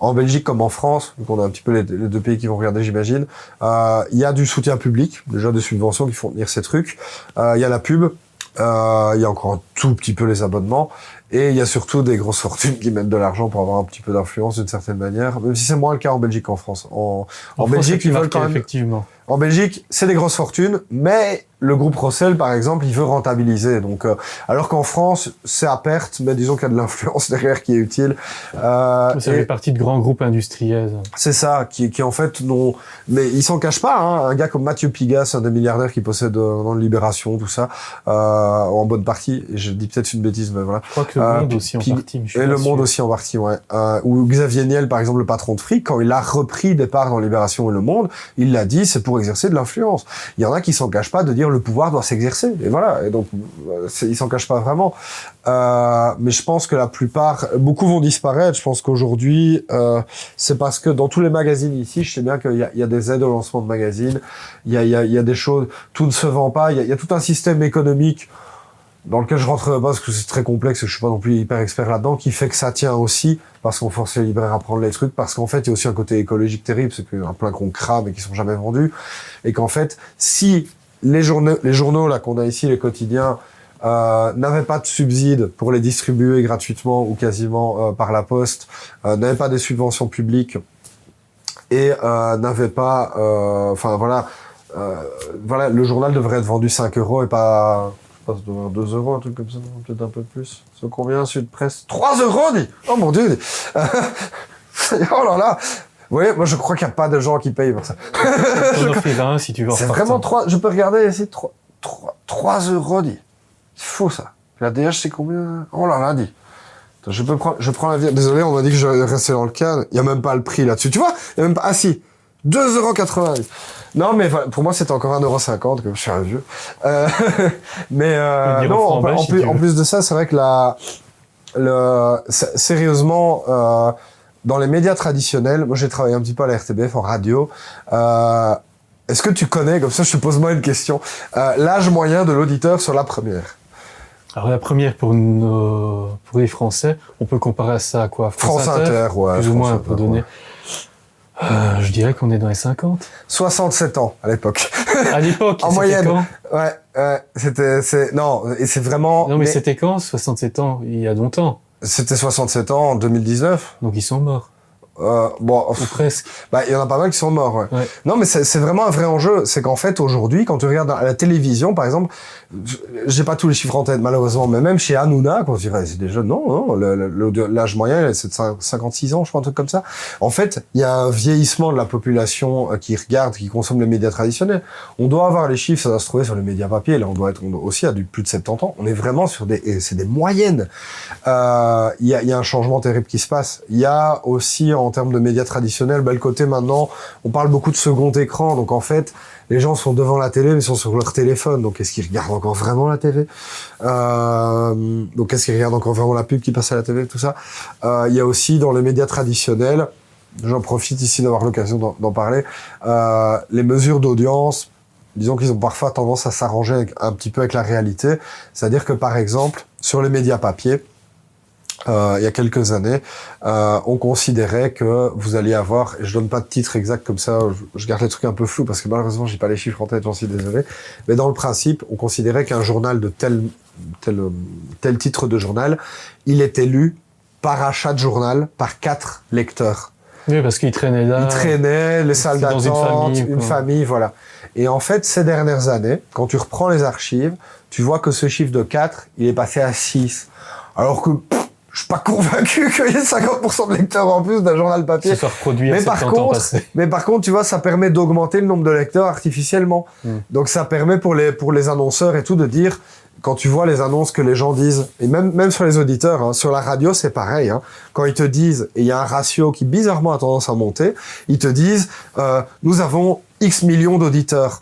Speaker 1: en Belgique comme en France, donc on a un petit peu les deux pays qui vont regarder, j'imagine, il y a du soutien public, déjà des subventions qui font tenir ces trucs. Il y a la pub. Il y a encore un tout petit peu les abonnements. Et il y a surtout des grosses fortunes qui mettent de l'argent pour avoir un petit peu d'influence d'une certaine manière, même si c'est moins le cas en Belgique qu'en France. En Belgique, ils veulent quand même...
Speaker 3: Effectivement.
Speaker 1: En Belgique, c'est des grosses fortunes, mais le groupe Rossel, par exemple, il veut rentabiliser. Donc, alors qu'en France, c'est à perte, mais disons qu'il y a de l'influence derrière qui est utile.
Speaker 3: Ça fait partie de grands groupes industriels.
Speaker 1: C'est ça, qui en fait n'ont... Mais ils s'en cachent pas, hein. Un gars comme Mathieu Pigas, un des milliardaires qui possède dans Libération, tout ça, en bonne partie. Et je dis peut-être une bêtise, mais voilà.
Speaker 3: Je crois que le Monde aussi en partie.
Speaker 1: Et le Monde aussi en partie, ouais. Ou Xavier Niel, par exemple, le patron de Fric, quand il a repris des parts dans Libération et le Monde, il l'a dit, c'est pour exercer de l'influence. Il y en a qui s'en cachent pas de dire le pouvoir doit s'exercer. Et voilà. Et donc, ils s'en cachent pas vraiment. Mais je pense que la plupart, beaucoup vont disparaître. Je pense qu'aujourd'hui, c'est parce que dans tous les magazines ici, je sais bien qu'il y a des aides au lancement de magazines. Il y a des choses, tout ne se vend pas. Il y a tout un système économique dans lequel je rentre pas parce que c'est très complexe et je suis pas non plus hyper expert là-dedans, qui fait que ça tient aussi, parce qu'on force les libraires à prendre les trucs, parce qu'en fait, il y a aussi un côté écologique terrible, c'est qu'il y en a plein qu'on crame et qui sont jamais vendus, et qu'en fait, si les journaux là qu'on a ici, les quotidiens, n'avaient pas de subsides pour les distribuer gratuitement ou quasiment par la poste, n'avaient pas des subventions publiques, et n'avaient pas, enfin voilà, le journal devrait être vendu 5 € et pas... Je pense 2 €, un truc comme ça, peut-être un peu plus. C'est combien, Sud Presse? 3 €, dit! Oh mon Dieu! Oh là là! Vous voyez, moi je crois qu'il n'y a pas de gens qui payent pour ça.
Speaker 3: On en fait un si tu veux en
Speaker 1: C'est vraiment 3, je peux regarder ici, 3 €, dit. C'est fou ça. La DH c'est combien? Oh là là, dit. Attends, je prends la vie. Désolé, on m'a dit que je restais dans le cadre. Il n'y a même pas le prix là-dessus. Tu vois? Il n'y a même pas, ah si! 2,80 €. Non, mais voilà, pour moi, c'était encore 1,50 €, comme je suis un vieux. Mais non, en plus de ça, c'est vrai que sérieusement, dans les médias traditionnels, moi j'ai travaillé un petit peu à la RTBF en radio. Est-ce que tu connais, comme ça je te pose moi une question, l'âge moyen de l'auditeur sur la première?
Speaker 3: Alors la première pour les Français, on peut comparer ça à quoi?
Speaker 1: France Inter, ouais.
Speaker 3: Plus ou moins, pour donner. Je dirais qu'on est dans les 50.
Speaker 1: 67 ans, à l'époque.
Speaker 3: À l'époque,
Speaker 1: en moyenne. Quand non, et c'est vraiment...
Speaker 3: Non, mais c'était quand? 67 ans, il y a longtemps.
Speaker 1: C'était 67 ans en 2019.
Speaker 3: Donc ils sont morts.
Speaker 1: Bon,
Speaker 3: ou presque.
Speaker 1: Bah, il y en a pas mal qui sont morts, ouais. Non, mais c'est vraiment un vrai enjeu. C'est qu'en fait, aujourd'hui, quand tu regardes à la télévision, par exemple, j'ai pas tous les chiffres en tête, malheureusement, mais même chez Hanouna, quand on dirait, c'est des jeunes, non, l'âge moyen, c'est de 56 ans, je crois, un truc comme ça. En fait, il y a un vieillissement de la population qui regarde, qui consomme les médias traditionnels. On doit avoir les chiffres, ça doit se trouver sur les médias papier, là, on doit aussi à plus de 70 ans. On est vraiment sur c'est des moyennes. Il y a un changement terrible qui se passe. Il y a aussi, en termes de médias traditionnels, le côté maintenant, on parle beaucoup de second écran, donc en fait, les gens sont devant la télé, mais sont sur leur téléphone, donc est-ce qu'ils regardent encore vraiment la télé? Donc est-ce qu'ils regardent encore vraiment la pub qui passe à la télé, tout ça? Il y a aussi dans les médias traditionnels, j'en profite ici d'avoir l'occasion d'en parler, les mesures d'audience, disons qu'ils ont parfois tendance à s'arranger un petit peu avec la réalité. C'est-à-dire que, par exemple, sur les médias papier, il y a quelques années, on considérait que vous alliez avoir, et je donne pas de titre exact comme ça, je garde les trucs un peu flous parce que malheureusement j'ai pas les chiffres en tête, j'en suis désolé, mais dans le principe, on considérait qu'un journal de tel titre de journal, il était lu par achat de journal par 4 lecteurs.
Speaker 3: Oui, parce qu'ils traînaient là.
Speaker 1: Ils traînaient, les salles d'attente, une famille, voilà. Et en fait, ces dernières années, quand tu reprends les archives, tu vois que ce chiffre de 4, il est passé à 6. Alors que, je suis pas convaincu qu'il y ait 50% de lecteurs en plus d'un journal papier.
Speaker 3: Ça se reproduit à 70 ans passés.
Speaker 1: Mais par contre, tu vois, ça permet d'augmenter le nombre de lecteurs artificiellement. Donc ça permet pour les annonceurs et tout de dire, quand tu vois les annonces que les gens disent, et même sur les auditeurs, hein, sur la radio c'est pareil, hein, quand ils te disent, et il y a un ratio qui bizarrement a tendance à monter, ils te disent, nous avons X millions d'auditeurs.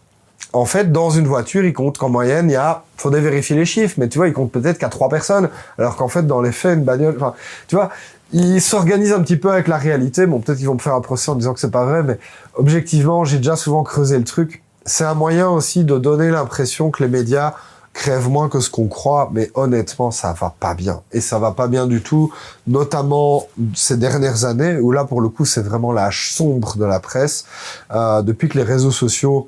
Speaker 1: En fait, dans une voiture, ils comptent qu'en moyenne, faudrait vérifier les chiffres, mais tu vois, ils comptent peut-être qu'à 3 personnes, alors qu'en fait, dans les faits, une bagnole, enfin, tu vois, ils s'organisent un petit peu avec la réalité. Bon, peut-être qu'ils vont me faire un procès en disant que c'est pas vrai, mais objectivement, j'ai déjà souvent creusé le truc. C'est un moyen aussi de donner l'impression que les médias crèvent moins que ce qu'on croit, mais honnêtement, ça va pas bien. Et ça va pas bien du tout, notamment ces dernières années, où là, pour le coup, c'est vraiment l'âge sombre de la presse, depuis que les réseaux sociaux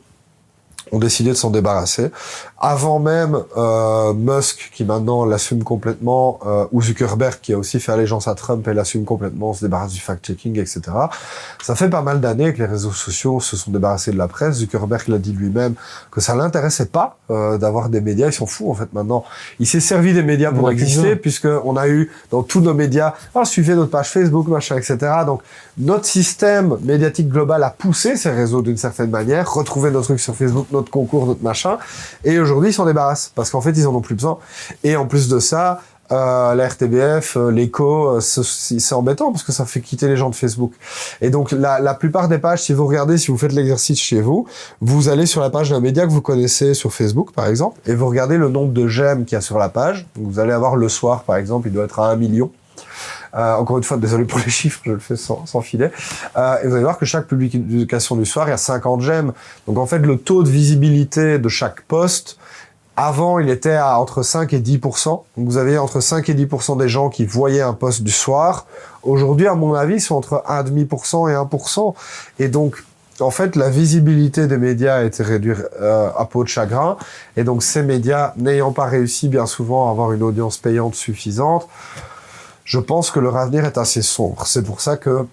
Speaker 1: ont décidé de s'en débarrasser. Avant même Musk, qui maintenant l'assume complètement, ou Zuckerberg, qui a aussi fait allégeance à Trump et l'assume complètement, on se débarrasse du fact-checking, etc. Ça fait pas mal d'années que les réseaux sociaux se sont débarrassés de la presse. Zuckerberg l'a dit lui-même que ça l'intéressait pas d'avoir des médias. Ils sont fous, en fait, maintenant. Il s'est servi des médias pour exister, puisqu'on a eu dans tous nos médias, suivez notre page Facebook, machin, etc. Donc, notre système médiatique global a poussé ces réseaux d'une certaine manière, retrouvé nos trucs sur Facebook, notre concours, notre machin, et aujourd'hui ils s'en débarrassent parce qu'en fait ils en ont plus besoin. Et en plus de ça, la RTBF, l'écho, c'est embêtant parce que ça fait quitter les gens de Facebook. Et donc la plupart des pages, si vous regardez, si vous faites l'exercice chez vous, vous allez sur la page d'un média que vous connaissez sur Facebook par exemple, et vous regardez le nombre de j'aime qu'il y a sur la page. Donc, vous allez avoir Le Soir par exemple, il doit être à 1 million. Encore une fois, désolé pour les chiffres, je le fais sans filet. Et vous allez voir que chaque publication du Soir, il y a 50 j'aime. Donc en fait, le taux de visibilité de chaque post, avant, il était à entre 5 et 10%. Donc vous avez entre 5 et 10% des gens qui voyaient un post du Soir. Aujourd'hui, à mon avis, ils sont entre 1,5% et 1%. Et donc, en fait, la visibilité des médias a été réduite à peau de chagrin. Et donc, ces médias, n'ayant pas réussi bien souvent à avoir une audience payante suffisante, je pense que leur avenir est assez sombre. C'est pour ça que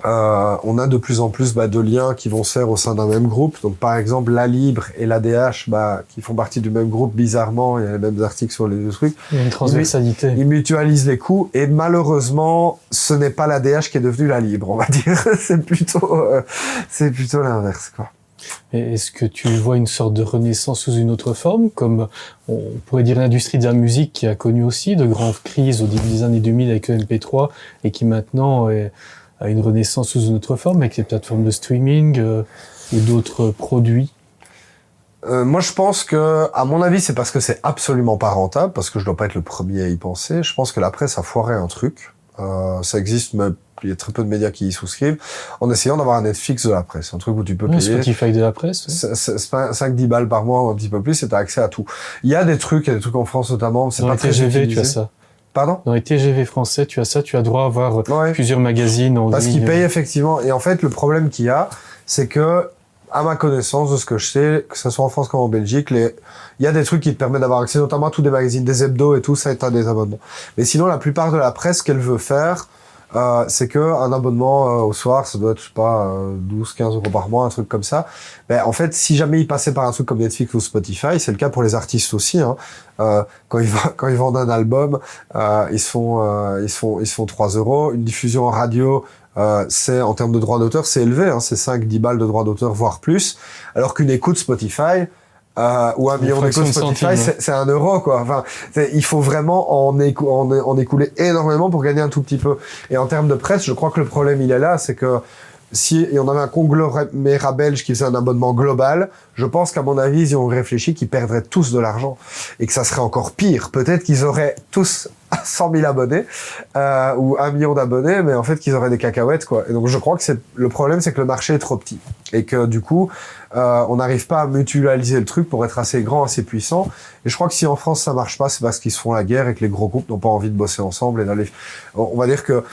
Speaker 1: on a de plus en plus de liens qui vont se faire au sein d'un même groupe. Donc par exemple, La Libre et l'ADH, qui font partie du même groupe, bizarrement, il y a les mêmes articles sur les deux trucs.
Speaker 3: Il y a une transversalité.
Speaker 1: Ils mutualisent les coûts et malheureusement, ce n'est pas l'ADH qui est devenu La Libre, on va dire. c'est plutôt l'inverse, quoi.
Speaker 3: Et est-ce que tu vois une sorte de renaissance sous une autre forme, comme on pourrait dire l'industrie de la musique qui a connu aussi de grandes crises au début des années 2000 avec le MP3 et qui maintenant a une renaissance sous une autre forme avec les plateformes de streaming ou d'autres produits?
Speaker 1: Moi, je pense que, à mon avis, c'est parce que c'est absolument pas rentable, parce que je dois pas être le premier à y penser. Je pense que la presse a foiré un truc. Ça existe, mais il y a très peu de médias qui y souscrivent, en essayant d'avoir un Netflix de la presse, un truc où tu peux payer.
Speaker 3: Spotify de la presse.
Speaker 1: C'est 5-10 balles par mois ou un petit peu plus, et t'as accès à tout. Il y a des trucs en France notamment, c'est pas très utilisé.
Speaker 3: Dans les TGV, tu as ça.
Speaker 1: Pardon?
Speaker 3: Dans les TGV français, tu as ça, tu as droit à avoir plusieurs magazines en ligne.
Speaker 1: Parce qu'ils payent effectivement, et en fait, le problème qu'il y a, c'est que, à ma connaissance, de ce que je sais, que ce soit en France comme en Belgique, il y a des trucs qui te permettent d'avoir accès, notamment à tous des magazines, des hebdos et tout, ça est un des abonnements. Mais sinon, la plupart de la presse qu'elle veut faire, c'est que un abonnement au Soir, ça doit être, je sais pas, 12-15 euros par mois, un truc comme ça. Ben, en fait, si jamais ils passaient par un truc comme Netflix ou Spotify, c'est le cas pour les artistes aussi, hein. Quand ils vendent un album, ils se font 3 euros. Une diffusion en radio, c'est, en termes de droits d'auteur, c'est élevé, hein. C'est 5-10 balles de droits d'auteur, voire plus. Alors qu'une écoute Spotify, ou 1 million d'écoutes Spotify, c'est 1 euro, quoi. Enfin, il faut vraiment en écouler énormément pour gagner un tout petit peu. Et en termes de presse, je crois que le problème, il est là, c'est que si on avait un conglomérat belge qui faisait un abonnement global, je pense qu'à mon avis, ils ont réfléchi qu'ils perdraient tous de l'argent. Et que ça serait encore pire. Peut-être qu'ils auraient tous 100 000 abonnés, ou 1 million d'abonnés, mais en fait qu'ils auraient des cacahuètes, quoi. Et donc je crois que le problème, c'est que le marché est trop petit. Et que du coup, on n'arrive pas à mutualiser le truc pour être assez grand, assez puissant. Et je crois que si en France ça marche pas, c'est parce qu'ils se font la guerre et que les gros groupes n'ont pas envie de bosser ensemble et d'aller. On va dire que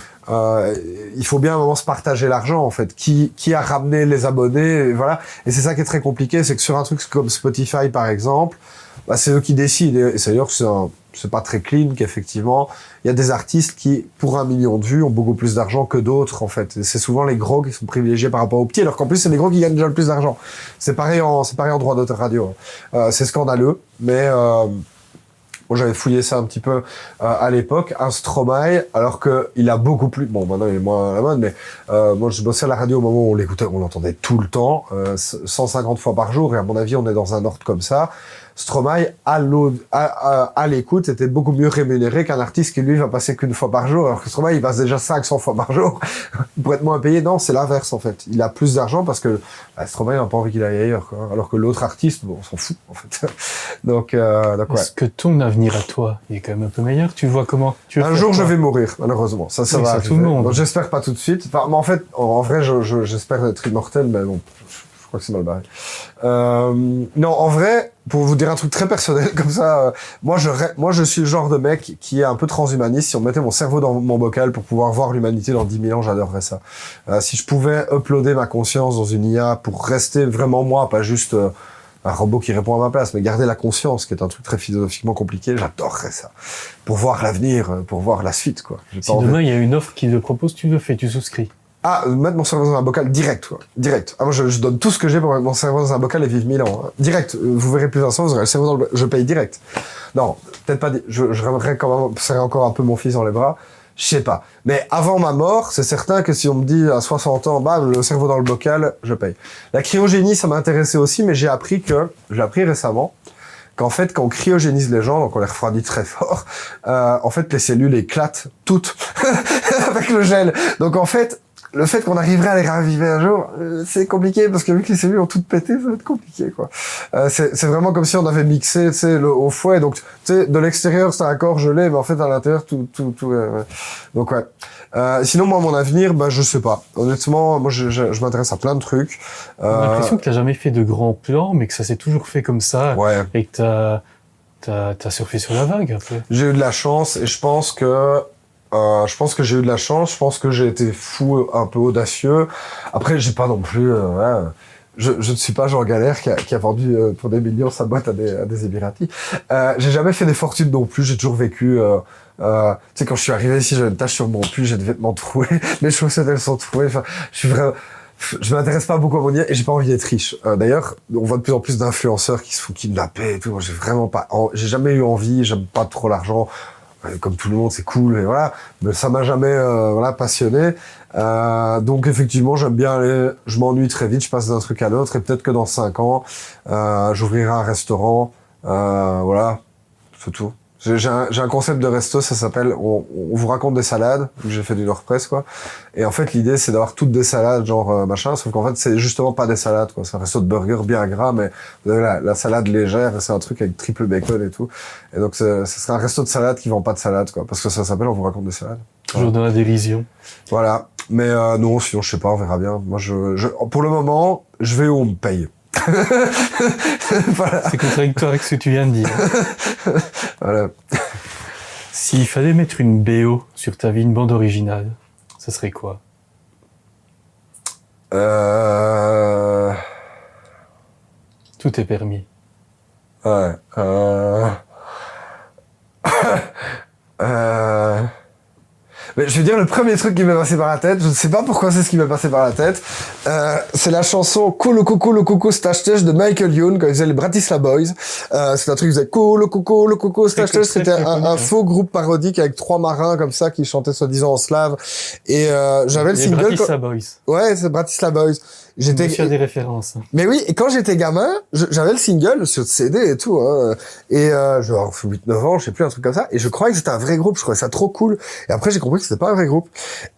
Speaker 1: il faut bien à un moment se partager l'argent, en fait. Qui a ramené les abonnés, et voilà. Et c'est ça qui est très compliqué, c'est que sur un truc comme Spotify, par exemple, bah, c'est eux qui décident. Et c'est d'ailleurs que c'est pas très clean qu'effectivement, il y a des artistes qui, pour 1 million de vues, ont beaucoup plus d'argent que d'autres, en fait. Et c'est souvent les gros qui sont privilégiés par rapport aux petits, alors qu'en plus, c'est les gros qui gagnent déjà le plus d'argent. C'est pareil en droit d'auteur radio. C'est scandaleux, mais moi, j'avais fouillé ça un petit peu à l'époque. Un Stromae, alors que il a beaucoup plus. Bon, maintenant il est moins à la mode, mais moi je bossais à la radio au moment où on l'écoutait, on l'entendait tout le temps, 150 fois par jour. Et à mon avis, on est dans un ordre comme ça. Stromae, à l'écoute, était beaucoup mieux rémunéré qu'un artiste qui, lui, va passer qu'une fois par jour, alors que Stromae, il passe déjà 500 fois par jour pour être moins payé. Non, c'est l'inverse, en fait. Il a plus d'argent parce que Stromae n'a pas envie qu'il aille ailleurs, quoi. Alors que l'autre artiste, bon, on s'en fout, en fait. Donc ouais.
Speaker 3: Est-ce que ton avenir à toi est quand même un peu meilleur? Tu vois comment?
Speaker 1: Un jour, je vais mourir, malheureusement. Ça
Speaker 3: oui,
Speaker 1: va
Speaker 3: arriver.
Speaker 1: Tout le monde. Donc, j'espère pas tout de suite. Enfin, mais en fait, en vrai, j'espère être immortel, mais bon, je crois que c'est mal barré. Non, en vrai, pour vous dire un truc très personnel comme ça, moi je suis le genre de mec qui est un peu transhumaniste. Si on mettait mon cerveau dans mon bocal pour pouvoir voir l'humanité dans 10 000 ans, j'adorerais ça. Si je pouvais uploader ma conscience dans une IA pour rester vraiment moi, pas juste un robot qui répond à ma place, mais garder la conscience, qui est un truc très philosophiquement compliqué, j'adorerais ça. Pour voir l'avenir, pour voir la suite, quoi.
Speaker 3: Si demain il y a une offre qui te propose, tu le fais, tu souscris.
Speaker 1: Ah, mettre mon cerveau dans un bocal direct, quoi. Direct. Ah, moi, je donne tout ce que j'ai pour mettre mon cerveau dans un bocal et vivre 1000 ans. Hein. Direct. Vous verrez plus d'instant, vous aurez le cerveau dans le je paye direct. Non, peut-être pas, je rêverais quand même, serrer encore un peu mon fils dans les bras. Je sais pas. Mais avant ma mort, c'est certain que si on me dit à 60 ans, bam, le cerveau dans le bocal, je paye. La cryogénie, ça m'intéressait aussi, mais j'ai appris récemment, qu'en fait, quand on cryogénise les gens, donc on les refroidit très fort, en fait, les cellules éclatent toutes avec le gel. Donc en fait, le fait qu'on arriverait à les raviver un jour, c'est compliqué parce que vu que les cellules ont toutes pété, ça va être compliqué, quoi. C'est vraiment comme si on avait mixé, tu sais, au fouet. Donc, tu sais, de l'extérieur, c'est un corps gelé, mais en fait, à l'intérieur, tout. Donc, ouais. Sinon, moi, mon avenir, bah, je sais pas. Honnêtement, moi, je m'intéresse à plein de trucs.
Speaker 3: J'ai l'impression que t'as jamais fait de grands plans, mais que ça s'est toujours fait comme ça.
Speaker 1: Ouais.
Speaker 3: Et que t'as surfé sur la vague, un peu. J'ai
Speaker 1: eu de la chance et je pense que j'ai eu de la chance. Je pense que j'ai été fou, un peu audacieux. Après, j'ai pas non plus. Je ne suis pas Jean Galère qui a vendu pour des millions sa boîte à des Émiratis. J'ai jamais fait des fortunes non plus. J'ai toujours vécu. Tu sais, quand je suis arrivé ici, j'avais une tache sur mon pull, j'ai des vêtements troués, mes chaussettes elles sont trouées. Enfin, je m'intéresse pas beaucoup à mon et j'ai pas envie d'être riche. D'ailleurs, on voit de plus en plus d'influenceurs qui se font kidnapper et tout. Moi, j'ai jamais eu envie. J'aime pas trop l'argent. Comme tout le monde, c'est cool, et voilà. Mais ça m'a jamais, passionné. Donc effectivement, j'aime bien aller. Je m'ennuie très vite. Je passe d'un truc à l'autre, et peut-être que dans 5 ans, j'ouvrirai un restaurant. Voilà, c'est tout. J'ai un concept de resto, ça s'appelle on vous raconte des salades, j'ai fait du Nord-Presse, quoi. Et en fait, l'idée, c'est d'avoir toutes des salades, genre machin, sauf qu'en fait, c'est justement pas des salades, quoi. C'est un resto de burger bien gras, mais vous avez la salade légère, et c'est un truc avec triple bacon et tout. Et donc, ce serait un resto de salade qui vend pas de salade, quoi. Parce que ça s'appelle on vous raconte des salades.
Speaker 3: Toujours dans la dérision.
Speaker 1: Voilà. Mais non, sinon, je sais pas, on verra bien. Moi, pour le moment, je vais où on me paye.
Speaker 3: Voilà. C'est contradictoire avec ce que tu viens de dire.
Speaker 1: Voilà.
Speaker 3: S'il fallait mettre une BO sur ta vie, une bande originale, ça serait quoi? Tout est permis.
Speaker 1: Ouais. Mais je vais dire le premier truc qui m'est passé par la tête. Je ne sais pas pourquoi c'est ce qui m'est passé par la tête. C'est la chanson Cool Coucou Stachtech de Michael Youn quand il faisait les Bratislava Boys. C'est un truc qui faisait Cool Coucou Stachtech. C'était un faux groupe parodique avec 3 marins comme ça qui chantaient soi-disant en slave. Et j'avais le single.
Speaker 3: Bratislava Boys.
Speaker 1: Ouais, c'est Bratislava Boys.
Speaker 3: J'étais des références.
Speaker 1: Mais oui, et quand j'étais gamin, j'avais le single sur CD et tout, hein. Et je vais avoir 8-9 ans, je sais plus, un truc comme ça. Et je croyais que c'était un vrai groupe, je trouvais ça trop cool. Et après, j'ai compris que c'était pas un vrai groupe.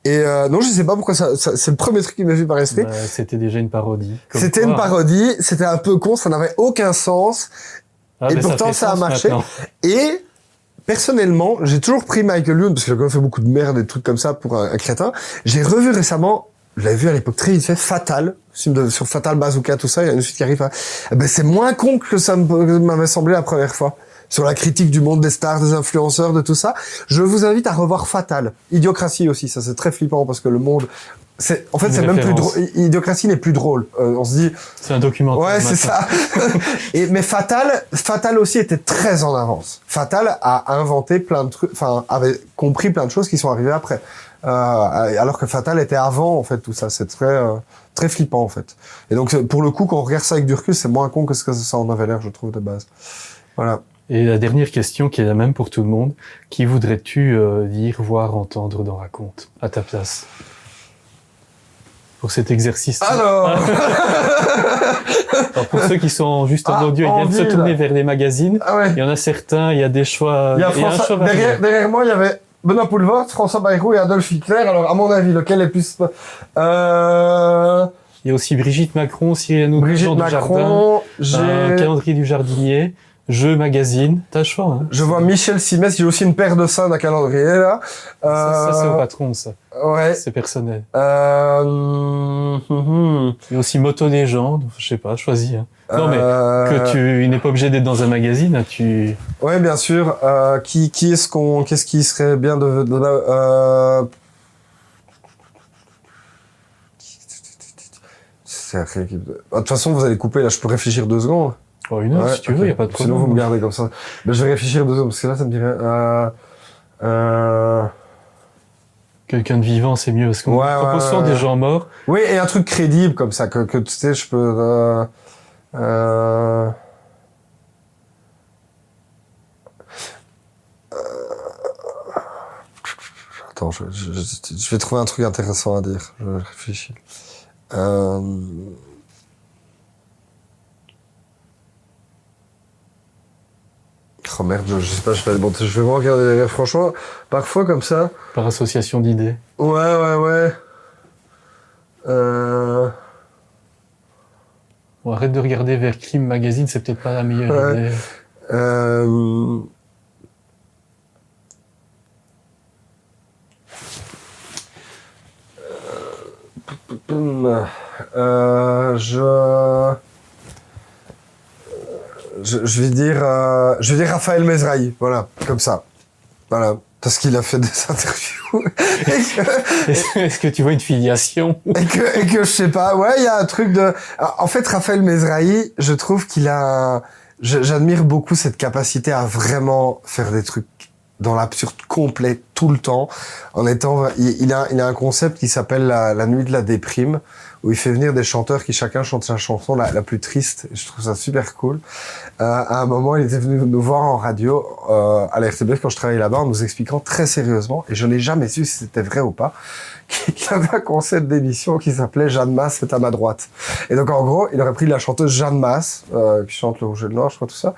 Speaker 1: Et non, je sais pas pourquoi ça c'est le premier truc qui m'est venu par l'esprit.
Speaker 3: C'était déjà une parodie.
Speaker 1: C'était une parodie, c'était un peu con, ça n'avait aucun sens. Et pourtant, ça a marché. Maintenant. Et personnellement, j'ai toujours pris Michael Youn, parce que j'ai quand même fait beaucoup de merde et des trucs comme ça pour un crétin. J'ai revu récemment, je l'avais vu à l'époque très vite fait, Fatal, sur Fatal Bazooka, tout ça, il y a une suite qui arrive. Ben, c'est moins con que ça m'avait semblé la première fois. Sur la critique du monde des stars, des influenceurs, de tout ça. Je vous invite à revoir Fatal. Idiocratie aussi, ça c'est très flippant parce que le monde... c'est même plus drôle. Idiocratie n'est plus drôle. On se dit...
Speaker 3: C'est un documentaire.
Speaker 1: Ouais, c'est ça. Mais Fatal aussi était très en avance. Fatal a inventé plein de trucs, enfin, avait compris plein de choses qui sont arrivées après. Alors que Fatal était avant, en fait, tout ça. C'est très flippant, en fait. Et donc, pour le coup, quand on regarde ça avec du recul, c'est moins con que ce que ça en avait l'air, je trouve, de base. Voilà.
Speaker 3: Et la dernière question, qui est la même pour tout le monde, qui voudrais-tu dire, voir, entendre dans Raconte, à ta place? Pour cet exercice.
Speaker 1: Alors,
Speaker 3: pour ceux qui sont juste en audio, ils viennent se tourner vers les magazines.
Speaker 1: Ah ouais.
Speaker 3: Il y en a certains, il y a des choix.
Speaker 1: Il y a François, derrière moi, il y avait Benoît Poelvoort, François Bayrou et Adolf Hitler. Alors, à mon avis, lequel est plus...
Speaker 3: Il y a aussi Brigitte Macron, Cyril Hanouna,
Speaker 1: Brigitte Macron,
Speaker 3: calendrier du jardinier, Jeux magazine. T'as le choix, hein.
Speaker 1: Je vois Michel Simès, il y a aussi une paire de seins d'un calendrier, là.
Speaker 3: Ça, c'est au patron, ça.
Speaker 1: Ouais.
Speaker 3: C'est personnel. Il y a aussi Moto Légende, je sais pas, choisis, hein. Non, mais il n'est pas obligé d'être dans un magazine, hein,
Speaker 1: Ouais, bien sûr. Qu'est-ce qui serait bien de de toute façon, vous allez couper, là, je peux réfléchir 2 secondes.
Speaker 3: Oh, une heure, si tu veux, y a pas de problème.
Speaker 1: Sinon, vous me gardez comme ça. Mais je vais réfléchir 2 secondes, parce que là, ça me dirait,
Speaker 3: Quelqu'un de vivant, c'est mieux, parce qu'on propose souvent des gens morts.
Speaker 1: Oui, et un truc crédible, comme ça, que tu sais, je peux, Attends, je vais trouver un truc intéressant à dire. Je réfléchis. Oh merde, je sais pas, je vais vraiment regarder derrière. Franchement, parfois comme ça.
Speaker 3: Par association d'idées.
Speaker 1: Ouais.
Speaker 3: Bon, arrête de regarder vers Crime Magazine, c'est peut-être pas la meilleure idée.
Speaker 1: Je vais dire Raphaël Mesrahi, voilà, comme ça. Voilà. Parce qu'il a fait des interviews.
Speaker 3: Est-ce que tu vois une filiation?
Speaker 1: et que je sais pas, ouais, il y a un truc de... En fait, Raphaël Mesrahi, je trouve qu'il a... J'admire beaucoup cette capacité à vraiment faire des trucs dans l'absurde complet tout le temps. En étant... Il a un concept qui s'appelle la nuit de la déprime, où il fait venir des chanteurs qui chacun chante sa chanson la plus triste. Je trouve ça super cool. À un moment, il était venu nous voir en radio à la RTBF quand je travaillais là-bas en nous expliquant très sérieusement, et je n'ai jamais su si c'était vrai ou pas, qu'il avait un concept d'émission qui s'appelait Jeanne Masse est à ma droite. Et donc en gros, il aurait pris la chanteuse Jeanne Masse, qui chante Le Rouge et le Noir, je crois, tout ça,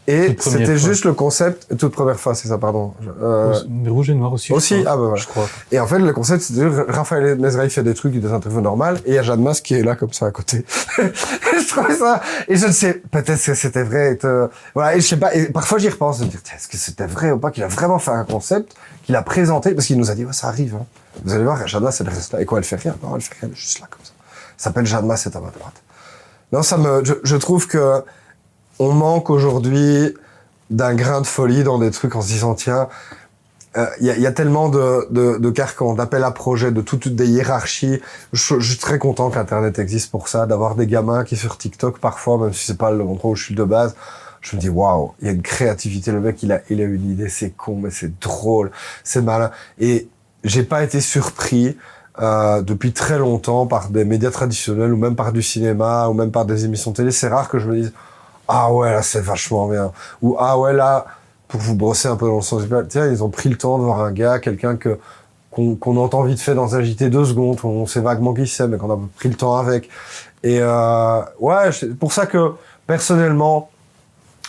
Speaker 1: et c'était juste le concept, toute première fois, c'est ça, pardon.
Speaker 3: Le Rouge et le Noir aussi.
Speaker 1: Aussi, ah bah voilà.
Speaker 3: Je crois.
Speaker 1: Et en fait, le concept, c'était Raphaël Mesrahi fait des trucs, des interviews normales, et il y a Jeanne Masse qui est là comme ça à côté. Je trouvais ça, et je ne sais, peut-être que c'était vrai, voilà, et je sais pas, et parfois j'y repense, de me dire, est-ce que c'était vrai ou pas, qu'il a vraiment fait un concept, qu'il a présenté, parce qu'il nous a dit, ouais, ça arrive, hein. Vous allez voir, Jeanne Masse, elle reste là. Et quoi, elle fait rien? Non, elle fait rien, elle est juste là, comme ça. Ça s'appelle Jeanne Masse, c'est à ma droite. Non, je trouve que on manque aujourd'hui d'un grain de folie dans des trucs en se disant, tiens, il y a tellement de carcans, d'appels à projets, de toutes des hiérarchies. Je suis très content qu'Internet existe pour ça, d'avoir des gamins qui sur TikTok parfois, même si c'est pas l'endroit où je suis de base, je me dis waouh, il y a une créativité, le mec il a une idée, c'est con mais c'est drôle, c'est malin. Et j'ai pas été surpris depuis très longtemps par des médias traditionnels ou même par du cinéma ou même par des émissions télé. C'est rare que je me dise ah ouais là c'est vachement bien ou ah ouais là pour vous brosser un peu dans le sens du poil, tiens ils ont pris le temps de voir un gars, quelqu'un qu'on entend vite fait dans agiter 2 secondes, on sait vaguement qui c'est mais qu'on a pris le temps avec. Et ouais, c'est pour ça que personnellement,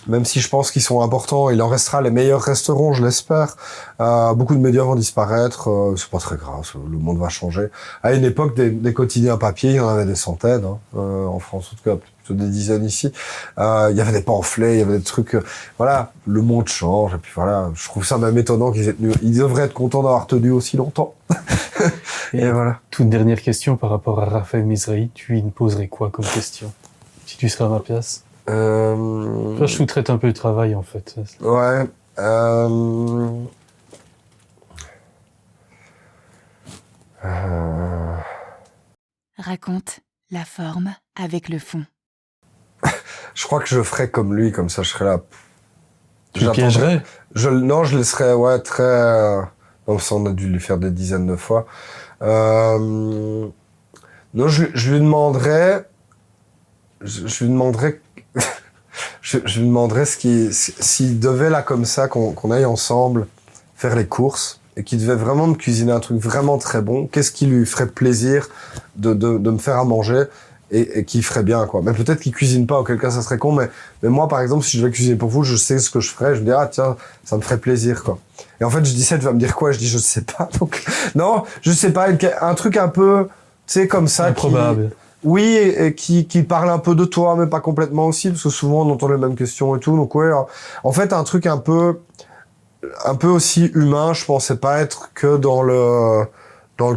Speaker 1: même si je pense qu'ils sont importants, il en restera, les meilleurs resteront, je l'espère. Beaucoup de médias vont disparaître, c'est pas très grave, le monde va changer. À une époque, des quotidiens papier, il y en avait des centaines, en France, en tout cas, plutôt des dizaines ici. Il y avait des pamphlets, il y avait des trucs, voilà, le monde change, et puis voilà, je trouve ça même étonnant qu'ils aient tenu, ils devraient être contents d'avoir tenu aussi longtemps.
Speaker 3: Et
Speaker 1: voilà.
Speaker 3: Toute dernière question par rapport à Raphaël Misrahi, tu lui poserais quoi comme question, si tu serais à ma place? Là, je sous-traite un peu le travail, en fait.
Speaker 1: Ouais.
Speaker 2: Raconte la forme avec le fond.
Speaker 1: Je crois que je ferais comme lui, comme ça je serais là.
Speaker 3: Tu le piégerais?
Speaker 1: Non, je laisserais, ouais, très... Non, ça on a dû lui faire des dizaines de fois. Non, je lui demanderais... Je lui demanderais... je lui demanderais s'il devait, là, comme ça, qu'on aille ensemble faire les courses, et qu'il devait vraiment me cuisiner un truc vraiment très bon, qu'est-ce qui lui ferait plaisir de me faire à manger et qui ferait bien, quoi. Mais peut-être qu'il cuisine pas, auquel cas ça serait con, mais moi, par exemple, si je vais cuisiner pour vous, je sais ce que je ferais, je me dis, ah, tiens, ça me ferait plaisir, quoi. Et en fait, je dis ça, tu vas me dire quoi? Je dis, je sais pas, donc, non, je sais pas, un truc un peu, tu sais, comme ça.
Speaker 3: Improbable.
Speaker 1: Oui, et qui parle un peu de toi, mais pas complètement aussi, parce que souvent on entend les mêmes questions et tout, donc ouais, en fait, un truc un peu aussi humain, je pensais pas être que dans le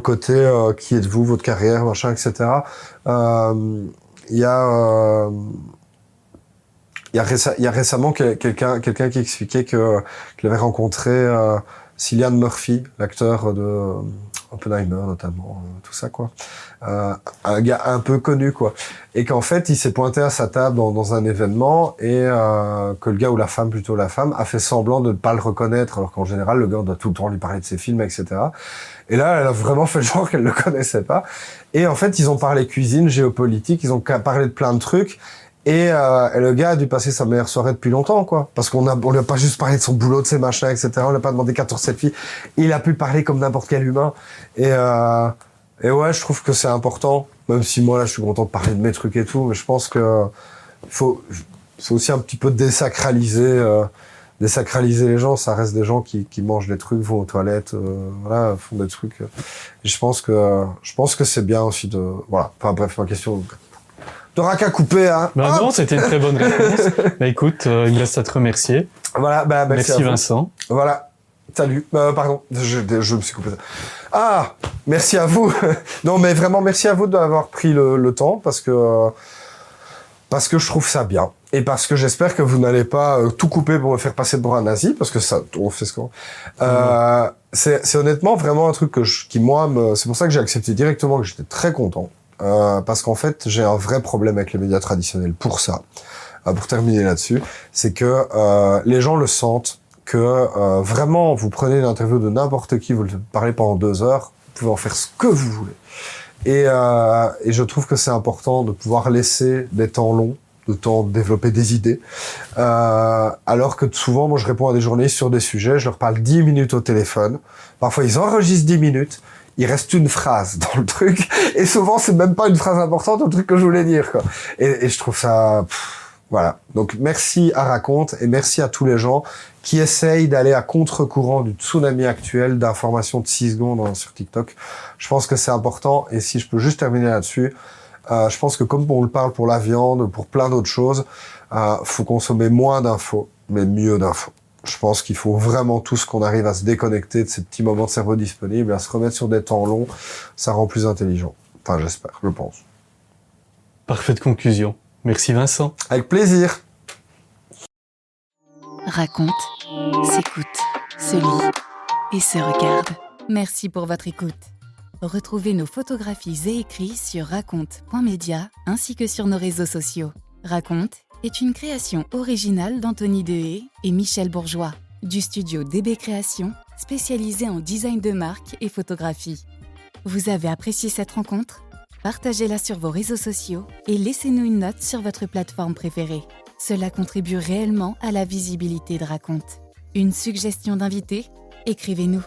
Speaker 1: côté qui êtes-vous, votre carrière, machin, etc. Il y a récemment quelqu'un qui expliquait qu'il avait rencontré Cillian Murphy, l'acteur de Oppenheimer notamment, tout ça, quoi. Un gars un peu connu, quoi. Et qu'en fait, il s'est pointé à sa table dans un événement et que le gars ou la femme, plutôt la femme, a fait semblant de ne pas le reconnaître, alors qu'en général, le gars doit tout le temps lui parler de ses films, etc. Et là, elle a vraiment fait genre qu'elle le connaissait pas. Et en fait, ils ont parlé cuisine, géopolitique, ils ont parlé de plein de trucs. Et le gars a dû passer sa meilleure soirée depuis longtemps, quoi. Parce on lui a pas juste parlé de son boulot, de ses machins, etc. On lui a pas demandé 14 selfies. Il a pu parler comme n'importe quel humain. Et ouais, je trouve que c'est important. Même si moi, là, je suis content de parler de mes trucs et tout. Mais je pense que faut aussi un petit peu désacraliser les gens. Ça reste des gens qui mangent des trucs, vont aux toilettes, voilà, font des trucs. Et je pense que c'est bien aussi de, voilà. Enfin, bref, ma question. T'auras qu'à couper, hein.
Speaker 3: Bah non, c'était une très bonne réponse. Bah écoute, il me reste à te remercier.
Speaker 1: Voilà, bah
Speaker 3: merci Vincent.
Speaker 1: Voilà. Salut. Pardon, je me suis coupé. Ah, merci à vous. Non, mais vraiment, merci à vous d'avoir pris le temps parce que je trouve ça bien. Et parce que j'espère que vous n'allez pas tout couper pour me faire passer pour un nazi, parce que ça, on fait ce qu'on... C'est honnêtement vraiment un truc c'est pour ça que j'ai accepté directement, que j'étais très content. Parce qu'en fait, j'ai un vrai problème avec les médias traditionnels pour ça. Pour terminer là-dessus, c'est que les gens le sentent que vraiment, vous prenez une interview de n'importe qui, vous le parlez pendant 2 heures, vous pouvez en faire ce que vous voulez. Et je trouve que c'est important de pouvoir laisser des temps longs, de temps de développer des idées. Alors que souvent, moi, je réponds à des journalistes sur des sujets, je leur parle 10 minutes au téléphone. Parfois, ils enregistrent 10 minutes. Il reste une phrase dans le truc, et souvent c'est même pas une phrase importante au truc que je voulais dire, quoi. Et je trouve ça, voilà. Donc merci à Raconte et merci à tous les gens qui essayent d'aller à contre-courant du tsunami actuel d'informations de 6 secondes sur TikTok. Je pense que c'est important, et si je peux juste terminer là-dessus, je pense que comme on le parle pour la viande, pour plein d'autres choses, faut consommer moins d'infos, mais mieux d'infos. Je pense qu'il faut vraiment tous qu'on arrive à se déconnecter de ces petits moments de cerveau disponibles, à se remettre sur des temps longs. Ça rend plus intelligent. Enfin, j'espère, je pense.
Speaker 3: Parfaite conclusion. Merci Vincent.
Speaker 1: Avec plaisir.
Speaker 2: Raconte, s'écoute, se lit et se regarde. Merci pour votre écoute. Retrouvez nos photographies et écrits sur raconte.media ainsi que sur nos réseaux sociaux. Raconte est une création originale d'Anthony Dehaye et Michel Bourgeois, du studio DB Création, spécialisé en design de marque et photographie. Vous avez apprécié cette rencontre ? Partagez-la sur vos réseaux sociaux et laissez-nous une note sur votre plateforme préférée. Cela contribue réellement à la visibilité de Raconte. Une suggestion d'invité ? Écrivez-nous.